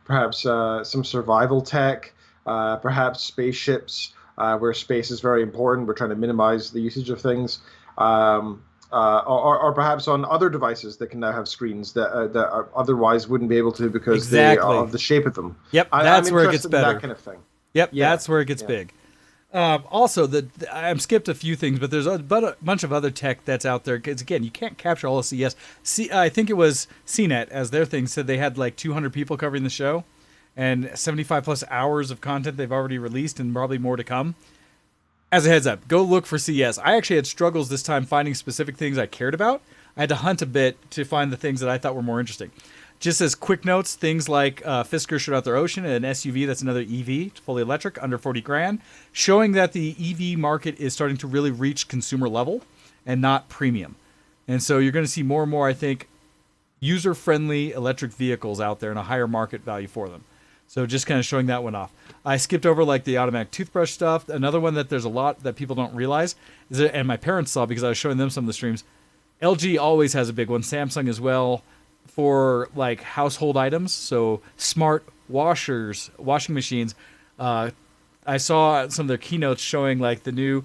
Perhaps some survival tech, perhaps spaceships, where space is very important. We're trying to minimize the usage of things. Or perhaps on other devices that can now have screens that are otherwise wouldn't be able to because they are of the shape of them. Yep, that's where it gets better. That kind of thing. Yep, yeah. That's where it gets big. Also, I've skipped a few things, but there's a bunch of other tech that's out there. Because again, you can't capture all of CES. I think it was CNET, as their thing said, they had like 200 people covering the show, and 75 plus hours of content they've already released, and probably more to come. As a heads up, go look for CES. I actually had struggles this time finding specific things I cared about. I had to hunt a bit to find the things that I thought were more interesting. Just as quick notes, things like Fisker showed out their Ocean, an SUV that's another EV, fully electric, under 40 grand, showing that the EV market is starting to really reach consumer level and not premium. And so you're going to see more and more, I think, user-friendly electric vehicles out there and a higher market value for them. So just kind of showing that one off. I skipped over like the automatic toothbrush stuff. Another one that there's a lot that people don't realize is that, and my parents saw because I was showing them some of the streams, LG always has a big one, Samsung as well, for like household items. So smart washers, washing machines. I saw some of their keynotes showing like the new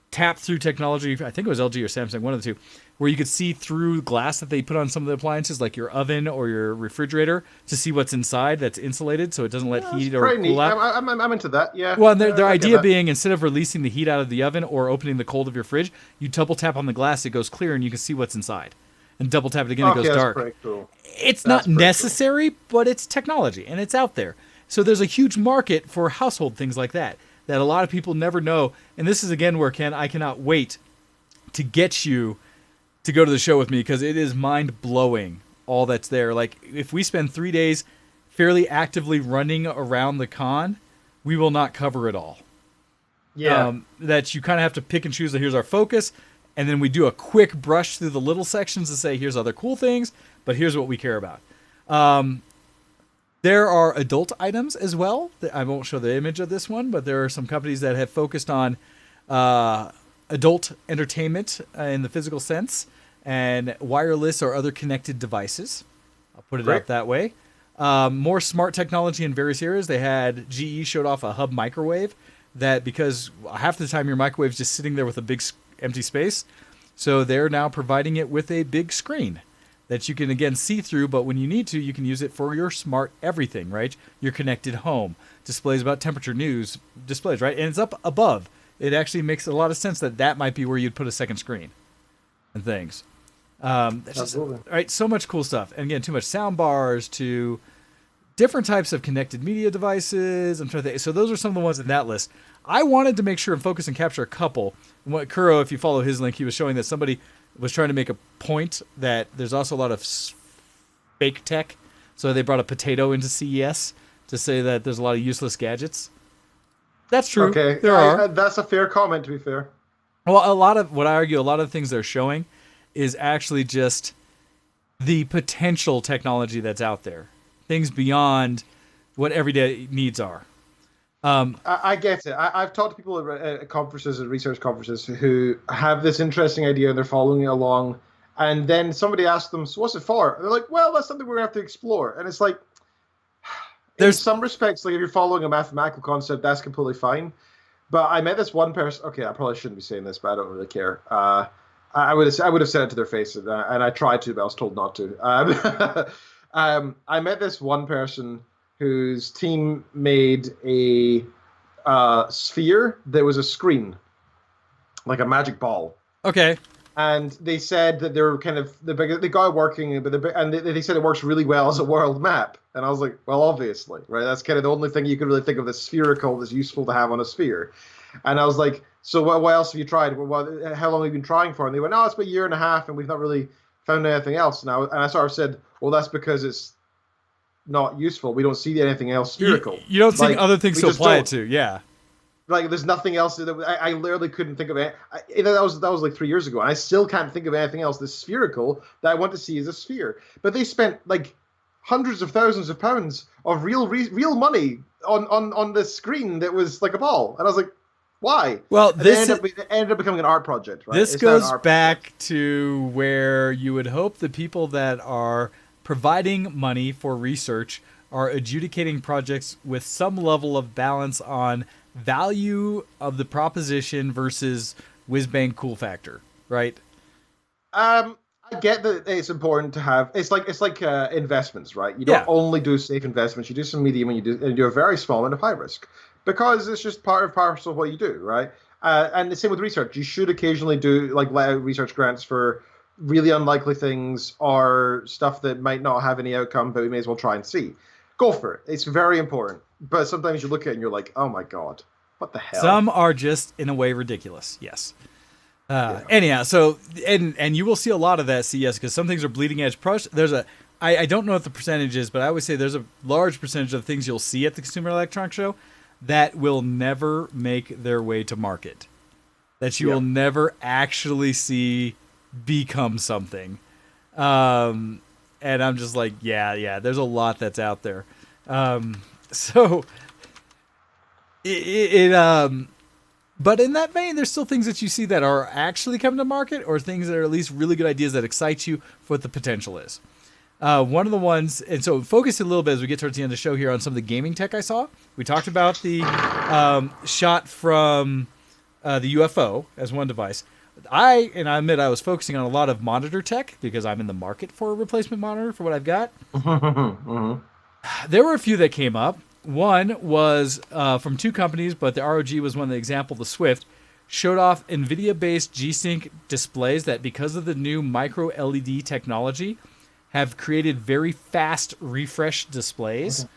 tap-through technology. I think it was LG or Samsung, one of the two, where you could see through glass that they put on some of the appliances, like your oven or your refrigerator, to see what's inside that's insulated so it doesn't let heat or cool out. I'm into that, yeah. Well, and their idea being, instead of releasing the heat out of the oven or opening the cold of your fridge, you double tap on the glass, it goes clear, and you can see what's inside. And double tap it again, it goes dark. That's pretty cool. It's not necessary, but it's technology, and it's out there. So there's a huge market for household things like that a lot of people never know. And this is, again, where, Ken, I cannot wait to get you to go to the show with me, because it is mind-blowing, all that's there. Like, if we spend 3 days fairly actively running around the con, we will not cover it all. Yeah. That you kind of have to pick and choose that here's our focus, and then we do a quick brush through the little sections to say here's other cool things, but here's what we care about. There are adult items as well. I won't show the image of this one, but there are some companies that have focused on adult entertainment in the physical sense and wireless or other connected devices. I'll put it out that way. More smart technology in various areas. They had GE showed off a hub microwave that, because half the time your microwave's just sitting there with a big empty space, so they're now providing it with a big screen that you can, again, see through, but when you need to, you can use it for your smart everything, right? Your connected home. Displays about temperature news displays, right? And it's up above. It actually makes a lot of sense that might be where you'd put a second screen and things. Absolutely. Right, so much cool stuff. And again, too much sound bars to different types of connected media devices. I'm trying to think. So those are some of the ones in that list. I wanted to make sure and focus and capture a couple. Kuro, if you follow his link, he was showing that somebody was trying to make a point that there's also a lot of fake tech. So they brought a potato into CES to say that there's a lot of useless gadgets. That's true. Okay, there are. That's a fair comment, to be fair. Well, a lot of the things they're showing is actually just the potential technology that's out there. Things beyond what everyday needs are. I get it. I've talked to people at conferences and research conferences who have this interesting idea and they're following it along. And then somebody asks them, so what's it for? And they're like, well, that's something we're going to have to explore. And it's like, there's some respects, like if you're following a mathematical concept, that's completely fine. But I met this one person. Okay, I probably shouldn't be saying this, but I don't really care. I would have said it to their face, and I tried to, but I was told not to. I met this one person whose team made a sphere that was a screen, like a magic ball. Okay. And they said that they're kind of the guy working, but they said it works really well as a world map. And I was like, well, obviously, right? That's kind of the only thing you could really think of that's spherical that's useful to have on a sphere. And I was like, so what else have you tried? How long have you been trying for? And they went, no, it's been a year and a half, and we've not really found anything else. And I sort of said, well, that's because it's not useful. We don't see anything else spherical. You don't see other things to apply it to, yeah. Like, there's nothing else. I literally couldn't think of it. That was like 3 years ago, and I still can't think of anything else that's spherical that I want to see as a sphere. But they spent like hundreds of thousands of pounds of real money on this screen that was like a ball, and I was like, why? Well, it ended up becoming an art project. Right? This goes back to where you would hope the people that are providing money for research are adjudicating projects with some level of balance on value of the proposition versus whiz bang cool factor, right? I get that it's important to have. It's like investments, right? You don't only do safe investments. You do some medium, and you do a very small amount of high risk because it's just part and parcel of what you do, right? And the same with research. You should occasionally let out research grants for really unlikely things or stuff that might not have any outcome, but we may as well try and see. Go for it. It's very important. But sometimes you look at it and you're like, oh my God, what the hell? Some are just, in a way, ridiculous. Yes. Anyhow, so, and you will see a lot of that CES because some things are bleeding edge. I don't know what the percentage is, but I would say there's a large percentage of things you'll see at the Consumer Electronics Show that will never make their way to market. That you will never actually see become something. And I'm just like, yeah, there's a lot that's out there. So but in that vein, there's still things that you see that are actually coming to market or things that are at least really good ideas that excite you for what the potential is. One of the ones, and so focus a little bit as we get towards the end of the show here on some of the gaming tech I saw. We talked about the shot from the UFO as one device. I admit I was focusing on a lot of monitor tech because I'm in the market for a replacement monitor for what I've got. There were a few that came up. One was from two companies, but the ROG was one of the example. The Swift showed off NVIDIA-based G-Sync displays that, because of the new micro LED technology, have created very fast refresh displays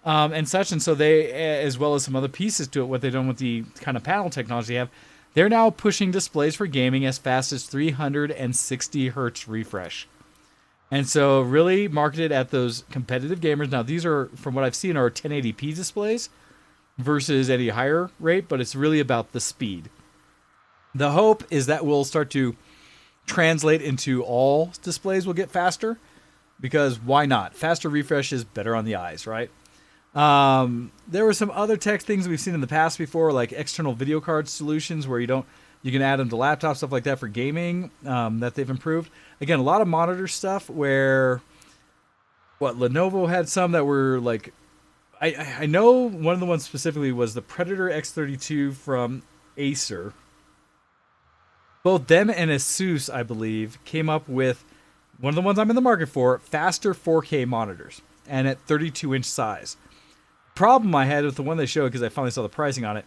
and such. And so they, as well as some other pieces to it, what they've done with the kind of panel technology they have, they're now pushing displays for gaming as fast as 360 hertz refresh. And so really marketed at those competitive gamers. Now, these are, from what I've seen, are 1080p displays versus any higher rate, but it's really about the speed. The hope is that will start to translate into all displays will get faster, because why not? Faster refresh is better on the eyes, right? There were some other tech things we've seen in the past before, like external video card solutions where you can add them to laptops, stuff like that for gaming, that they've improved. Again, a lot of monitor stuff where Lenovo had some that were like, I know one of the ones specifically was the Predator X32 from Acer. Both them and Asus, I believe, came up with one of the ones I'm in the market for, faster 4K monitors and at 32-inch size. Problem I had with the one they showed, because I finally saw the pricing on it,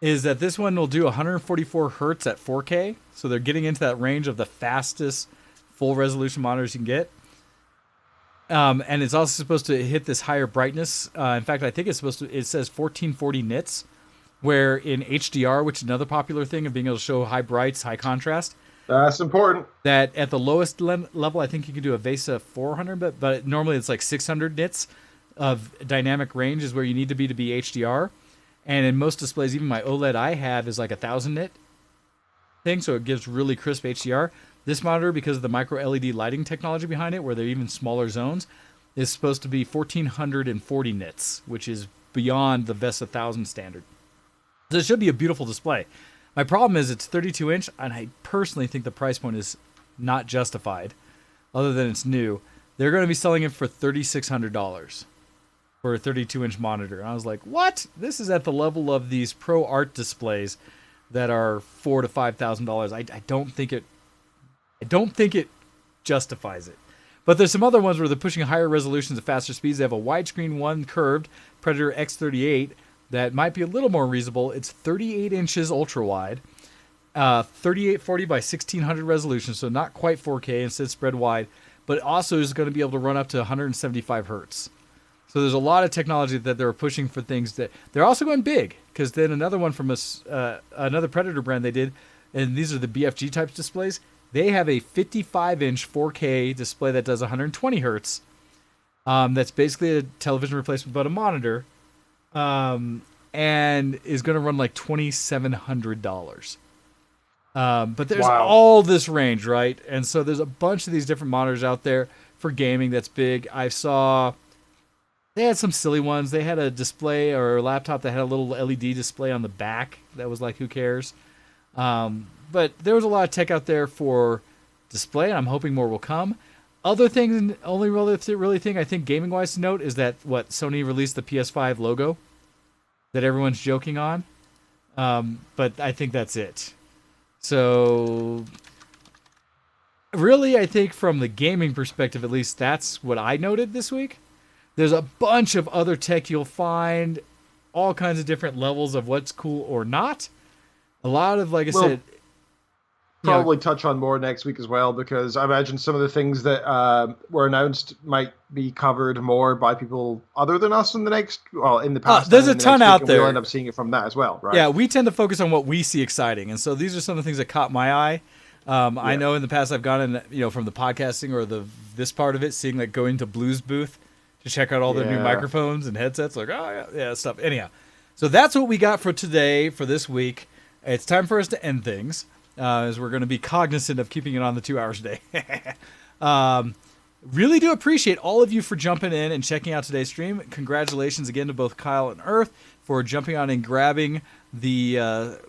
is that this one will do 144 hertz at 4K. So they're getting into that range of the fastest full resolution monitors you can get. And it's also supposed to hit this higher brightness. In fact, I think it says 1440 nits, where in HDR, which is another popular thing of being able to show high brights, high contrast. That's important. That at the lowest level, I think you can do a VESA 400, but normally it's like 600 nits of dynamic range is where you need to be HDR. And in most displays, even my OLED I have is like 1,000 nit thing, so it gives really crisp HDR. This monitor, because of the micro LED lighting technology behind it, where they're even smaller zones, is supposed to be 1,440 nits, which is beyond the VESA 1000 standard. So it should be a beautiful display. My problem is it's 32-inch, and I personally think the price point is not justified, other than it's new. They're going to be selling it for $3,600 for a 32-inch monitor. And I was like, what? This is at the level of these Pro Art displays that are $4,000 to $5,000. I don't think it justifies it. But there's some other ones where they're pushing higher resolutions at faster speeds. They have a widescreen one curved Predator X38 that might be a little more reasonable. It's 38 inches ultra wide, 3840 by 1600 resolution, so not quite 4K, instead spread wide, but also is going to be able to run up to 175 hertz. So there's a lot of technology that they're pushing for things that they're also going big, because then another one from another Predator brand they did, and these are the BFG type displays. They have a 55-inch 4K display that does 120 hertz. That's basically a television replacement, but a monitor, and is going to run like $2,700. But there's all this range, right? And so there's a bunch of these different monitors out there for gaming that's big. I saw they had some silly ones. They had a display or a laptop that had a little LED display on the back that was like, who cares? But there was a lot of tech out there for display, and I'm hoping more will come. Other things, only really thing I think gaming-wise to note is that Sony released the PS5 logo that everyone's joking on. But I think that's it. So really, I think from the gaming perspective, at least, that's what I noted this week. There's a bunch of other tech you'll find, all kinds of different levels of what's cool or not. A lot of, like I said... Probably touch on more next week as well, because I imagine some of the things that were announced might be covered more by people other than us in the past. There's a ton out there. We'll end up seeing it from that as well, right? Yeah, we tend to focus on what we see exciting, and so these are some of the things that caught my eye. I know in the past I've gone in, from the podcasting or this part of it, seeing like going to Blue's booth to check out all their new microphones and headsets. Like, stuff. Anyhow, so that's what we got for today, for this week. It's time for us to end things. As we're going to be cognizant of keeping it on the 2 hours a day. Really do appreciate all of you for jumping in and checking out today's stream. Congratulations again to both Kyle and Earth for jumping on and grabbing the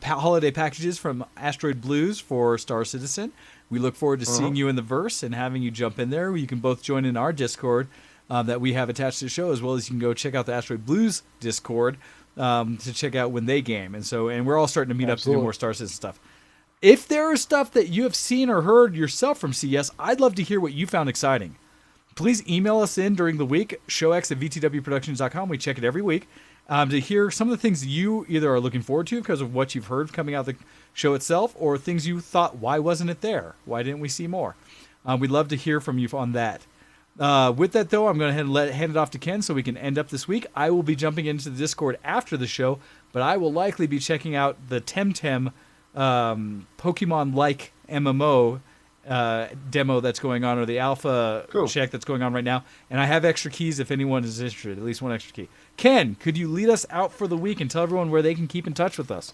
holiday packages from Asteroid Blues for Star Citizen. We look forward to seeing you in the verse and having you jump in there. You can both join in our Discord that we have attached to the show, as well as you can go check out the Asteroid Blues Discord to check out when they game. And we're all starting to meet up to do more Star Citizen stuff. If there is stuff that you have seen or heard yourself from CES, I'd love to hear what you found exciting. Please email us in during the week, showx@vtwproductions.com. We check it every week to hear some of the things you either are looking forward to because of what you've heard coming out of the show itself, or things you thought, why wasn't it there? Why didn't we see more? We'd love to hear from you on that. With that, though, I'm going to hand it off to Ken so we can end up this week. I will be jumping into the Discord after the show, but I will likely be checking out the Temtem Pokemon-like MMO demo that's going on, or the alpha check that's going on right now. And I have extra keys if anyone is interested, at least one extra key. Ken, could you lead us out for the week and tell everyone where they can keep in touch with us?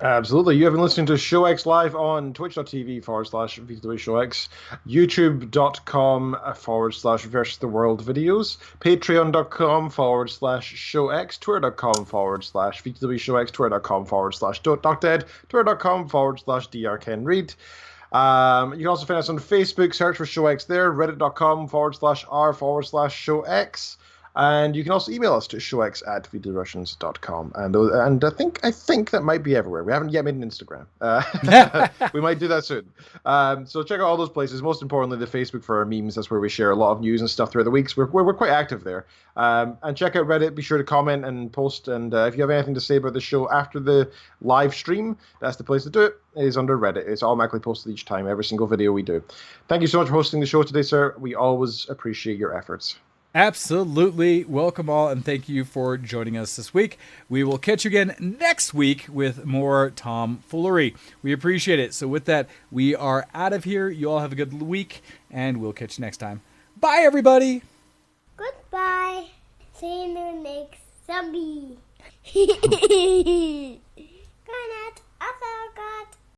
Absolutely. You have been listening to ShowX Live on twitch.tv/VTWShowX, youtube.com/Versus the World videos, patreon.com/ShowX, twitter.com/VTWShowX, twitter.com/DocDead, twitter.com/DrKenReed. You can also find us on Facebook, search for ShowX there, reddit.com/r//ShowX. And you can also email us to showx@videorussians.com. And I think that might be everywhere. We haven't yet made an Instagram. We might do that soon. So check out all those places. Most importantly, the Facebook for our memes. That's where we share a lot of news and stuff throughout the weeks. We're quite active there. And check out Reddit. Be sure to comment and post. And if you have anything to say about the show after the live stream, that's the place to do it. It is under Reddit. It's automatically posted each time, every single video we do. Thank you so much for hosting the show today, sir. We always appreciate your efforts. Absolutely. Welcome all, and thank you for joining us this week. We will catch you again next week with more tomfoolery. We appreciate it. So with that, we are out of here. You all have a good week, and we'll catch you next time. Bye, everybody. Goodbye. See you next zombie.